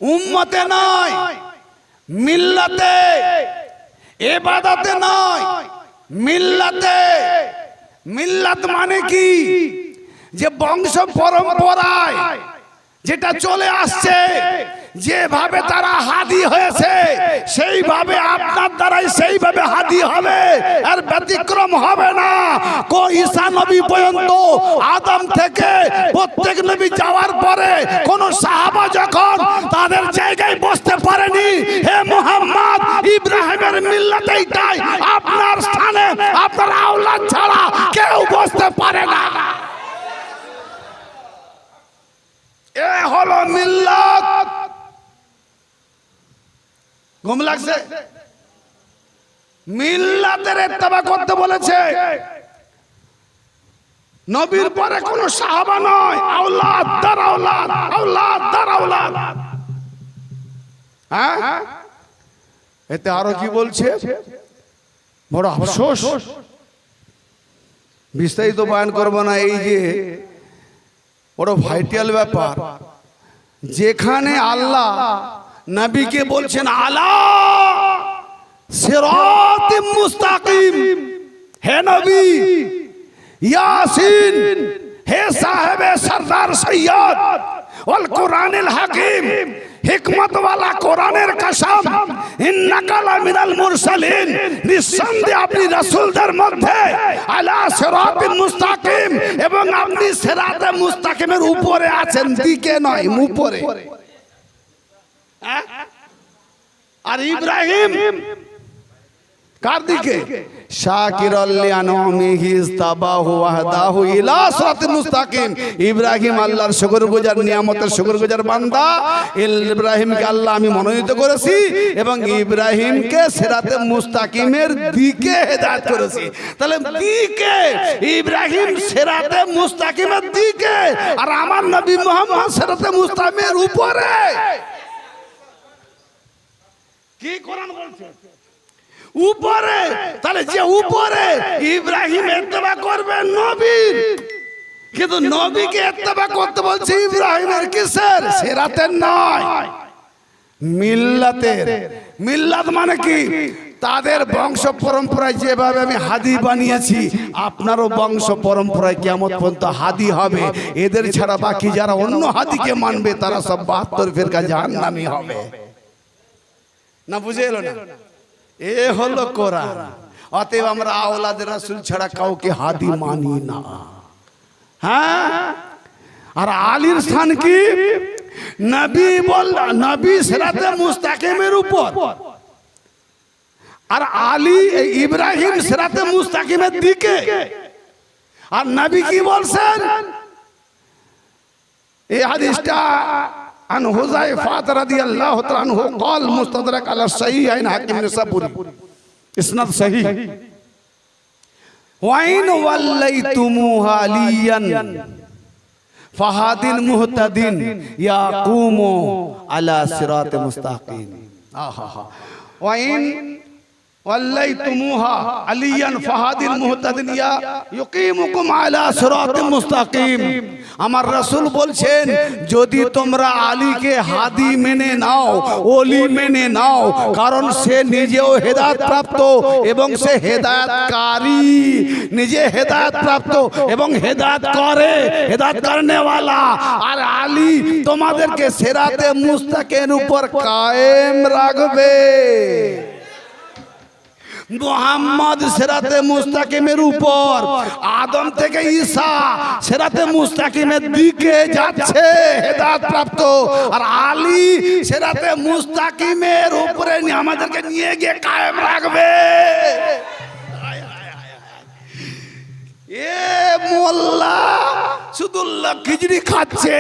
উম্মতে নয়, মিল্লাতে ইবাদতে নয়, মিল্লাতে। মিল্লাত মানে কি, যে বংশ পরম্পরায় যেটা চলে আসছে, যেভাবে তারা হাদি হয়েছে সেইভাবে আপনার দ্বারাই সেইভাবে হাদি হবে, আর ব্যতিক্রম হবে না। ঈসা নবী পর্যন্ত আদম থেকে প্রত্যেক নবী যাওয়ার পরে কোন সাহাবা যখন তাদের জায়গায় বসতে পারেনি, হে মুহাম্মদ ইব্রাহিমের মিল্লাতেই তাই আপনার স্থানে আপনার আওলাদ ছাড়া কেউ বসতে পারে না। এ হলো মিল্লাত। ঘুম লাগছে? মিল্লাতের ইত্তেবা করতে বলেছে, নবীর পরে কোন সাহাবা নয়, আওলাদ দার আওলাদ, আওলাদ দার আওলাদ। হ্যাঁ, এতে আরো কি বলছে, বড় আফসোস, বিস্তারিত বয়ান করব না। এই যে বড় ভাইটাল ব্যাপার, যেখানে আল্লাহ নবীকে বলছেন আলা সিরাতিম মুস্তাকিম, হে নবী ইয়াসিন, হে সাহেবে সরদার সৈয়দ ওয়াল কুরআনিল হাকিম, হিকমত ওয়ালা কোরআনের কসম, ইন্নাকা লামিনাল মুরসালিন, নিঃসন্দেহে আপনি রাসূলদের মধ্যে আলা সিরাতিম মুস্তাকিম, এবং আপনি সিরাতে মুস্তাকিমের উপরে আছেন, দিকে নয় উপরে। আর ইব্রাহিম কার দিকে, শাকিরাল লিআনউমিহি ইসতাবাহু ওয়াহদাহু ইলা সিরাতিল মুস্তাকিম। ইব্রাহিম আল্লাহর শুকরগুজার, নিয়ামতের শুকরগুজার বান্দা। ইব্রাহিমকে আল্লাহ আমি মনোনীত করেছি এবং ইব্রাহিমকে সিরাতে মুস্তাকিমের দিকে হেদায়েত করেছি। তাহলে দিকে ইব্রাহিম সিরাতে মুস্তাকিমের দিকে, আর আমার নবী মুহাম্মদ সিরাতে মুস্তাকিমের উপরে। কি কোরআন বলছে? উপরে। তাহলে যে উপরে, ইব্রাহিম ইত্তেবা করবে নবীর, কিন্তু নবীকে ইত্তেবা করতে বলছে ইব্রাহিমের কিসের, সিরাতের নয়, মিল্লাতের। মিল্লাত মানে কি, তাদের বংশ পরম্পরায় যেভাবে আমি হাদি বানিয়েছি আপনারও বংশ পরম্পরায় কিয়ামত পর্যন্ত হাদি হবে। এদের ছাড়া বাকি যারা অন্য হাদিকে মানবে তারা সব 72 ফিরকা জাহান্নামী হবে। না বুঝে এলো না? এ হলো কোরআন। অতএব আমরা আওলাদ রাসূল ছাড়া কাউকে হাদি মানি না। হ্যাঁ, আর আলীর স্থান কি, নবী বল, নবী সিরাতে মুস্তাকিমের উপর, আর আলী ইব্রাহিম সিরাতে মুস্তাকিমের দিকে। আর নবী কি বলছেন এই হাদিসটা আন হুযায়ফা রাদিয়াল্লাহু তাআলা আনহু قال مستدرك على الصحيحين হাকিম নিসাবুরি ইসনাদ সহিহ ওয়াইন ওয়াল্লাইতুমুহা আলিয়ান ফাহাদিন মুহতাদিন ইয়াকুমু আলা সিরাত মুস্তাকিম আহা ওয়াইন ওয়াল্লাইতুমুহা আলিয়ান ফাহাদিন মুহতাদিন ইয়াকুমুকুম আলা সিরাত মুস্তাকিম আমার রাসূল বলছেন যদি তোমরা আলীকে হাদি মেনে নাও ওলি মেনে নাও কারণ সে নিজেও হেদায়েত প্রাপ্ত এবং সে হেদায়েতকারী নিজে হেদায়েত প্রাপ্ত এবং হেদায়েত করে হেদায়েত করনেওয়ালা আর আলী তোমাদেরকে সিরাতে মুস্তাকিমের উপর কায়েম রাখবে মুহাম্মদ সিরাতে মুস্তাকিমের উপর আদম থেকে ঈসা সিরাতে মুস্তাকিমের দিকে যাচ্ছে হেদায়েত প্রাপ্ত আর আলী সিরাতে মুস্তাকিমের উপরে আমাদেরকে নিয়ে গিয়ে কায়েম রাখবে এ মোল্লা শুধু খিচড়ি খাচ্ছে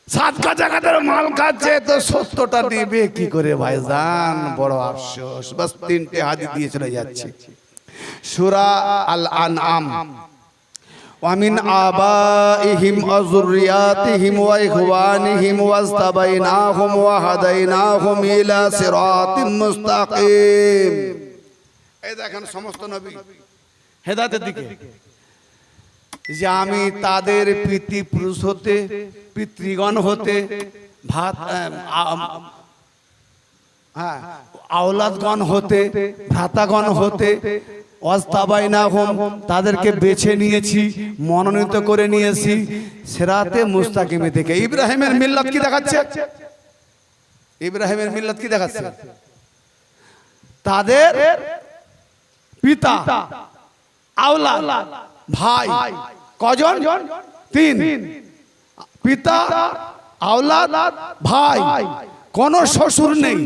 সাত কাছাকাছির মাল খাচ্ছে তো সত্যটা নেবে কি করে ভাইজান বড় আফসোস বাস তিনটে হাদিস দিয়ে চলে যাচ্ছে সূরা আল আনআম ওয়া মিন আবাইহিম ওয়া যুররিয়াতিহিম ওয়া ইখওয়ানিহিম ওয়াস্তাবাইনাহুম ওয়া হাদাইনাহুম ইলা সিরাতিম মুস্তাকিম এই দেখেন সমস্ত নবী হেদায়েতের দিকে যে আমি তাদের পিতৃপুরুষ হতে পিতৃগণ হতে আওলাদগণ হতে ভ্রাতাগণ হতে ওয়াস্তাবাইনাহুম তাদেরকে বেছে নিয়েছি মনোনীত করে নিয়েছি সিরাতে মুস্তাকিম থেকে ইব্রাহিমের মিল্লাত কি দেখাচ্ছে ইব্রাহিমের মিল্লাত কি দেখাচ্ছে তাদের পিতা আওলাদ ভাই কজন তিন পিতা আওলাদ ভাই কোন শ্বশুর নেই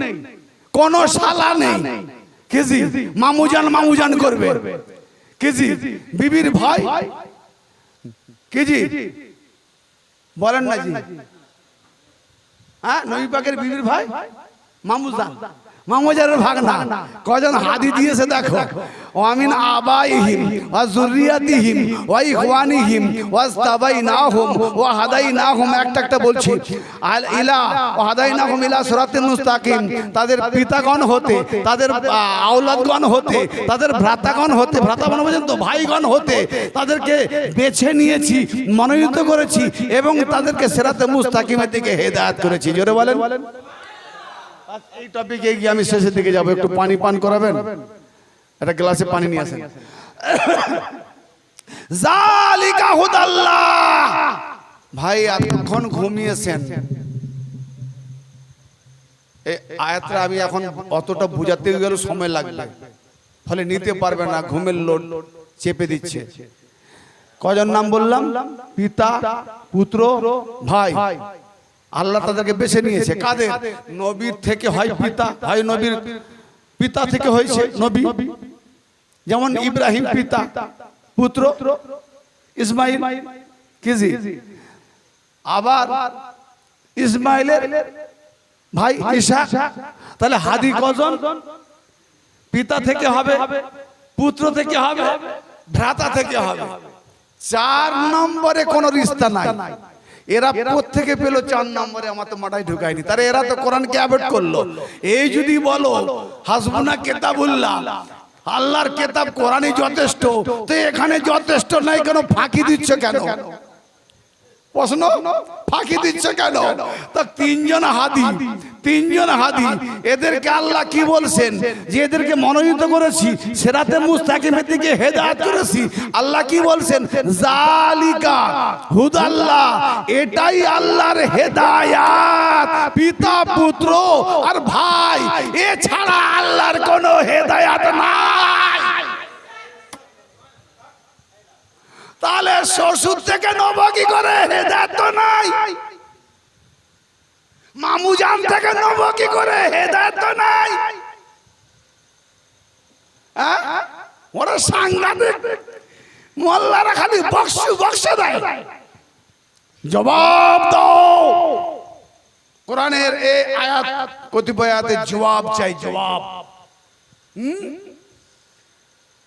কোন শালা নেই কেজি মামুজান করবে কেজি বিবির ভাই কেজি বলেন না জি হ্যাঁ নবী পাকের বিবির ভাই মামুজানের ভাগ না কজন হাদি দিয়েছে দেখো ওয়ামিন আবাইহিম ওয়া যুররিয়াতিহিম ওয়া ইখওয়ানিহিম ওয়াস্তাবাইনাহুম ওয়া হাদাইনাহুম একটা বলছি আল ইলা ওয়া হাদাইনাহুম ইলা সিরাতিল মুস্তাকিম তাদের পিতাগণ হতে তাদের আওলাদগণ হতে তাদের ভ্রাতাগণ হতে ভ্রাতাগণ পর্যন্ত ভাইগণ হতে তাদেরকে বেছে নিয়েছি মনোনীত করেছি এবং তাদেরকে সিরাতে মুস্তাকিমের দিকে হেদায়েত করেছি জোরে বলেন এই টপিকে গিয়ে আমি শেষের দিকে যাব একটু পানি পান করাবেন একটা গ্লাসে পানি নিয়ে আসেন জালিকা হুদাল্লাহ ভাই এতক্ষণ ঘুমিয়েছেন এই আয়াতটা আমি এখন অতটা বুঝাতে গেলে সময় লাগবে ফলে নিতে পারবে না ঘুমের লোড চেপে দিচ্ছে কজন নাম বললাম পিতা পুত্র ভাই আল্লাহ তাদেরকে বেছে নিয়েছে কাদের নবীর থেকে হয় পিতা হয় নবীর পিতা থেকে হয়েছে নবী যেমন ইব্রাহিম পিতা পুত্র ইসমাইল কিজি আবার ইসমাইলের ভাই ইসহাক তাহলে হাদি কজন পিতা থেকে হবে পুত্র থেকে হবে ভ্রাতা থেকে হবে 4 নম্বরে কোনো রিশতা নাই এরা কোত্থেকে পেল 4 নম্বরে আমার তো মাথায় ঢুকায়নি তারা এরা তো কোরআনকে অ্যাভয়েড করলো এই যদি বলো হাসবুনা কিতাবুল্লাহ আল্লাহর কিতাব কোরআনই যথেষ্ট তো এখানে যথেষ্ট নাই কেন ফাঁকি দিচ্ছ কেন প্রশ্ন ফাঁকি দিচ্ছ কেন তা তিনজন হাদি এদেরকে আল্লাহ কি বলছেন যে এদেরকে মনোনীত করেছি সিরাতে মুস্তাকিমের দিকে হেদায়েত করেছি আল্লাহ কি বলছেন জালিকা হুদাল্লাহ এটাই আল্লাহর হেদায়েত পিতা পুত্র আর ভাই এছাড়া আল্লাহর কোনো হেদায়েত নাই তাহলে শ্বশুর থেকে নব কি করে হেদায়েত তো নাই মামুজান থেকে নব কি করে হেদায়েত তো নাই ওরা সাংঘাতিক মোল্লারা খালি বক্স দেয়। জবাব দাও। কোরআনের এই আয়াত কতিপয় আয়াতের জবাব চাই, জবাব।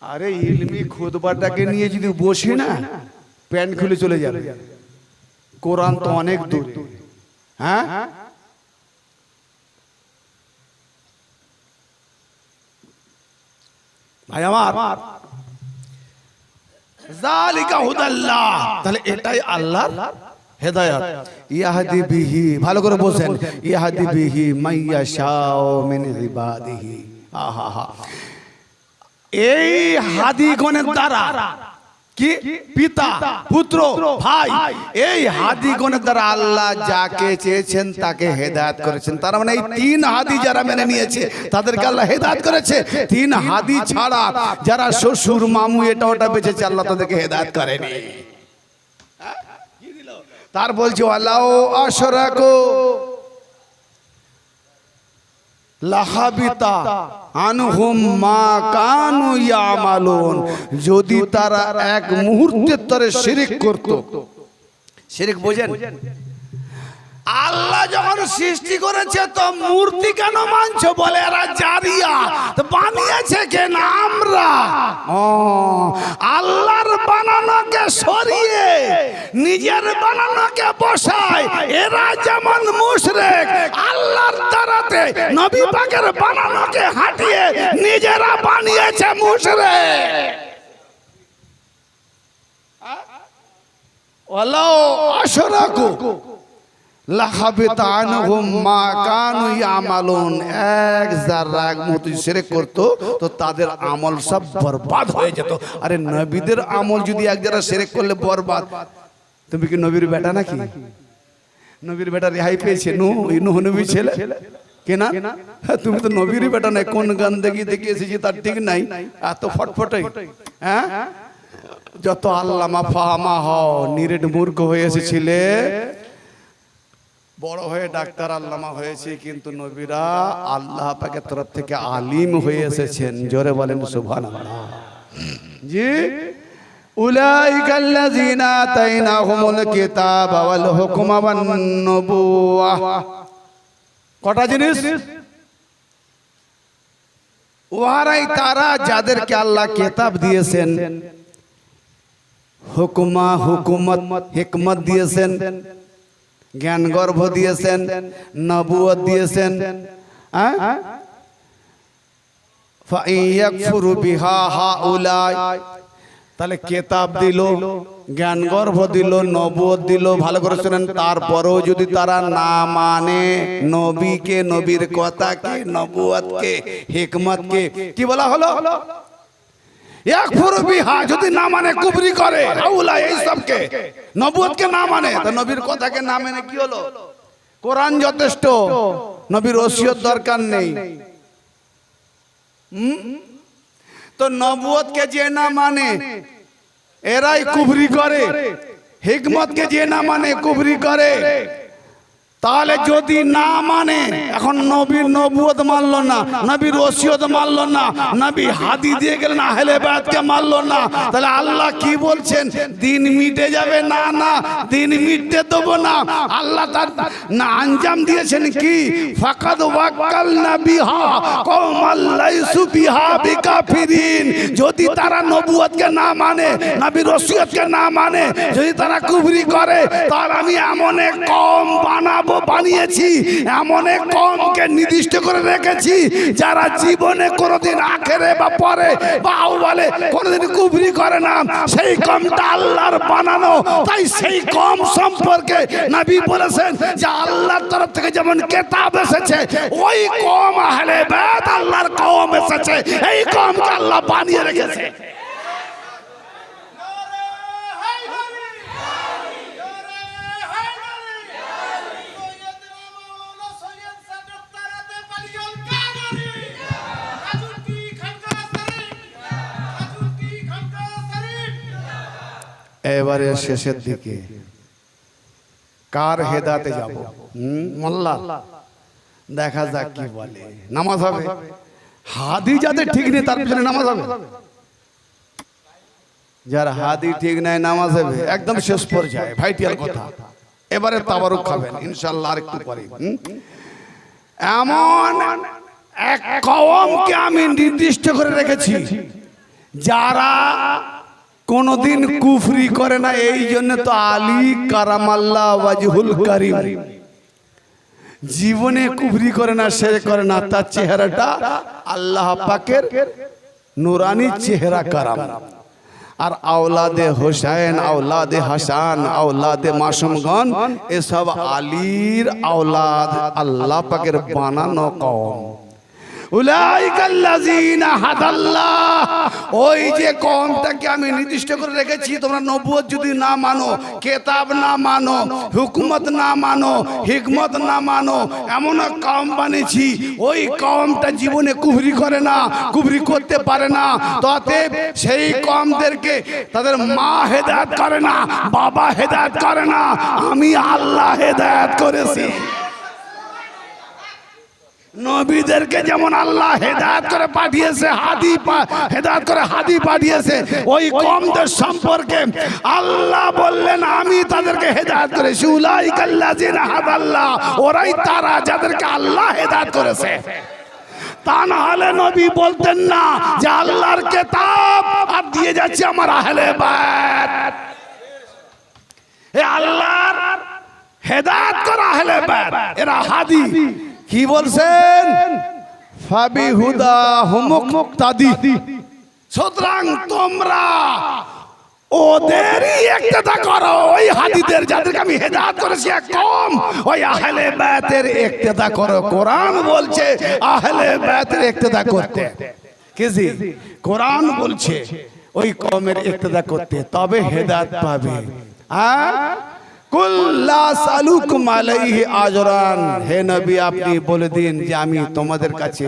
আরে ইলমি খুতবাটাকে নিয়ে যদি বসি না, প্যান্ট খুলে চলে যাবে। কোরআন তো অনেক দূর। হ্যাঁ, ভাই আমার, যালিকা হুদাল্লাহ, তাহলে এটাই আল্লাহর হেদায়েত। ইয়াহদি বিহি, ভালো করে বলেন, ইয়াহদি বিহি মাইয়াশাউ মিন ইবাদিহি। আহা, এই হাদিগণের দ্বারা কি পিতা, পুত্র, ভাই, এই হাদিগণের দ্বারা আল্লাহ যাকে চেয়েছেন তাকে হেদায়েত করেছেন। তার মানে এই তিন হাদি যারা মেনে নিয়েছে তাদেরকে আল্লাহ হেদায়েত করেছে। তিন হাদি ছাড়া যারা শ্বশুর মামু এটা ওটা বেঁচেছে, আল্লাহ তাদেরকে হেদায়েত করেনি। তার বলছে ওয়ালাউ আশরাকু লাহাবিতা আনহুম মা কানু ইয়ামালুন, যদি তারা এক মুহূর্তের তরে শিরক করত। শিরক বোঝেন? আল্লাহ যখন সৃষ্টি করেছে তো মূর্তি কেন মানছো? বলে এরা জারিয়া, তো বানিয়েছে কেন? আমরা। আল্লাহর বানানোকে সরিয়ে নিজের বানানোকে বসায়। এরা যেমন মুশরিক, আল্লাহর দ্বারাতে নবী পাকের বানানোকে হাঁটিয়ে নিজেরা বানিয়েছে মুশরিক। ওয়ালাউ আশরাকু লাহাবিতা আনহুম মা কানু ইয়ামালুন, এক যারা এক মুহূর্তে শিরক করত তো তাদের আমল সব বরবাদ হয়ে যেত। আরে নবীদের আমল যদি এক যারা শিরক করলে বরবাদ, তুমি কি নবীর বেটা নাকি? নবীর বেটা রেহাই পেয়েছে? নূহ নবীর ছেলে কেনা? তুমি তো নবীরই বেটা নাই। কোন গান দেখে এসেছি তার ঠিক নাই, এত ফটফটাই। হ্যাঁ, যত আল্লামা ফাহামা হও, নিরেট মূর্খ হয়ে এসেছিলে, বড় হয়ে ডাক্তার আল্লামা হয়েছে, কিন্তু নবীরা আল্লাহ পাকের তরফ থেকে আলিম হয়ে এসেছেন। জোরে বলেন সুবহানাল্লাহ। জি, উলাইকাল্লাযিনা আতাইনাহুমুল কিতাবা ওয়াল হুকমা ওয়ান নবুওয়াহ। কটা জিনিস? ওহারাই তারা যাদেরকে আল্লাহ কিতাব দিয়েছেন, হুকমা হুকুমত হিকমত দিয়েছেন, জ্ঞান গর্ভ দিয়েছেন, নবুয়ত দিয়েছেন। ফাইয়াকফুরু বিহা হাউলাই, তাহলে কিতাব দিল, জ্ঞান গর্ভ দিল, নবুয়ত দিল, ভালো করে শুনেন। তারপরেও যদি তারা না মানে নবীকে, নবীর কথাকে, নবুয়তকে, হিকমতকে, কি বলা হলো? ইয়াকফুরু বিহা, যদি না মানে কুফরি করে। হাউলাই, এই সবকে, নবুয়তকে না মানে, তো নবীর কথাকে না মানে কি হলো? কোরআন যথেষ্ট, নবীর ওসিয়ত দরকার নেই। তো নবুয়তকে যে না মানে এরাই কুফরি করে, হিকমতকে যে না মানে কুফরি করে। তাহলে যদি না মানে, এখন নবীর নবুয়ত মানলো না, নবীর ওসিয়ত মানলো না, নবী হাদি দিয়ে গেলেন, আহলে বায়াতকে মানলো না, তাহলে আল্লাহ কি বলছেন? দিন মিটে যাবে? না না, দিন মিটতে দেবো না। আল্লাহ তার না আঞ্জাম দিয়েছেন কি? ফাকাদ ওয়াক্কালনা বিহা কওমান লাইসু বিহা বিকাফিরিন। যদি তারা নবুয়তকে না মানে, নবীর ওসিয়তকে না মানে, যদি তারা কুফরি করে, তাহলে আমি এমন এক কওম বানিয়েছি, এমন এক কওমকে নির্দিষ্ট করে রেখেছি যারা জীবনে কোনোদিন আখেরে বা পরে বা আউয়ালে কোনোদিন কুফরি করে না। সেই কওমটা আল্লাহর বানানো। তাই সেই কওম সম্পর্কে নবী বলেছেন যে আল্লাহর তরফ থেকে যেমন কিতাব এসেছে, ওই কওম আহলে বায়াত আল্লাহর কওম এসেছে। এই কওমকে আল্লাহ বানিয়ে রেখেছে। এবারে শেষের দিকে কার হেদাতে যাব? মোল্লা, দেখা যাক কি বলে। নামাজ হবে? হাদি যাদের ঠিক নেই তার পিছনে নামাজ হবে? যার হাদি ঠিক নাই নামাজে একদম শেষ পর্যায়ে ভাইটিয়াল কথা। এবারে তাবারুক খাবেন ইনশাআল্লাহ আরেকটু পরে। এমন এক কওমকে আমি নির্দিষ্ট করে রেখেছি যারা কোনদিন কুফরি করে না। এই জন্য তো আলী কারামাল্লাহ ওয়াজহুল কারীম জীবনে কুফরি করে না, শিরক করে না। তার চেহারাটা আল্লাহ পাকের নুরানি চেহারা কারাম। আর আওলাদে হোসেন, আওলাদে হাসান, আওলাদে মাসুমগণ এসব আলীর আওলাদ, আল্লাহ পাকের বানানো কওম। উলাইকাল্লাযীনা হাদাল্লাহ, ওই যে কওমটাকে আমি নির্দিষ্ট করে রেখেছি। তোমরা নবুয়ত যদি না মানো, কিতাব না মানো, হুকুমত না মানো, হিকমত না মানো, এমন এক কওম বানিয়েছি ওই কওমটা জীবনে কুফরি করে না, কুফরি করতে পারে না। অতএব সেই কওমদেরকে তাদের মা হেদায়েত করে না, বাবা হেদায়েত করে না, আমি আল্লাহ হেদায়েত করেছি। নবীদেরকে যেমন আল্লাহ হেদায়েত করে পাঠিয়েছে, হেদায়েত করে হাদি পাঠিয়েছে, ওই কওমদের সম্পর্কে আল্লাহ বললেন আমি তাদেরকে হেদায়েত করেছি। উলাইকাল্লাযীনা হাদাল্লাহ, ওরাই তারা যাদেরকে আল্লাহ হেদায়েত করেছে। তা না হলে নবী বলতেন না যে আল্লাহর কিতাব আর দিয়ে যাচ্ছে আমার আহলে বায়ত। এ আল্লাহর হেদায়েত করা আহলে বায়ত, এরা হাদি। কি বলছেন? ফাবিহুদাহুম মুক্তাদি। সুতরাং তোমরা ওদেরই ইক্তেদা করো, ওই হাদিদের যাদেরকে আমি হেদায়েত করেছি এক কওম, ওই আহলে বায়তের ইক্তেদা করো। কোরআন বলছে আহলে বায়তের ইক্তেদা করতে। কিজি কোরআন বলছে ওই কওমের ইক্তেদা করতে, তবে হেদায়েত পাবে। কুল্লা সালুকুম আলাইহি আজরান, হে নবী আপনি বলে দিন যে আমি তোমাদের কাছে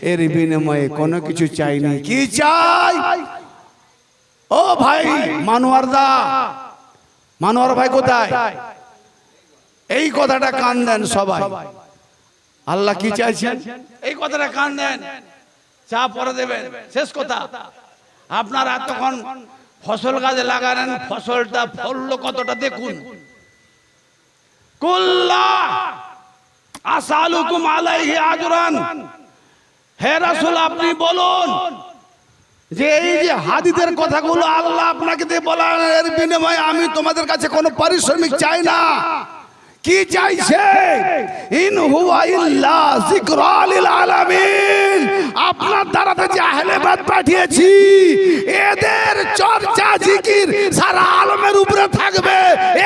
এর বিনিময়ে কোনো কিছু চাইনি। কি চাই? ও ভাই মানোয়ার দা, মানোয়ার ভাই কোথায়? এই কথাটা কান দেন সবাই। আল্লাহ কি চাইছেন এই কথাটা কান দেন, চা পরে দেবেন। শেষ কথা, আপনারা তখন ফসল গাছে লাগালেন, ফসলটা ফললো কতটা দেখুন। কুল্লা আসালুকুম আলাইহি আজরান, হে রাসূল আপনি বলুন যে এই যে হাদিদের কথাগুলো আল্লাহ আপনাকে দিয়ে বলেন এর বিনিময়ে আমি তোমাদের কাছে কোনো পারিশ্রমিক চাই না। কি চাইছে? ইন হুয়া ইল্লা যিকরা লিল আলামিন, আপনার দ্বারাতে যে আহলে বায়ত পাঠিয়েছি এদের চর্চা জিকির সারা আলমের উপরে থাকবে,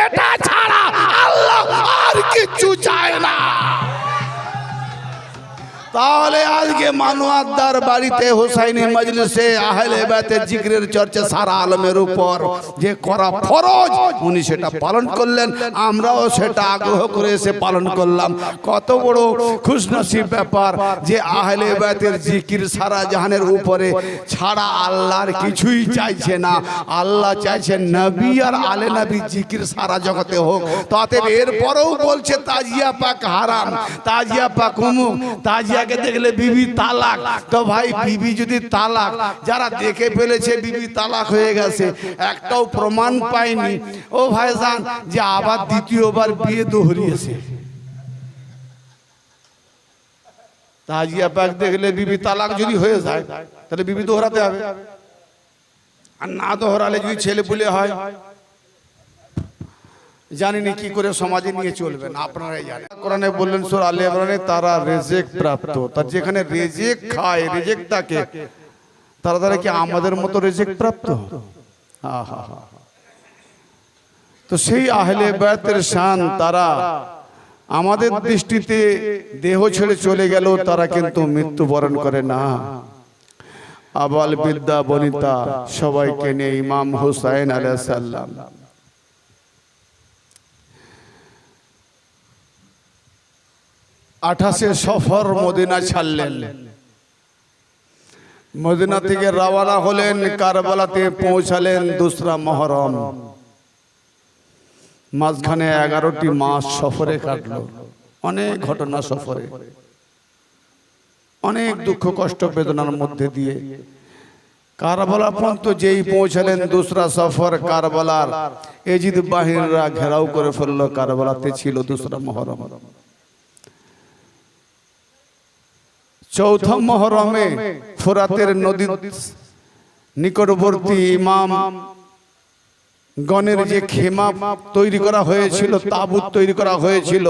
এটা ছাড়া আল্লাহ আর কিছু চায় না। তাহলে আজকে মানোয়ারদার বাড়িতে হুসাইনি মজলিসে আহলে বায়তের জিকিরের চর্চা সারা আলমের উপর যে করা ফরজ, উনি সেটা পালন করলেন, আমরাও সেটা আগ্রহ করে এসে পালন করলাম। কত বড় খুশনসিব ব্যাপার যে আহলে বায়তের জিকির সারা জাহানের উপরে ছাড়া আল্লাহর কিছুই চাইছে না। আল্লাহ চাইছেন নবী আর আলে নবী জিকির সারা জগতে হোক। তাতে এরপরেও বলছে তাজিয়া পাক হারাম, তাজিয়া পাক উমুক, তাজিয়া দেখলে বিবি তালাক। তো ভাই বিবি যদি তালাক, যারা দেখে ফেলেছে বিবি তালাক হয়ে গেছে, একটাও প্রমাণ পায়নি, ও ভাইজান যে আবার দ্বিতীয়বার বিয়ে দোহরিয়েছে। তাজিয়া পাক দেখলে বিবি তালাক যদি হয়ে যায় তাহলে বিবি দোহরাতে হবে, আর না দোহরালে যদি ছেলে পুলে হয় জানিনি কি করে সমাজে নিয়ে চলবেন, আপনারাই জানেন। কোরআনে বললেন সূরা আলে ইমরানে তারা রিজিক প্রাপ্ত, তার যেখানে রিজিক খায়, রিজিক থাকে, তারা কি আমাদের মতো রিজিক প্রাপ্ত? তো সেই আহলে বায়তের শান, তারা আমাদের দৃষ্টিতে দেহ ছেড়ে চলে গেল, তারা কিন্তু মৃত্যুবরণ করে না। আবাল বিদ্যা বনিতা সবাইকে নিয়ে ইমাম হুসাইন আলাইহিস সালাম 28 সফর মদিনা ছাড়লেন। মদিনা থেকে রওনা হলেন, কারবালাতে পৌঁছালেন 2রা মুহররম। মাঝখানে 11টি মাস সফরে কাটলো, অনেক ঘটনা সফরে, অনেক দুঃখ কষ্ট বেদনার মধ্যে দিয়ে কারবালা পর্যন্ত যেই পৌঁছালেন দুসরা সফর কারবালার এজিদ বাহিনীরা ঘেরাও করে ফেললো। কারবালাতে ছিল দুসরা মুহররম। চৌথা মুহররমে ফোরাতের নদীর নিকটবর্তী ইমাম গণের যে খেমা তৈরি করা হয়েছিল, তাবুত তৈরি করা হয়েছিল,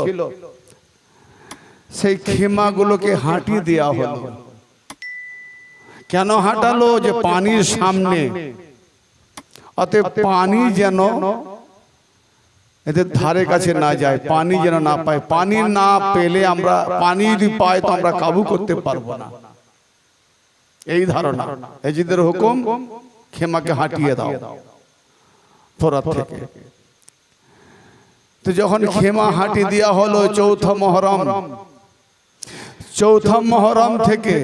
সেই খেমাগুলোকে হাঁটিয়ে দেওয়া হলো। কেন হাঁটালো? যে পানির সামনে, অতএব পানি যেন এদের ধারে কাছে না যায়, পানি যেন না পায়। পানি না পেলে আমরা, পানি যদি পাই তো আমরা কাবু করতে পারবো না, এই ধারণা। এজিদের হুকুম, খেমাকে হাঁটিয়ে দাও ফোরাত থেকে। তো যখন খেমা হাঁটি দেওয়া হলো চৌথা মুহররম, চৌথা মুহররম থেকে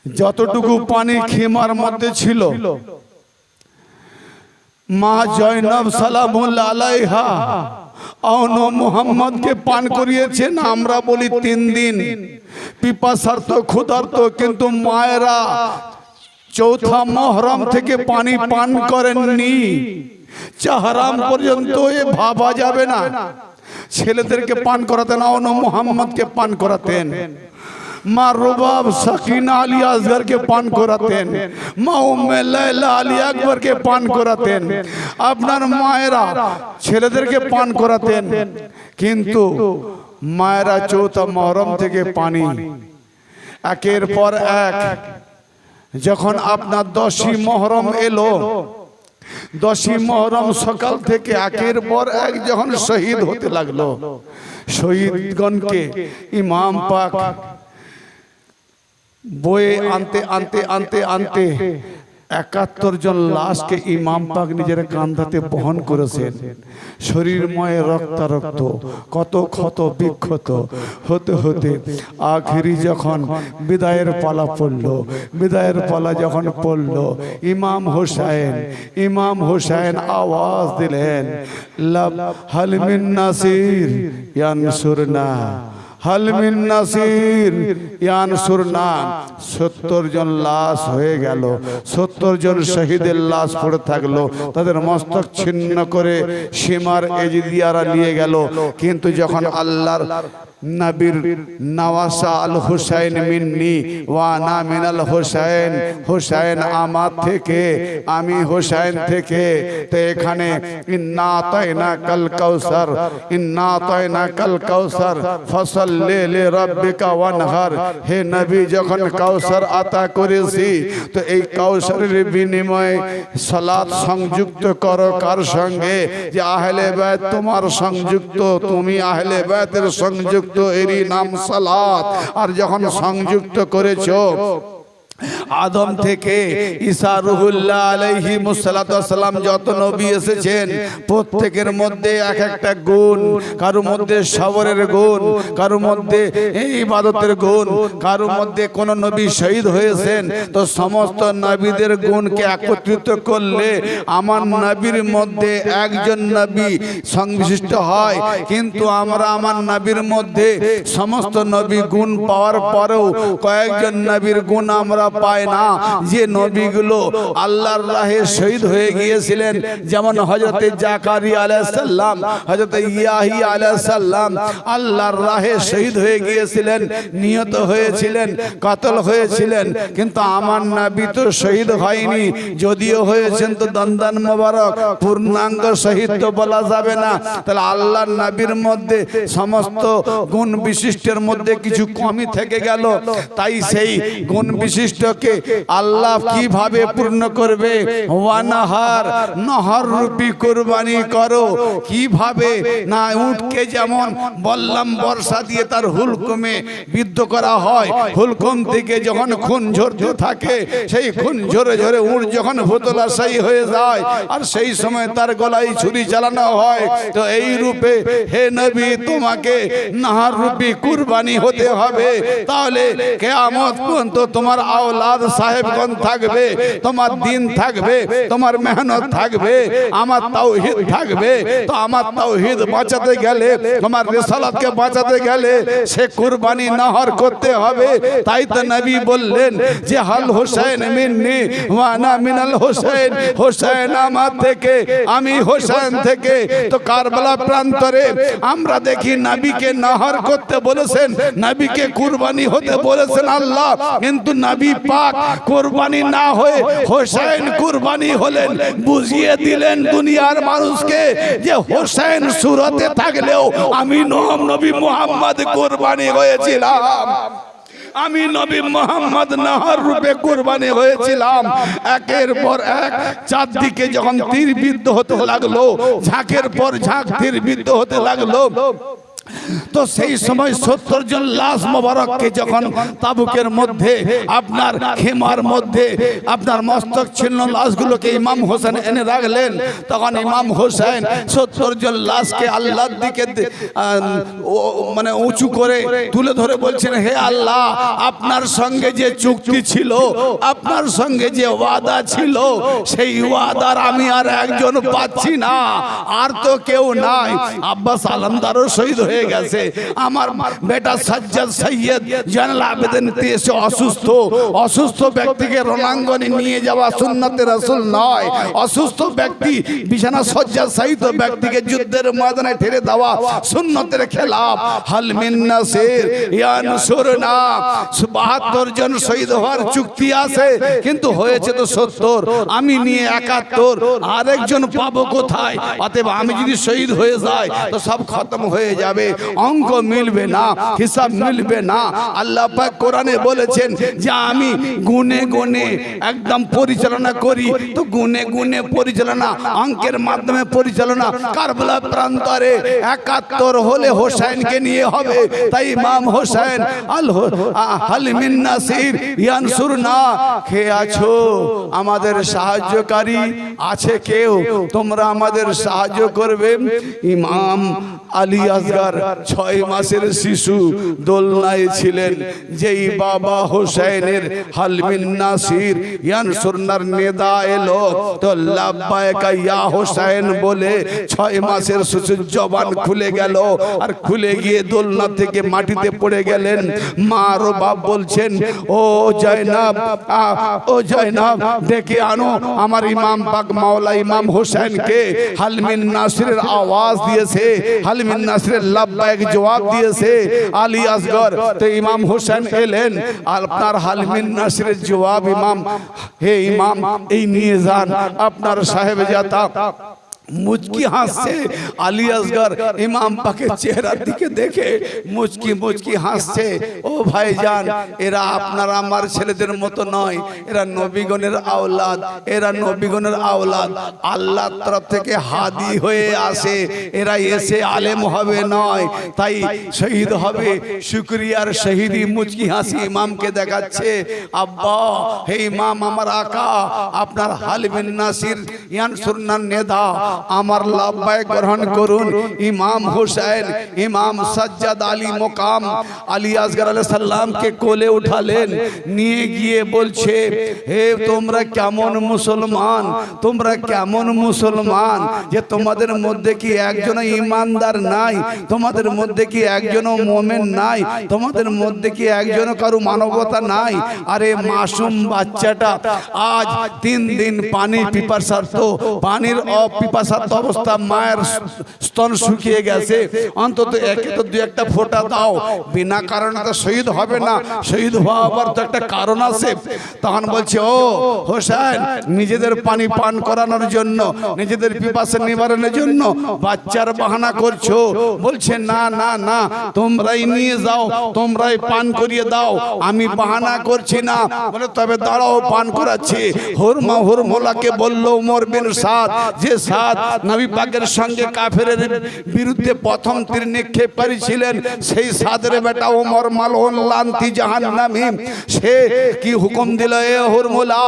যতটুকু পানি খেমার মধ্যে ছিল, মা জয়নব সালামুল্লাহ আলাইহা আওন মুহাম্মদকে পান করিয়েছেন। আমরা বলি 3 দিন পিপাসার্ত ক্ষুধার্ত, কিন্তু মায়েরা চৌথা মুহররম থেকে পানি পান করেননি। চাহারাম পর্যন্ত এ ভাবা যাবে না। ছেলেদেরকে পান করাতেন, আওন মুহাম্মদকে পান করাতেন। মা রুবাব সাকিনা আলী আসগরকে পান করাতেন, মা উম্মে লায়লা আলী আকবরকে পান করাতেন। আপনার মায়েরা ছেলেদেরকে পান করাতেন, কিন্তু মায়েরা চৌথা মুহররম থেকে পানি একের পর এক। যখন আপনার 10ই মুহররম এলো, 10ই মুহররম সকাল থেকে একের পর এক যখন শহীদ হতে লাগলো, শহীদগণকে ইমাম পাক বয়ে আনতে আনতে আনতে আনতে 71 জন লাশকে ইমাম পাক নিজের কাঁধাতে বহন করেছেন। শরীরময় রক্তারক্ত, কত ক্ষত বিক্ষত হতে হতে আখেরি যখন বিদায়ের পালা পড়ল, বিদায়ের পালা যখন পড়ল, ইমাম হোসেন আওয়াজ দিলেন, হাল মিন নাসির ইয়ানসুরনা, হাল মিন নাসির ইয়ানসুরনা। 70 জন লাশ হয়ে গেল, 70 জন শহীদের লাশ পড়ে থাকলো। তাদের মস্তক ছিন্ন করে সীমার এজিদিয়ারা নিয়ে গেল। কিন্তু যখন আল্লাহর নবীর নওয়াসা আল হুসাইন মিন্নি ওয়া না মিনাল হুসাইন, হুসাইন আমার থেকে, আমি হুসাইন থেকে, তো এখানে ইন্না আতাইনা কাল কাউসার, ইন্না আতাইনা কাল কাউসার ফাসাল্লি লিরাব্বিকা ওয়ানহার। হে নবী, যখন কাউসার আতা করেছি, তো এই কাউসারের বিনিময়ে সালাত সংযুক্ত করো। কার সঙ্গে? যে আহলে বাইত তোমার সংযুক্ত, তুমি আহলে বাইতের সংযুক্ত, এরই নাম সালাত। আর যখন সংযুক্ত করেছো আদম থেকে ঈসা রুহুল্লাহ আলাইহিস সালাম যত নবী এসেছেন, প্রত্যেকের মধ্যে এক একটা গুণ। কারো মধ্যে সবরের গুণ, কারো মধ্যে ইবাদতের গুণ, কারো মধ্যে কোন নবী শহীদ হয়েছেন। তো সমস্ত নবীদের গুণকে একত্রিত করলে আমার নবীর মধ্যে একজন নবী সংবিশিষ্ট হয়। কিন্তু আমরা আমার নবীর মধ্যে সমস্ত নবী গুণ পাওয়ার পরেও কয়েকজন নবীর গুণ আমরা পায় না। যে নবীগুলো আল্লাহর রাহে শহীদ হয়ে গিয়েছিলেন, যেমন হযরতে জাকারিয়া আলাইহিস সালাম, হযরতে ইয়াহিয়া আলাইহিস সালাম আল্লাহর রাহে শহীদ হয়ে গিয়েছিলেন, নিহত হয়েছিলেন, কতল হয়েছিলেন। কিন্তু আমার নবী তো শহীদ হয়নি, যদিও হয়েছেন তো দন্দন মোবারক, পূর্ণাঙ্গ শহীদ তো বলা যাবে না। তাহলে আল্লাহর নবীর মধ্যে সমস্ত গুণ বিশিষ্টের মধ্যে কিছু কমই থেকে গেল। তাই সেই গুণ বিশিষ্টকে আল্লাহ কিভাবে পূর্ণ করবে? ওয়ানাহার, নহর রূপী কুরবানি করো। কিভাবে না, উটকে যেমন বললাম বর্ষা দিয়ে তার হুলকুমে বিদ্ধ করা হয়, হুলকুম থেকে যখন খুন ঝরতে থাকে, সেই খুন ঝরে ঝরে উট যখন ভূতলাশায়ী হয়ে যায়, আর সেই সময় তার গলায় ছুরি চালানো হয়। তো এই রূপে হে নবী, তোমাকে নাহার রূপী কুরবানি হতে হবে। তাহলে কিয়ামত পর্যন্ত তোমার আওলাদ সাহেবগণ থাকবে, তোমার দিন থাকবে, তোমার মেহনত থাকবে, আমার তাওহীদ থাকবে। তো আমার তাওহীদ বাঁচাতে গেলে, তোমার রিসালাতকে বাঁচাতে গেলে সে কুরবানি নহর করতে হবে। তাই তো নবী বললেন যে হাল হোসেন মিন্নি ওয়া আনা মিনাল হোসেন, হোসেন আমার থেকে, আমি হোসেন থেকে। তো কারবালা প্রান্তরে আমরা দেখি নবীকে নহর করতে বলেছেন, নবীকে কুরবানি হতে বলেছেন আল্লাহ, কিন্তু নবী পাক কুরবানি না হয়ে হোসেন কুরবানি হলেন। বুঝিয়ে দিলেন দুনিয়ার মানুষকে যে হোসেন সুরতে থাকলেও আমি নবী মুহাম্মদ কুরবানি হয়েছিলাম, আমি নবী মোহাম্মদ নহর রূপে কুরবানি হয়েছিলাম। একের পর এক চারদিকে যখন তীর বিদ্ধ হতে লাগলো, ঝাঁকের পর ঝাঁক তীর বিদ্ধ হতে লাগলো, তো সেই সময় 70 জন লাশ মোবারককে যখন তাবুকের মধ্যে আপনার খেমার মধ্যে আপনার মস্তক ছিন্ন লাশগুলোকে ইমাম হোসেন এনে রাখলেন, তখন ইমাম হোসেন 70 জন লাশকে আল্লাহর দিকে মানে উঁচু করে তুলে ধরে বলছেন, হে আল্লাহ, আপনার সঙ্গে যে চুক্তি ছিল, আপনার সঙ্গে যে ওয়াদা ছিল, সেই ওয়াদার আমি আর একজন পাচ্ছি না, আর তো কেউ নাই। আব্বাস আলমদারও শহীদ হয়ে গেছে, আমার বেটা সাজ্জাদ সৈয়দ জানাল আবেদিন এসে অসুস্থ, অসুস্থ ব্যক্তিকে রণাঙ্গনে নিয়ে যাওয়া সুন্নতে রাসূল নয়, অসুস্থ ব্যক্তি বিছানা সজ্জা সহিত ব্যক্তিকে যুদ্ধের ময়দানে ঠেলে দেওয়া সুন্নতের খেলাফ। হাল মিন নাসির ইয়ানসুরনা, 72 জন শহীদ হওয়ার চুক্তি আছে, কিন্তু হয়েছে তো 70, আমি নিয়ে 71, আরেকজন পাবো কোথায়? অতএব আমি যদি শহীদ হয়ে যাই তো সব খতম হয়ে যাবে, অঙ্ক মিলবে না, হিসাব মিলবে না। আল্লাহ পাক কোরআনে বলেছেন যে আমি গুনে গুনে একদম পরিচালনা করি, তো গুনে গুনে পরিচালনা, অঙ্কের মাধ্যমে পরিচালনা। কারবালা প্রান্তরে 71 হলে হোসেনকে নিয়ে হবে, তাই ইমাম হোসেন হাল মিন নাসির ইয়ানসুরনা, কে আছো আমাদের সাহায্যকারী? আছে কেউ? তোমরা আমাদের সাহায্য করবে। ইমাম আলী আসগর 6 মাসের শিশু দোলনায় ছিলেন, যেই বাবা হোসেনের হাল মিন নাসির ইয়ানসুরনার নেদা এলো, তো লাব্বাইকা ইয়া হোসেন বলে 6 মাসের শিশুর জবান খুলে গেল, আর খুলে গিয়ে দোলনা থেকে মাটিতে পড়ে গেলেন। মা আর বাপ বলছেন, ও জয়নাব, ও জয়নাব, ডেকে আনো আমার ইমাম পাক মাওলা ইমাম হোসেনকে। হাল মিন নাসিরের আওয়াজ দিয়েছে, হাল মিন নাসিরের লাব্বাইক জবাব দিয়েছে আলী আসগর। তো ইমাম হোসেন এলেন, আপনার হাল মিন নাসিরের জবাব ইমাম, হে ইমাম এই নিয়ে যান আপনার সাহেবজাদা। মুচকি হাসছে আলী আসগর, ইমাম পাকের চেহারার দিকে দেখে মুচকি মুচকি হাসছে। ও ভাইজান, এরা আপনার আমার ছেলেদের মতো নয়, এরা নবীগণের আওলাদ, এরা নবীগণের আওলাদ, আল্লাহর তরফ থেকে হাদি হয়ে আসে, এরা এসে আলেম হবে নয়, তাই শহীদ হবে। শুকরিয়ার শহীদি মুচকি হাসি ইমামকে দেখাচ্ছে। আব্বা, হে ইমাম, আমার আকা, আপনার হাল মিন নাসির ইয়ানসুরনার নেদা, আমার লাব্বাইক গ্রহণ করুন। ইমাম হোসেন, ইমাম সাজ্জাদ আলী মোকাম আলী আসগর আলাইহিস সালামকে কোলে উঠালেন, নিয়ে গিয়ে বলছে, হে তোমরা কেমন মুসলমান, তোমরা কেমন মুসলমান যে তোমাদের মধ্যে কি একজন ইমানদার নাই, তোমাদের মধ্যে কি একজন মুমিন নাই, তোমাদের মধ্যে কি একজন কারো মানবতা নাই? আরে মাসুম বাচ্চাটা আজ 3 দিন পানি পিপাসার্থ, পানির অপিপাসার্থ অবস্থা, মায়ের স্তন শুকিয়ে গেছে, অন্তত একে তো 2-1টা ফোঁটা দাও। বিনা কারণে তো শহীদ হবে না, শহীদ হওয়ার তো একটা কারণ আছে। তখন বলছে, ও হোসেন, নিজেদের পানি পান করানোর জন্য, নিজেদের পিপাসা নিবারণের জন্য বাচ্চার বাহানা করছো? বলছে, না না না, তোমরাই নিয়ে যাও, তোমরাই পান করিয়ে দাও, আমি বাহানা করছি না। বলে, তবে দাঁড়াও, পান করাচ্ছি। হুরমোলাকে বলল ওমর বিন সাদ, যে সাদ নবী পাকের সঙ্গে কাফেরের বিরুদ্ধে প্রথম তীর নিক্ষেপ করেছিলেন, সেই সাদের বেটা ওমর মালউন লানতি জাহান্নামী, সে কি হুকুম দিল, এ হুরমোলা,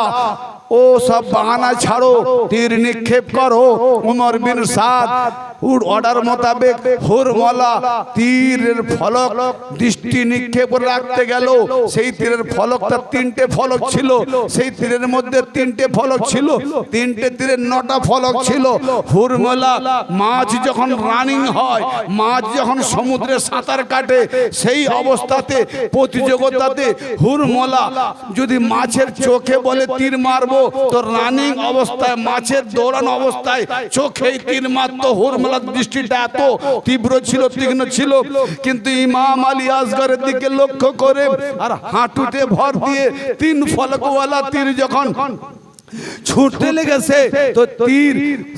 ও সব বাহানা ছাড়ো, তীর নিক্ষেপ করো। ওমর বিন সাদ অর্ডার মোতাবেক হুরমলা তীরের ফলক দৃষ্টি নিক্ষেপ রাখতে গেল। সেই তীরের ফলকটা তিনটে ফলক ছিল, সেই তীরের মধ্যে তিনটে ফলক ছিল, তিনটে তীরের 9টা ফলক ছিল। হুরমলা মাছ যখন রানিং হয়, মাছ যখন সমুদ্রে সাঁতার কাটে, সেই অবস্থাতে প্রতিযোগিতাতে হুরমলা যদি মাছের চোখে বলে তীর মারবো, তো রানিং অবস্থায় মাছের দৌড়ানো অবস্থায় চোখেই তীর মারতো। হুরমলার দৃষ্টিটা এত তীব্র ছিল, তীক্ষ্ণ ছিল। কিন্তু ইমাম আলী আসগরের দিকে লক্ষ্য করে আর হাঁটুতে ভর দিয়ে 3 ফলকওয়ালা তীর যখন ছুটতে লেগেছে, তো তীর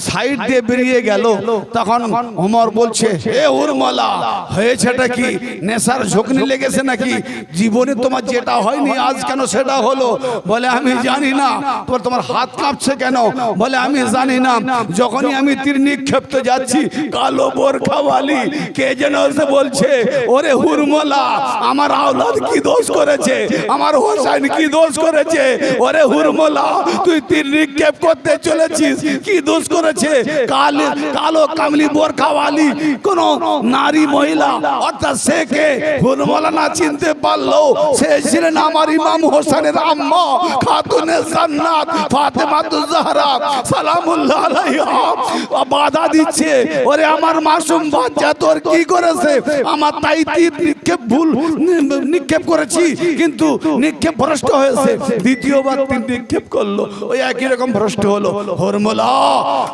সাইড দিয়ে বেরিয়ে গেল। তখন ওমর বলছে, হে হুরমলা, হয়েছেটা কি? নেশার ঝোঁকনি লেগেছে নাকি? জীবনে তোমার যেটা হয়নি আজ কেন সেটা হলো? বলে আমি জানি না। তোমার হাত কাঁপছে কেন? বলে আমি জানি না। যখনই আমি তীর নিক্ষেপতে যাচ্ছি, কালো বোরখাওয়ালি কে যেন এসে বলছে, ওরে হুরমলা, আমার আওলাদ কি দোষ করেছে? আমার হোসেন কি দোষ করেছে? ওরে হুরমলা, তুই তীর নিক্ষেপ করতে চলেছিস, কি দোষ করেছে? কালো কামলি বোরখাওয়ালি কোন নারী মহিলা, অর্থাৎ সে কে? হুরমলা না চিনতে পারলো সে ছিলেন আমার ইমাম হোসেনের আম্মা খাতুনে জান্নাত ফাতেমাতুজ জাহরা সালামুল্লাহ আলাইহা। বাধা দিচ্ছে, ওরে আমার মাসুম বাচ্চা তোর কি করেছে? আমার তাই তীর নিক্ষেপ করেছি, কিন্তু নিক্ষেপ ভ্রষ্ট হয়েছে। দ্বিতীয়বার তীর নিক্ষেপ করলো, ওই একই রকম ভ্রষ্ট হলো।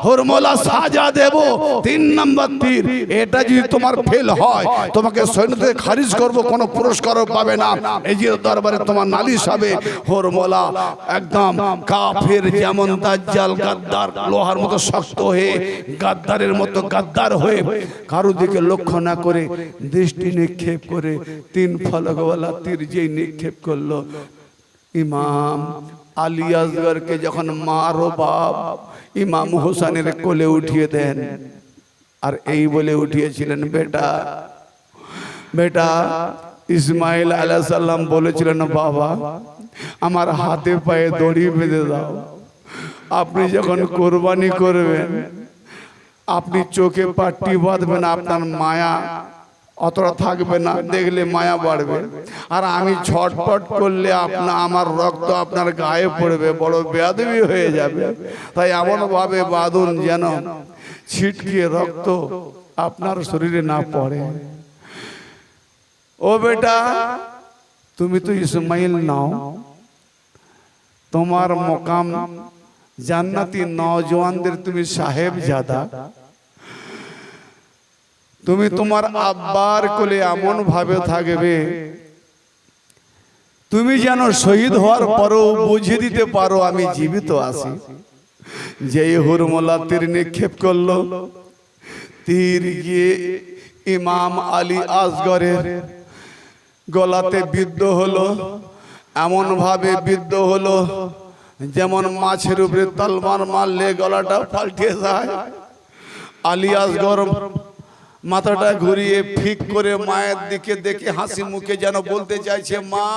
হুরমলা সাজা দেব, 3 নম্বর তীর। এটা যদি তোমার ফেল হয়, তোমাকে সৈন্য থেকে খারিজ করব, কোনো পুরস্কারও পাবে না। এই যে দরবারে তোমার নালিশ হবে। হুরমলা একদম কাফের যেমন দাজ্জাল গাদ্দার, লোহার মতো শক্ত হয়ে গাদ্দারের মতো গাদ্দার হয়ে কারো দিকে লক্ষ্য না করে দৃষ্টি নিক্ষেপ করে 3 ফলকওয়ালা তীর যেই নিক্ষেপ করলো, ইমাম আলী আসগরকে যখন মারো বাপ ইমাম হোসেনের কোলে উঠিয়ে দেন। আর এই বলে উঠিয়েছিলেন, বেটা বেটা ইসমাইল আলাইহিস সালাম বলেছিলেন, বাবা আমার হাতে পায়ে দড়ি বেঁধে দাও। আপনি যখন কোরবানি করবেন, আপনি চোখে পাট্টি বাঁধবেন, আপনার মায়া অতটা থাকবে না, দেখলে মায়া বাড়বে। আর আমি ছটপট করলে আমার রক্ত আপনার গায়ে পড়বে, বড় বেয়াদবি হয়ে যাবে। তাই এমন ভাবে বাঁধুন যেন ছিটকিয়ে রক্ত আপনার শরীরে না পড়ে। ও বেটা, তুমি তো ইসমাইল নাও, তোমার মকাম জান্নাতি নওজওয়ানদের তুমি সাহেব জাদা। তুমি তোমার আব্বার কোলে এমন ভাবে থাকবে, তুমি যেন শহীদ হওয়ার পরও বুঝিয়ে দিতে পারো আমি জীবিত আছি। যেই হুরমলা তীর নিক্ষেপ করলো, তীর গিয়ে ইমাম আলী আসগরের গলাতে বিদ্ধ হলো। এমন ভাবে বিদ্ধ হলো যেমন মাছের উপরে তলবার মারলে গলাটা পাল্টে যায়। আলী আসগর মাথাটা ঘুরিয়ে ফিক করে মায়ের দিকে দেখে হাসি মুখে যেন বলতে চাইছে, মা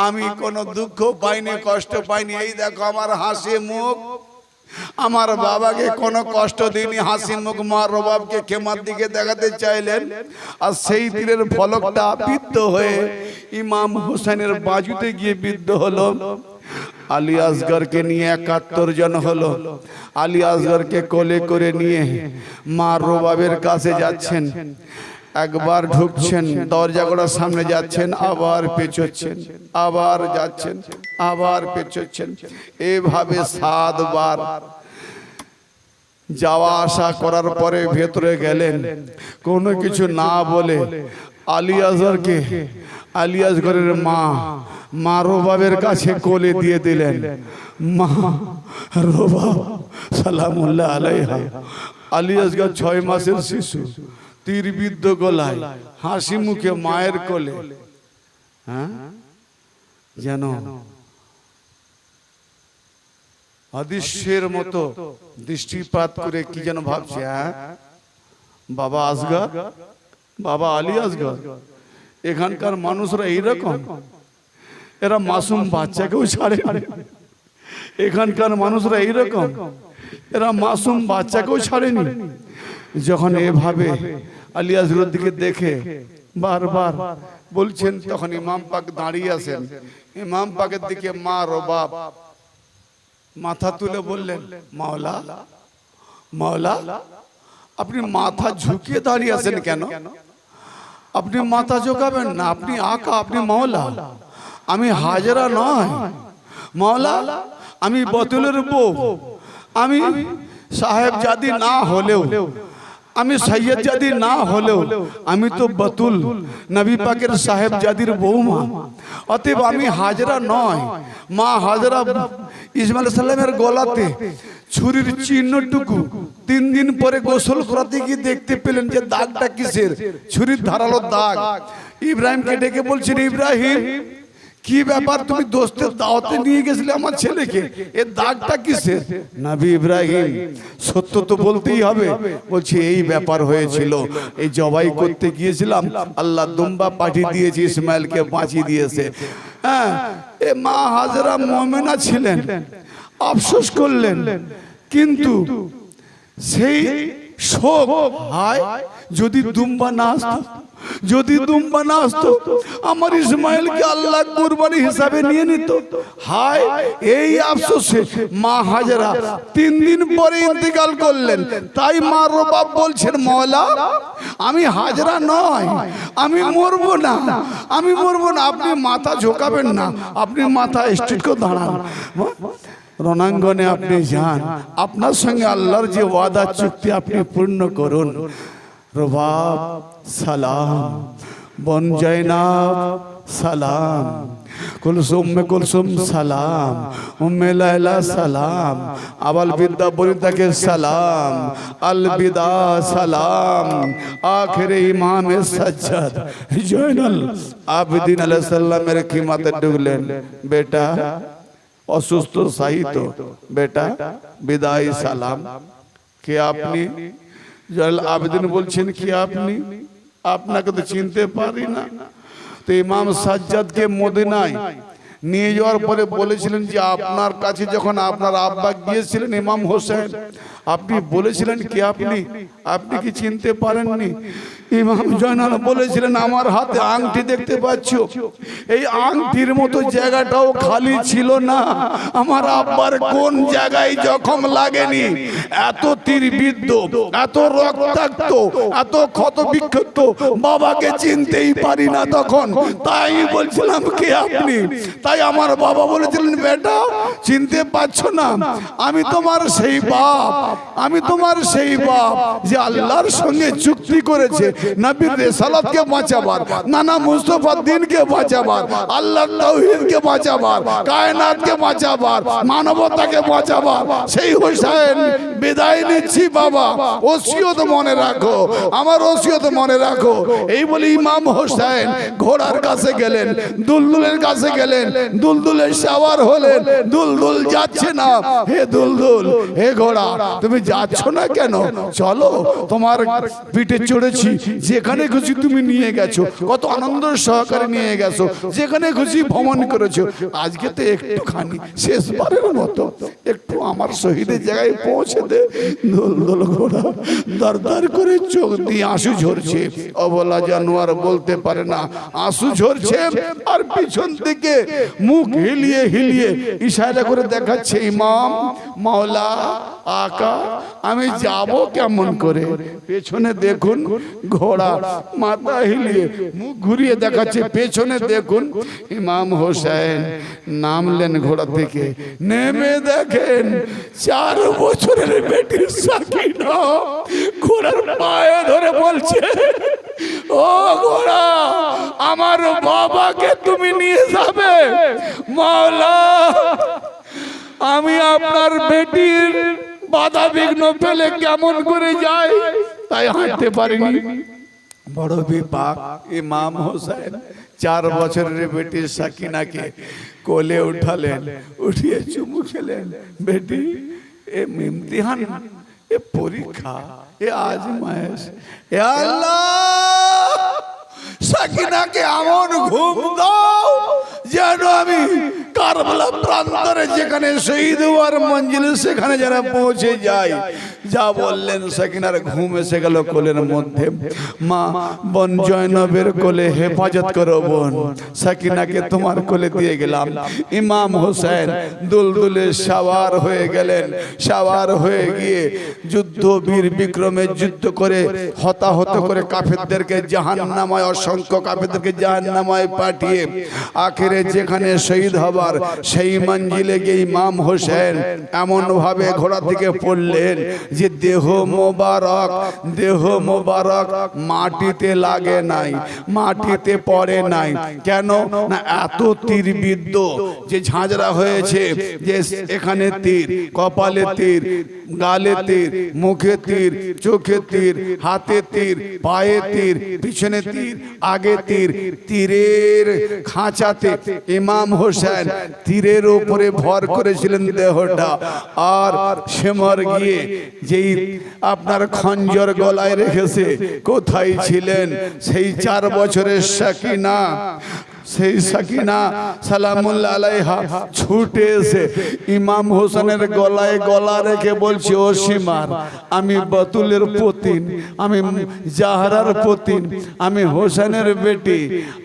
আমি কোনো দুঃখ পাইনি, কষ্ট পাইনি। এই দেখো আমার হাসি মুখ, আমার বাবাকে কোনো কষ্ট দিইনি। হাসি মুখ মা রবাবকে খেমার দিকে দেখাতে চাইলেন। আর সেই তীরের ফলকটা বিদ্ধ হয়ে ইমাম হোসেনের বাজুতে গিয়ে বিদ্ধ হলো। আলী আসগরকে নিয়ে 71 জন হলো। আলী আসগরকে কোলে করে নিয়ে মা রবাবের কাছে যাচ্ছেন। একবার ঢুকছেন, দরজা গোড়ার সামনে যাচ্ছেন, আবার পেছোচ্ছেন, আবার যাচ্ছেন, আবার পেছোচ্ছেন। এভাবে 7 বার যাওয়া আসা করার পরে ভেতরে গেলেন। কোনো কিছু না বলে আলী আসগরকে, আলী আসগরের মা রবাবের কাছে কোলে দিয়ে দিলেন। মা রবাব সালামুল্লাহ আলাইহা। আলী আসগর 6 মাসের শিশু, তীরবিদ্ধ গলায়, হাসি মুখে মায়ের কোলে। হ্যাঁ, যেন অদৃশ্যের মতো দৃষ্টিপাত করে কি যেন ভাবছে, হ্যাঁ বাবা আসগর, বাবা আলী আসগর। এখানকার মানুষরা এইরকম, এরা মাসুম বাচ্চাকেও ছাড়ে। এখানকার মানুষরা এইরকম, এরা মাসুম বাচ্চাকেও ছাড়েনি। যখন এভাবে আলী হযরত দিকে দেখে বারবার বলছেন, তখন ইমাম পাক দাঁড়িয়ে আছেন। ইমাম পাকের দিকে মা রবাব মাথা তুলে বললেন, মাওলা মাওলা, আপনি মাথা ঝুঁকিয়ে দাঁড়িয়ে আছেন কেন? আপনি মাথা ঝোঁকাবেন না, আপনি আকা, আপনি মাওলা। আমি হাজরা নয় মাওলা, আমি বতুলের বউ। আমি সাহেব জাদি না হলেও, আমি সৈয়দ জাদি না হলেও, আমি তো বতুল নবী পাকের সাহেব জাদির বৌমা। অতএব আমি হাজরা নয়। মা হাজরা ইসমাইল সাল্লামের গলাতে ছুরির চিহ্নটুকু 3 দিন পরে গোসল করাতে গিয়ে দেখতে পেলেন যে দাগটা কিসের, ছুরির ধারালো দাগ। ইব্রাহিমকে ডেকে বলছেন, ইব্রাহিম কি ব্যাপার, তুমি দোস্তের দাওয়াতে নিয়ে গেছিলে আমার ছেলেকে, এর দাগটা কিসের? নবী ইব্রাহিম সত্য তো বলতেই হবে। বলছে এই ব্যাপার হয়েছিল, এই জবাই করতে গিয়েছিলাম, আল্লাহ দুম্বা পাঠিয়ে দিয়েছে, ইসমাইলকে বাঁচিয়ে দিয়েছে। হ্যাঁ, এ মা হাজরা মুমিনা ছিলেন, আফসোস করলেন, কিন্তু সেই শোক, হায় যদি দুম্বা না আসতো, যদি দুম্বা না আসতো, আমার ইসমাইলকে আল্লাহ কুরবানি হিসাবে নিয়ে নিত। হায়, এই আফসোসে মা হাজরা 3 দিন পরে ইন্তেকাল করলেন। তাই মা রবাব বলছেন, মাওলা আমি হাজরা নয়, আমি মরবো না, আমি মরবো না। আপনি মাথা ঝোঁকাবেন না, আপনি মাথা স্ট্রেট করে দাঁড়ান। রণাঙ্গনে আপনি যান, আপনার সঙ্গে আল্লাহর যে ওয়াদা চুক্তি আপনি পূর্ণ করুন। রবাব সালাম, বন জয়নাব সালাম, কুলসুম কুলসুম সালাম, উম্মে লায়লা সালাম, আবাল বিদ্যা বনিতাকে সালাম, আল বিদা সালাম, আখিরে ইমাম সাজ্জাদ জয়নাল আবেদিন আলাইহিস সালামের খিমাতে ঢুকলেন। বেটা অসুস্থ সাহিত্য, বেটা বিদায় সালাম। কে আপনি? জয়নাল আবেদিন বলছেন, কি আপনি? আপনাকে তো চিনতে পারি না। তো ইমাম সাজ্জাদকে মদিনায় নিয়ে যাওয়ার পরে বলেছিলেন যে আপনার কাছে যখন আপনার আব্বা গিয়েছিলেন ইমাম হোসেন, আপনি বলেছিলেন কি আপনি, আপনি কি চিনতে পারেননি? ইমাম জয়নাল বলেছিলেন, আমার হাতে আংটি দেখতে পাচ্ছ, এই আংটির মতো জায়গাটাও খালি ছিল না। আমার আব্বার কোন জায়গায় জখম লাগেনি, এত তীরবিদ্ধ, এত রক্তাক্ত, এত ক্ষত বিক্ষত, বাবাকে চিনতেই পারি না তখন। তাই বলছিলাম কে আপনি? তাই আমার বাবা বলেছিলেন, বেটা চিনতে পারছো না, আমি তোমার সেই বাপ, আমি তোমার সেই বাপ যে আল্লাহর সঙ্গে চুক্তি করেছে নবীর রিসালাতকে বাঁচাবার, নানা মুস্তাফা দ্বীনকে বাঁচাবার, আল্লাহর তাওহীদকে বাঁচাবার, কায়নাতকে বাঁচাবার, মানবতাকে বাঁচাবার। সেই হোসেন বিদায় নিচ্ছি বাবা, ওসিয়ত মনে রাখো, আমার ওসিয়ত মনে রাখো। এই বলে ইমাম হোসেন ঘোড়ার কাছে গেলেন, দুলদুলের কাছে গেলেন, দুলদুলে সওয়ার হলেন। দুলদুল যাচ্ছে না, হে দুলদুল, হে ঘোড়া তুমি যাচ্ছ না কেন? চলো, তোমার পিঠে চড়েছি, যেখানে খুশি তুমি নিয়ে গেছো, কত আনন্দ সহকারে নিয়ে গেছো, যেখানে খুশি ভ্রমণ করেছো। আজকে তো একটুখানি শেষবারের মতো একটু আমার শহীদের জায়গায় পৌঁছে দে। দুলদুল ঘোড়া দরদর করে চোখ দিয়ে আঁসু ঝরছে, অবলা জানোয়ার বলতে পারে না, আঁসু ঝরছে। আর পিছন থেকে মুখ হিলিয়ে হিলিয়ে ইশারা করে দেখাচ্ছে, ইমাম, মাওলা, আকা, আমি যাব কেমন করে? পেছনে দেখুন ঘোড়া মাথা হিলিয়ে মুখ ঘুরিয়ে দেখাচ্ছে, পেছনে দেখুন। ইমাম হোসেন নামলেন ঘোড়া থেকে, নেমে দেখেন 4 বছরের বেটি সাকিনা ঘোড়ার পায়ে ধরে বলছে, ও ঘোড়া, আমার বাবাকে তুমি নিয়ে যাবে? মাওলা, আমি আপনার বেটির বাধা বিঘ্ন ফেলে কেমন করে যাই, তাই হাঁটতে পারিনি। বড় বিপাক। ইমাম হোসেন 4 বছরের বেটি সাকিনাকে কোলে উঠালেন, উঠিয়ে চুমু খেলেন। বেটি, এ ইমতিহান, এ পরীক্ষা, এ আজমায়েশ। এ আল্লাহ, সাকিনাকে এমন ঘুম দাও যেন আমি কার কারবালা প্রান্তরে যেখানে শহীদ হওয়ার মঞ্জিল সেখানে যারা পৌঁছে যায়, যা বললেন সাকিনার ঘুম এসে গেল কোলের মধ্যে। মা বোন জয়নবের কোলে হেফাজত করো বোন, সাকিনাকে তোমার কোলে দিয়ে গেলাম। ইমাম হোসেন দুলদুলে সাওয়ার হয়ে গেলেন। সাওয়ার হয়ে গিয়ে যুদ্ধ বীর বিক্রমে যুদ্ধ করে হতাহত করে কাফেরদেরকে জাহান্নামায়, অসংখ্য কাফেরদেরকে জাহান্নামায় পাঠিয়ে আখেরে যেখানে শহীদ হবার সেই মঞ্জিলে গিয়ে ইমাম হোসেন এমন ভাবে ঘোড়া থেকে পড়লেন যে দেহ মোবারক মাটিতে লাগে নাই, মাটিতে পড়ে নাই। কেন না এত তীর বিদ্ধ যে ঝাঁঝরা হয়েছে, যে এখানে তীর, কপালে তীর, গালে তীর, মুখে তীর, চোখে তীর, হাতে তীর, পায়ে তীর, পিছনে তীর, আগে তীর। তীরের খাঁচাতে ইমাম হোসেন তীরের উপরে ভর করেছিলেন দেহটা। আর সেমর গিয়ে যেই আপনার খঞ্জর গলায় রেখেছে, কোথায় ছিলেন সেই 4 বছরের সাকিনা, সেই সাকিনা সালামুল্লাহ আলাইহা ছুটে এসে ইমাম হোসেনের গলায় গলা রেখে বলছে, ও সীমার, আমি বাতুলের পতিন, আমি জাহরার পতিন, আমি হোসেনের বেটি,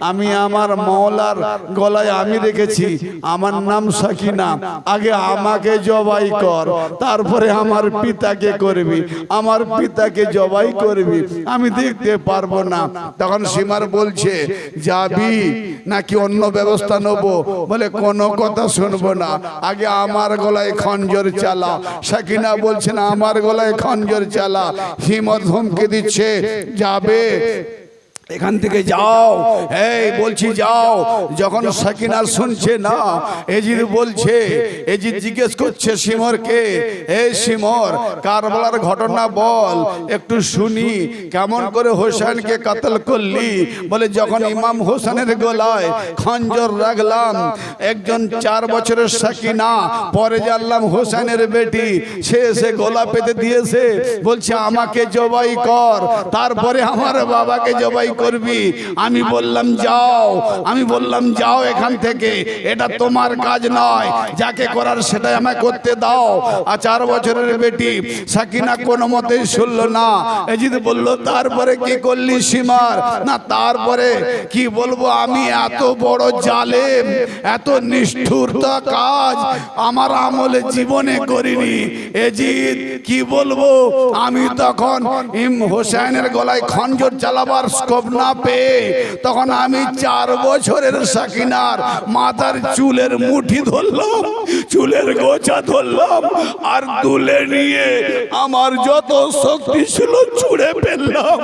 আমি আমার মাওলার গলায় আমি রেখেছি, আমার নাম সাকিনা, আগে আমাকে জবাই কর, তারপরে আমার পিতাকে করবি, আমার পিতাকে জবাই করবি, আমি দেখতে পারবো না। তখন সীমার বলছে, যাবি নাকি অন্য ব্যবস্থা নেবো? বলে কোনো কথা শুনবো না, আগে আমার গলায় খঞ্জর চালা। সাকিনা বলছেন আমার গলায় খঞ্জর চালা। হিমত হুমকি দিচ্ছে, যাবে এখান থেকে যাও, এই বলছি যাও। যখন সাকিনা শুনছে না, এজিদ বলছে, এজিদ জিজ্ঞেস করছে সিমরকে, এই সিমর কারবালার ঘটনা বল একটু শুনি, কেমন করে হোসেনকে কাতল করলি? বলে যখন ইমাম হোসেনের গলায় খঞ্জর রাখলাম, একজন 4 বছরের সাকিনা, পরে জানলাম হোসেনের বেটি, সে এসে গলা পেতে দিয়েছে, বলছে আমাকে জবাই কর, তারপরে আমার বাবাকে জবাই করবি। আমি বললাম যাও, আমি বললাম যাও এখান থেকে, এটা তোমার কাজ নয়, যাকে করার সেটাই আমায় করতে দাও। আর 4 বছরের বেটি সাকিনা কোনো মতেই শুনল না। এজিদ বলল, তারপরে কি করলি সীমার? না তারপরে কি বলবো, আমি এত বড় জালেম, এত নিষ্ঠুরতা কাজ আমার আমলে জীবনে করিনি। এজিদ কি বলবো, আমি তখন হোসেনের গলায় খঞ্জর চালাবার স্কোপ না পেয়ে তখন আমি 4 বছরের সাকিনার মাথার চুলের মুঠি ধরলাম, চুলের গোছা ধরলাম, আর তুলে নিয়ে আমার যত শক্তি ছিল ছুঁড়ে ফেললাম।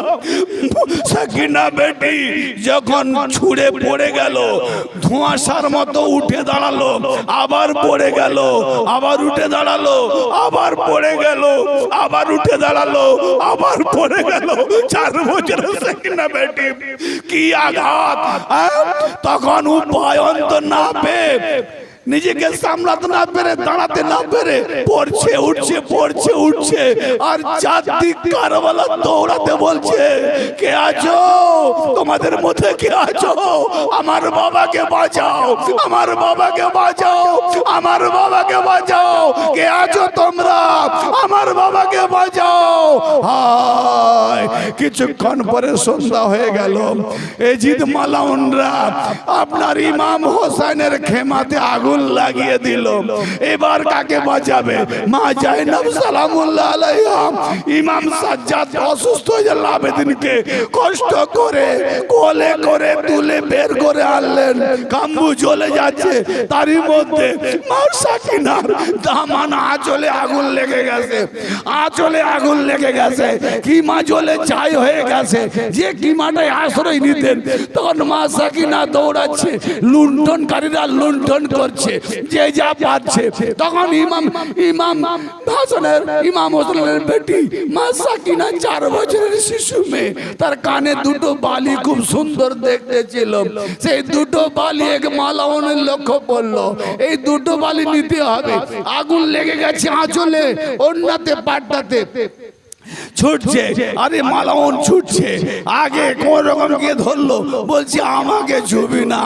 সাকিনা বেটি যখন ছুঁড়ে পড়ে গেল, ধোঁয়াশার মতো উঠে দাঁড়ালো, আবার পড়ে গেল, আবার উঠে দাঁড়ালো, আবার পড়ে গেল, আবার উঠে দাঁড়ালো, আবার পড়ে গেল। 4 বছরের সাকিনা বেটি কি আঘাত! তখন উপায় অন্ত না পেয়ে, নিজেকে সামলাতে না পেরে, দাঁড়াতে না পেরে পড়ছে উঠছে, পড়ছে উঠছে, আর চারদিক কারবালা দৌড়াতে বলছে, কে আছো তোমাদের মধ্যে, কে আছো? আমার বাবাকে বাঁচাও, আমার বাবাকে বাঁচাও, আমার বাবাকে বাঁচাও, কে আছো তোমরা? আমার বাবাকে বাঁচাও। হায়, কিছুক্ষণ পরে সন্ধ্যা হয়ে গেল। এজিদ মালাউনরা আপনার ইমাম হোসেনের খেমাতে আগুন লাগিয়ে দিল। এবার কাকে বাঁচাবে? মা জাইনাব সালামুল্লাহ আলাইহা ইমাম সাজ্জাদ অসুস্থ হয়ে আবেদিনকে কষ্ট করে কোলে করে তুলে বের করে আনলেন। কাম্বু জ্বলে যাচ্ছে, তারই মধ্যে মা সাকিনার দামান আঁচলে আগুন লেগে গেছে, আঁচলে আগুন লেগে গেছে, কিমা জ্বলে ছাই হয়ে গেছে। যে কিমাটাই আশ্রয় নিতেন, তখন মা সাকিনা দৌড়াচ্ছে, লুণ্ঠনকারীরা লুণ্ঠন করছে, যে যা পাচ্ছে। তখন ইমাম হোসেনের বেটি মা সাকিনা 4 বছরের শিশু মেয়ে, তার কানে 2টো বালি খুব সুন্দর দেখতে ছিল। সেই 2টো বালি এক মালাউনের লক্ষ্য পড়লো, এই 2টো বালি নিতে হবে। আগুন লেগে গেছে আঁচলে, ওন্নাতে, পাটটাতে। ছুটছে, আরে মালাউন ছুটছে, আগে কোন রকম গিয়ে ধরলো, বলছে আমাকে ছুবি না,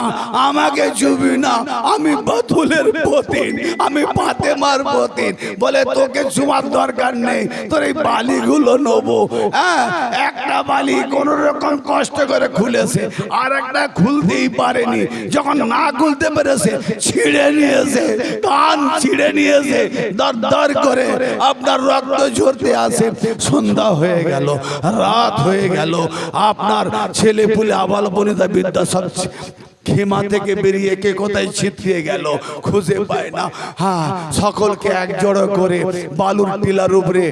আমাকে ছুবি না, আমি বাতুলের পতিন, আমি ফাতেমার পতিন। বলে তোকে ছুঁয়ার দরকার নেই, তোর এই বালিগুলো নেবো। হ্যাঁ, একটা বালি কোন রকম কষ্ট করে খুলেছে, আর একটা খুলতেই পারেনি। যখন না খুলতে পেরেছে, ছিঁড়ে নিয়েছে, কান ছিঁড়ে নিয়েছে, দর দর করে আপনার রক্ত ঝরতে আসে। সন্ধ্যা হয়ে গেল, রাত হয়ে গেল, আপনার ছেলে পুলে আবাল বনিতা বিদ্যা সব খেমা থেকে বেরিয়ে কে কোথায় ছিটিয়ে গেল খুঁজে পায় না। হ্যাঁ, সকলকে একজোড় করে বালুর টিলার উপরে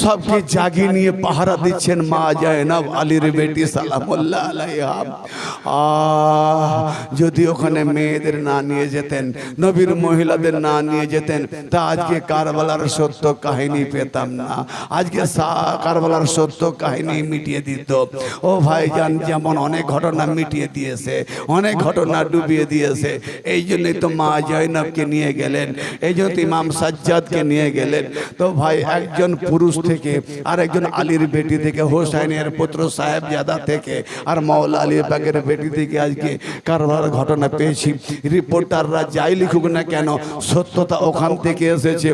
সবকে জাগিয়ে নিয়ে পাহারা দিচ্ছেন মা জায়নাব আলীর বেটি সালামুল্লাহ আলাইহা। যদি ওখানে মেয়েদের না নিয়ে যেতেন, নবীর মহিলাদের না নিয়ে যেতেন, তা আজকে কারবালার সত্য কাহিনী পেতাম না। আজকে কারবালার সত্য কাহিনী মিটিয়ে দিত। ও ভাইজান, যেমন অনেক ঘটনা মিটিয়ে দিয়েছে, অনেক ঘটনা ডুবিয়ে দিয়েছে। এই জন্যই তো মা জয়নবকে নিয়ে গেলেন, এই জন্য ইমাম সাজ্জাদকে নিয়ে গেলেন। তো ভাই, একজন পুরুষ থেকে আর একজন আলীর বেটি থেকে, হোসাইনের পুত্র সাহেবজাদা থেকে আর মাওলা আলী পাকের বেটি থেকে আজকে কারবার ঘটনা পেয়েছি। রিপোর্টাররা যাই লিখুক না কেন, সত্যতা ওখান থেকে এসেছে।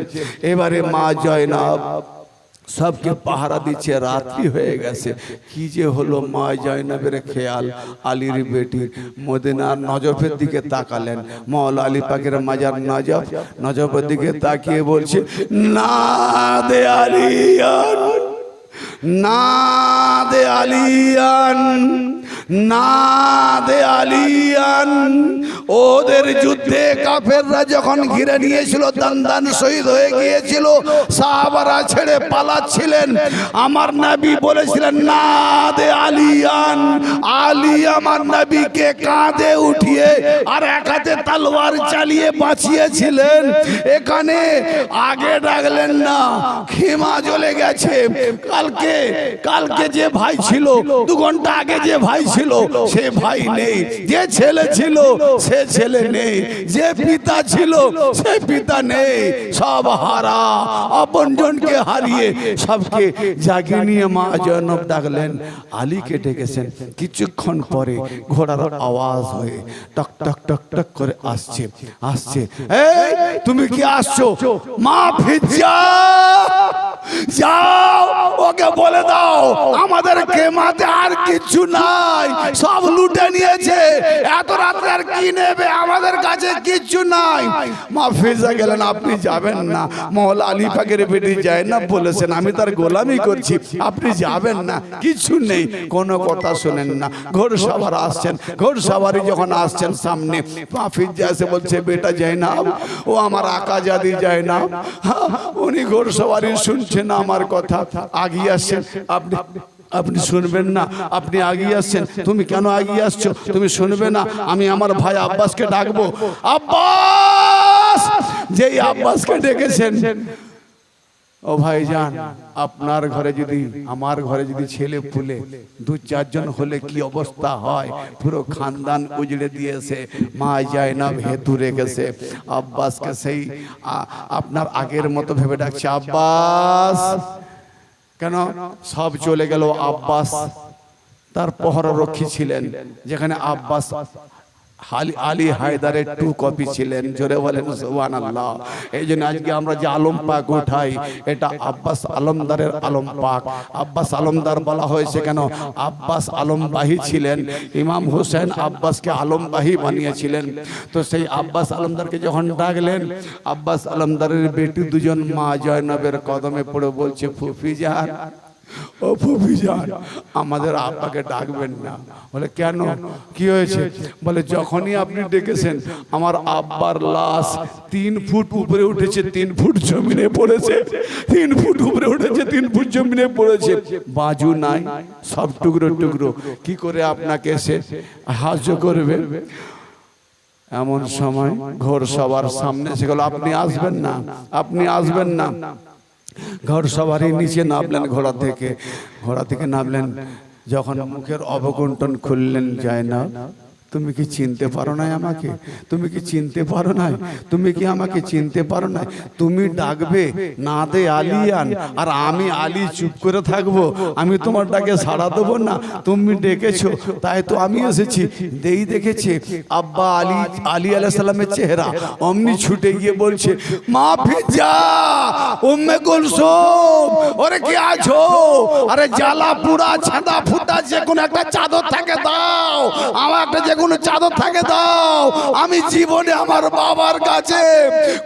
এবারে মা জয়নব सबके पहारा दीचे रात्रि হয়ে গেছে কি যে হলো মা জয়নবের খেয়াল আলীর বেটি মদিনার নজফের দিকে তাকালেন মাওলা আলী পাকের মাজার নজফের দিকে তাকিয়ে বলছে না দে আলিয়ান না দে আলিয়ান না দে আলিয়ান ওদের যুদ্ধে কাফেররা যখন ঘিরে নিয়েছিল দান শহীদ হয়ে গিয়েছিল সাহাবারা ছেড়ে পালাচ্ছিলেন আমার নবী বলেছিলেন না দে আলিয়ান আলী আমার নবীকে কাঁধে উঠিয়ে আর এক হাতে তলোয়ার চালিয়ে বাঁচিয়েছিলেন এখানে আগে ডাকলেন না খিমা জ্বলে গেছে কালকে যে ভাই ছিল 2 ঘন্টা আগে যে ভাই ছিল সে ভাই নেই যে ছেলে ছিল সে ছেলে নেই যে পিতা ছিল সে পিতা নেই সব হারা আপনজনকে হারিয়ে সবকে জাগিয়ে নিয়ে মা জয়নব ডাকলেন আলীকে ডেকেছেন কিছুক্ষণ পরে ঘোড়ার আওয়াজ হয়ে টক টক টক টক করে আসছে এই তুমি কি আসছো মা ফিজা যাও ওকে বলে দাও আমাদের খেমাতে আর কিছু নাই সব লুটে নিয়েছে এত রাতে আর কি নেবে আমাদের কাছে কিছু নাই মা ফিজা গেলেন আপনি যাবেন না মাওলা আলী পাকের বেটি জয়নব বলেছেন আমি তার গোলামি করছি আপনি যাবেন না কিছু নেই কোনো কথা শুনেন না ঘোড়সওয়ার আসছেন ঘোড়সওয়ারি যখন আসছেন সামনে মা ফিজা এসে বলছে বেটা জয়নব ও আমার আকা জাদি জয়নব উনি ঘোড়সওয়ারি শুনছেন আমার কথা আগিয়ে আসছেন আপনি শুনবেন না আপনি আগিয়ে আসছেন তুমি কেন আগিয়ে আসছো তুমি শুনবে না আমি আমার ভাই আব্বাসকে ডাকবো আব্বাস যেই আব্বাসকে ডেকেছেন ও ভাইজান আপনার ঘরে যদি আমার ঘরে যদি ছেলে পুলে 2-4 জন হলে কি অবস্থা হয় পুরো খানদান উজড়ে দিয়েছে মা জয়নব হেতু রেখেছে আব্বাসকে সেই আপনার আগের মতো ভেবে ডাকছে আব্বাস কেন সব চলে গেল আব্বাস তার পহরা রক্ষী ছিলেন যেখানে আব্বাস আলী হায়দারের 2 কপি ছিলেন জোরে বলেন সুবহানাল্লাহ এই জন্য আজকে আমরা যে আলম পাক উঠাই এটা আব্বাস আলমদারের আলম পাক আব্বাস আলমদার বলা হয়েছে কেন আব্বাস আলমবাহী ছিলেন ইমাম হোসেন আব্বাসকে আলমবাহী বানিয়েছিলেন তো সেই আব্বাস আলমদারকে যখন ডাকলেন আব্বাস আলমদারের বেটি 2 জন মা জয়নবের কদমে পড়ে বলছে ফুফিজান ও ফুফিজান আমাদের আব্বাকে ডাকবেন না বলে কেন কি হয়েছে বলে যখনই আপনি ডেকেছেন আমার আব্বার লাশ 3 ফুট উপরে উঠেছে 3 ফুট জমিনে পড়েছে 3 ফুট উপরে উঠেছে 3 ফুট জমিনে পড়েছে বাজু নাই সব টুকরো টুকরো কি করে আপনাকে এসে সাহায্য করবে এমন সময় ঘোড়সওয়ার সামনে এসে গেল আপনি আসবেন না ঘোড়সওয়ারি নিচে নামলেন ঘোড়া থেকে নামলেন যখন মুখের অবগুণ্ঠন খুললেন জয়নব তুমি কি চিনতে পারো না আমাকে? তুমি কি চিনতে পারো না? তুমি কি আমাকে চিনতে পারো না? তুমি ডাকবে না দে আলিয়ান, আর আমি আলী চুপ করে থাকবো? আমি তোমার ডাকে সাড়া দেবো না? তুমি ডেকেছো তাই তো আমি এসেছি। দেই দেখেছে আব্বা আলী আলাইহিস সালামের চেহারা, অমনি ছুটে গিয়ে বলছে, মা ফিজা উম্মে কুলসুম, ওরে কি আছো? আরে জ্বালা পুরা ছাদা ফুটা যে কোনো একটা চাদর থাকে দাও, আমার একটা যে কোনো চাদর থাকে দাও। আমি জীবনে আমার বাবার কাছে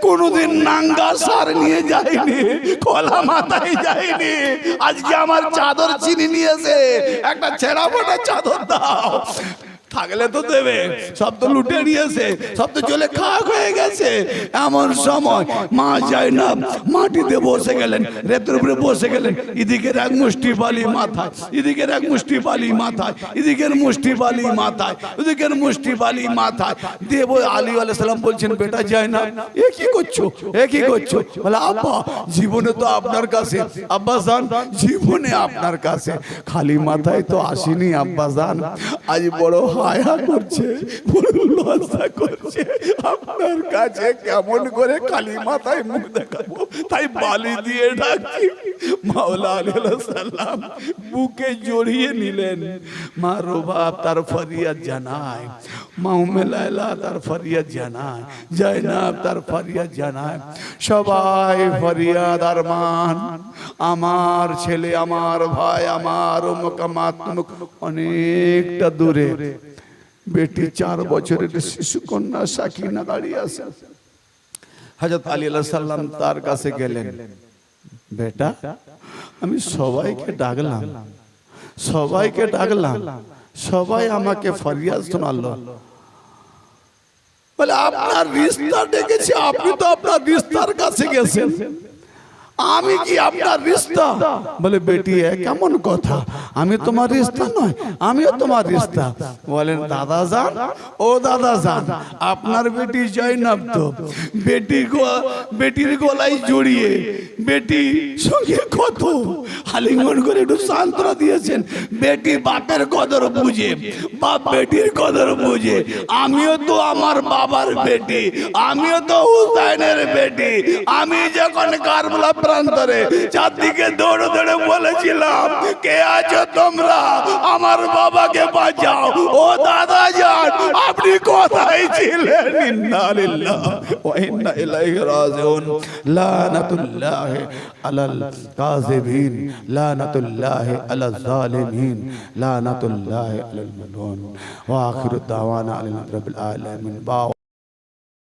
কোনোদিন নাঙ্গা সার নিয়ে যাইনি, খোলা মাথায় যাইনি। আজকে আমার চাদর চিনি নিয়েছে, একটা ছেঁড়া ফাটা চাদর দাও। থাকলে তো দেবে, সব তো লুটে নিয়েছে, সব তো চলে খাক হয়ে গেছে। এমন সময় মা যায় না মাটিতে বসে গেলেন, রেতের উপরে বসে গেলেন। এদিকের এক মুষ্টি বালি মাথায়, এদিকের এক মুষ্টি বালি মাথায়, এদিকের মুষ্টি বালি মাথায়, এদিকের মুষ্টি বালি মাথায়। দেব আলী আলাইহিস সালাম বলছেন, বেটা যায় না, এ কি করছো, এ কি করছো? বলে আব্বা জীবনে তো আপনার কাছে, আব্বা জান জীবনে আপনার কাছে খালি মাথায় তো আসিনি আব্বা জান। আজ বড় মায়া করছে, লজ্জা করছে, আপনার কাছে কেমন করে খালি মাথায় মুখ দেখাবো, তাই বালি দিয়ে ডাকি। মাওলা আলাইহিস সালাম বুকে জড়িয়ে নিলেন। মা রুবাব তার ফরিয়াদ জানায়, মা উম্মে লায়লা তার ফরিয়াদ জানায়, জায়নাব তার ফরিয়াদ জানায়। সবাই ফরিয়াদ আর মান, আমার ছেলে, আমার ভাই, আমার মুকামাত অনেকটা দূরে। বেটি 4 বছরের শিশু কন্যা সাকিনা দাঁড়িয়ে আছে। হযরত আলী আলাইহিস সালাম তার কাছে গেলেন, বেটা আমি সবাইকে ডাকলাম, সবাইকে ডাকলাম, সবাই আমাকে ফরিয়াদ শোনালো। বলে আপনার রিশতা ডেকেছে, আপনি তো আপনার রিশতার কাছে গেছেন, আমি কি আপনার রিশতা? বলে বেটি কেমন কথা, আমি তোমার রিশতা নয়, আমিও তোমার রিশতা। বলেন দাদা জান, ও দাদা জান, আপনার বেটি জয়নাব তো বেটির গলায় জড়িয়ে বেটি সঙ্গে কত আলিঙ্গন করে একটু সান্ত্বনা দিয়েছেন। বেটি বাপের কদর বুঝে, বাপ বেটির কদর বুঝে। আমিও তো আমার বাবার বেটি, আমিও তো হুসাইনের বেটি। আমি যখন কারবালা প্রান্তরে চারদিকে দৌড়ে দৌড়ে বলেছিলাম, কে আছো তোমরা, আমার বাবাকে বাঁচাও, ও দাদা যান আপনি কোথায় ছিলেন? ইন্না লিল্লাহি ওয়া ইন্না ইলাইহি রাজিউন। লানাতুল্লাহি আলাল কাযিবিন, লানাতুল্লাহি আলাল জালিমিন, লানাতুল্লাহি আলাল মালউন। ওয়া আখিরু দাওয়ানা আলহামদুলিল্লাহি রাব্বিল আলামিন।